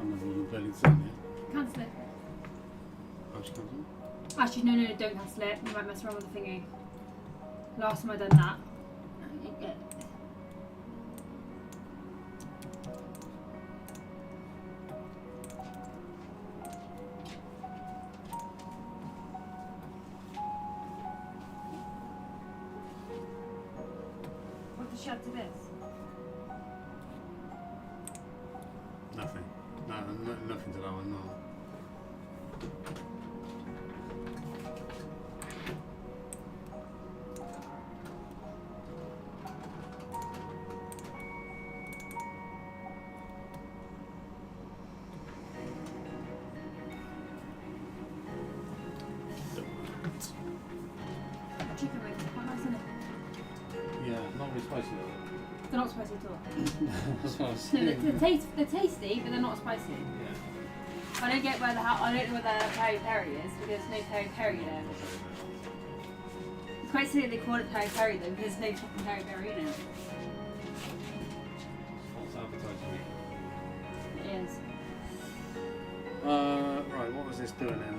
I'm not really ready to say it. Cancel it. I'll just cancel it. Actually, no, don't cancel it. You might mess around with the thingy. Last time I done that. What does she add to this? Nothing. No, nothing to that one, no. Chicken wings, quite nice, isn't it? Yeah, not really spicy They're not spicy at all. though. That's what I was No, saying. they're tasty, but they're not spicy. Yeah. I don't get where I don't know where the peri peri is because there's no peri peri there. It's quite silly they call it peri peri though because there's no fucking peri peri in it. False advertising. It is. Right, what was this doing then?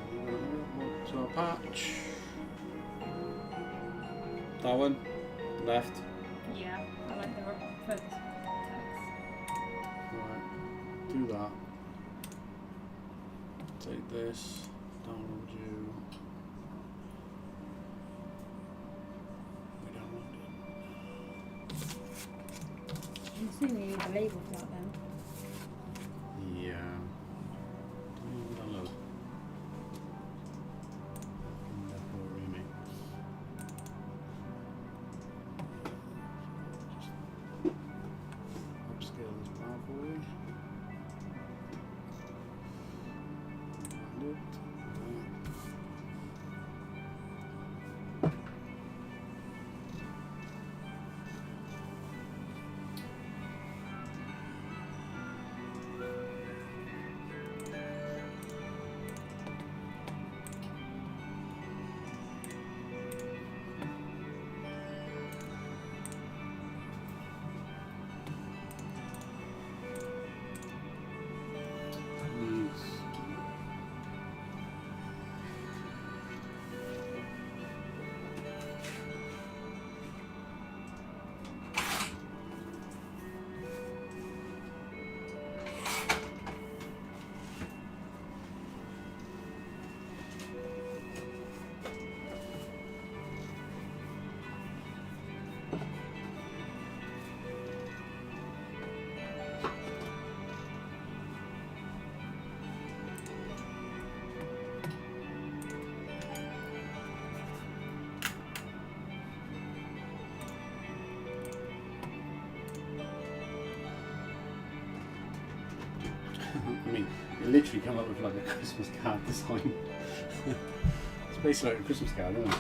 To our patch. That one. Left. Yeah, I like the focus text. Right. Do that. Take this. Download you. We don't want it. I'm assuming you need a label for that then. Yeah. Download. Therefore remix. Upscale this bar for you. Find it. Needs. I mean, it literally come up with like a Christmas card design. It's basically like a Christmas card, isn't it?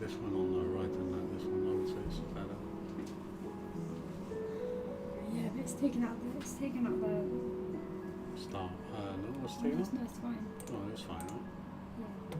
This one on the right and this one I would say is better. taken out the. It's taken out the. Start. No, what's taking No, off? it's fine. Oh, it's fine, right? Yeah.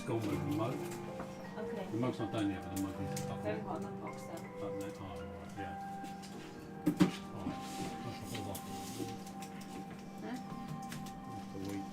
gone with the mug. Okay. The mug's not done yet, but the mug is up We there. haven't got enough box then. Up there. Oh, right, yeah. Alright, that's a hold off. Huh? Have to wait.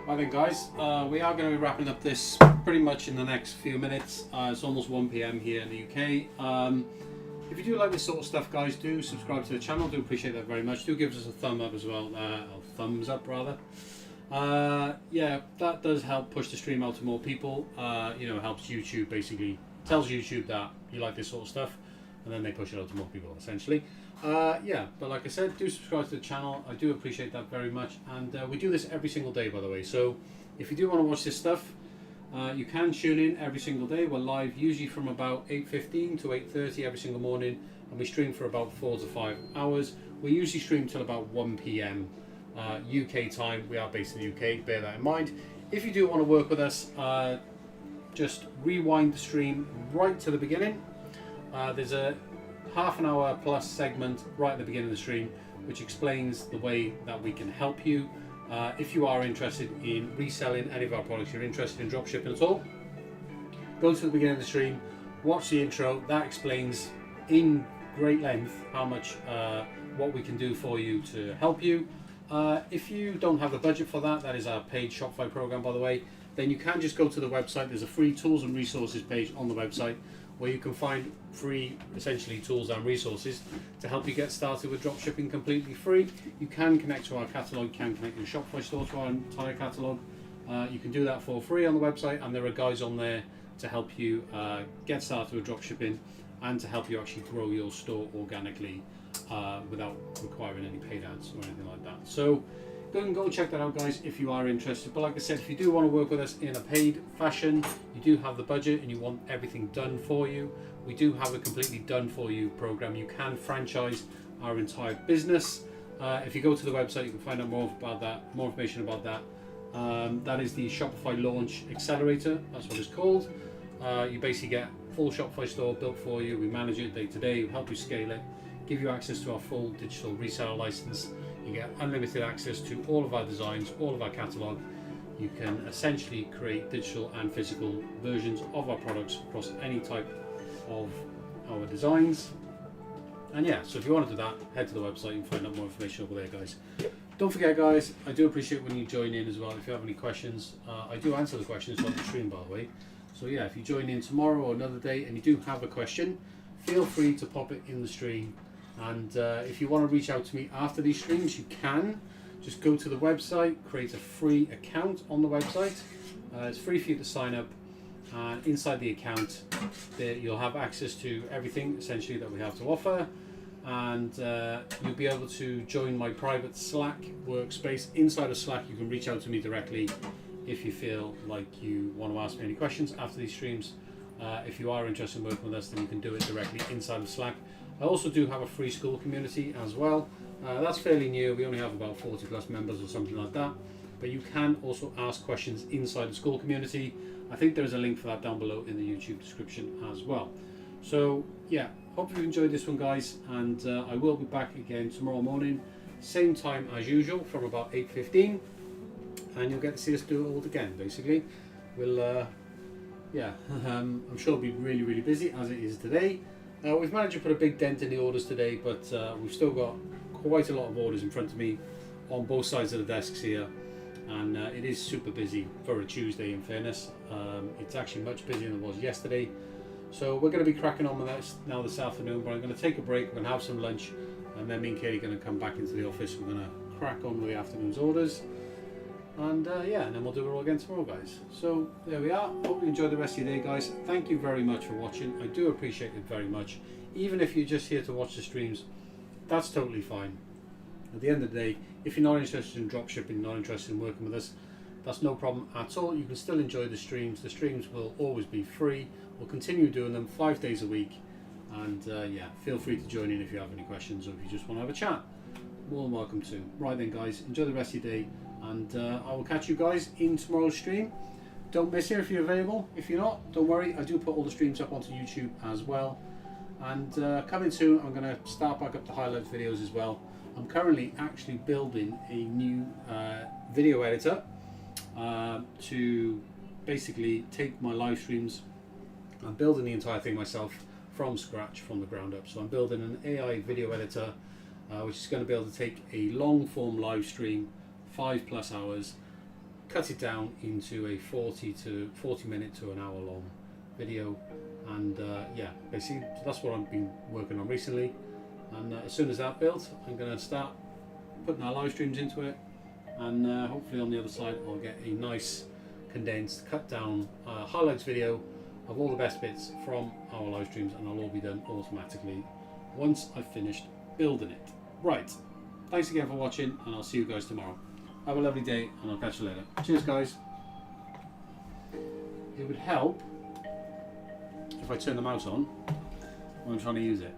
Right then, guys, we are going to be wrapping up this pretty much in the next few minutes. It's almost 1 p.m. here in the UK. If you do like this sort of stuff, guys, do subscribe to the channel. Do appreciate that very much. Do give us a thumb up as well, or thumbs up rather. Yeah, that does help push the stream out to more people. You know, helps YouTube, basically tells YouTube that you like this sort of stuff, and then they push it out to more people essentially. Yeah, but like I said, do subscribe to the channel. I do appreciate that very much, and we do this every single day, by the way. So if you do want to watch this stuff, you can tune in every single day. We're live usually from about 8:15 to 8:30 every single morning, and we stream for about 4 to 5 hours. We usually stream till about 1 p.m. UK time. We are based in the UK, bear that in mind. If you do want to work with us, just rewind the stream right to the beginning. There's a half an hour plus segment right at the beginning of the stream which explains the way that we can help you. If you are interested in reselling any of our products, you're interested in dropshipping at all, go to the beginning of the stream, watch the intro. That explains in great length how much what we can do for you to help you. If you don't have the budget for that, that is our paid Shopify program, by the way, then you can just go to the website. There's a free tools and resources page on the website where you can find free, essentially, tools and resources to help you get started with dropshipping completely free. You can connect to our catalog, you can connect your Shopify store to our entire catalog. You can do that for free on the website, and there are guides on there to help you get started with dropshipping and to help you actually grow your store organically without requiring any paid ads or anything like that. So go check that out, guys, if you are interested. But like I said, if you do want to work with us in a paid fashion, you do have the budget and you want everything done for you, we do have a completely done for you program. You can franchise our entire business. If you go to the website, you can find out more about that, more information about that. That is the Shopify Launch Accelerator, that's what it's called. You basically get full Shopify store built for you. We manage it day to day, we help you scale it, give you access to our full digital reseller license. You get unlimited access to all of our designs, all of our catalog. You can essentially create digital and physical versions of our products across any type of our designs. And yeah, so if you want to do that, head to the website and find out more information over there, guys. Don't forget, guys, I do appreciate when you join in as well. If you have any questions, I do answer the questions on the stream, by the way. So yeah, if you join in tomorrow or another day and you do have a question, feel free to pop it in the stream. And if you want to reach out to me after these streams, you can. Just go to the website, create a free account on the website. It's free for you to sign up. And inside the account, you'll have access to everything essentially that we have to offer. And you'll be able to join my private Slack workspace. Inside of Slack, you can reach out to me directly if you feel like you want to ask me any questions after these streams. If you are interested in working with us, then you can do it directly inside of Slack. I also do have a free school community as well. That's fairly new. We only have about 40 plus members or something like that. But you can also ask questions inside the school community. I think there's a link for that down below in the YouTube description as well. So yeah, hope you've enjoyed this one, guys. And I will be back again tomorrow morning, same time as usual, from about 8:15. And you'll get to see us do it all again, basically. We'll, yeah, I'm sure it'll be really, really busy as it is today. We've managed to put a big dent in the orders today, but we've still got quite a lot of orders in front of me on both sides of the desks here, and it is super busy for a Tuesday, in fairness. It's actually much busier than it was yesterday, so we're going to be cracking on with this now this afternoon, but I'm going to take a break, we're going to have some lunch, and then me and Katie are going to come back into the office. We're going to crack on with the afternoon's orders, and yeah, and then we'll do it all again tomorrow, guys. So there we are. Hope you enjoy the rest of your day, guys. Thank you very much for watching. I do appreciate it very much. Even if you're just here to watch the streams, that's totally fine. At the end of the day, if you're not interested in dropshipping, not interested in working with us, that's no problem at all. You can still enjoy the streams. The streams will always be free. We'll continue doing them 5 days a week, and yeah, feel free to join in if you have any questions or if you just want to have a chat. More than welcome to. Right then, guys, enjoy the rest of your day, and I will catch you guys in tomorrow's stream. Don't miss it if you're available. If you're not, don't worry, I do put all the streams up onto YouTube as well. And coming soon, I'm going to start back up the highlights videos as well. I'm currently actually building a new video editor to basically take my live streams. I'm building the entire thing myself from scratch, from the ground up. So I'm building an AI video editor which is going to be able to take a long form live stream, 5+ hours, cut it down into a 40 minute to an hour long video, and yeah, basically that's what I've been working on recently. And as soon as that built, I'm going to start putting our live streams into it, and hopefully on the other side I'll get a nice condensed cut down highlights video of all the best bits from our live streams, and it'll all be done automatically once I've finished building it. Right, thanks again for watching, and I'll see you guys tomorrow. Have a lovely day, and I'll catch you later. Cheers, guys. It would help if I turn the mouse on when I'm trying to use it.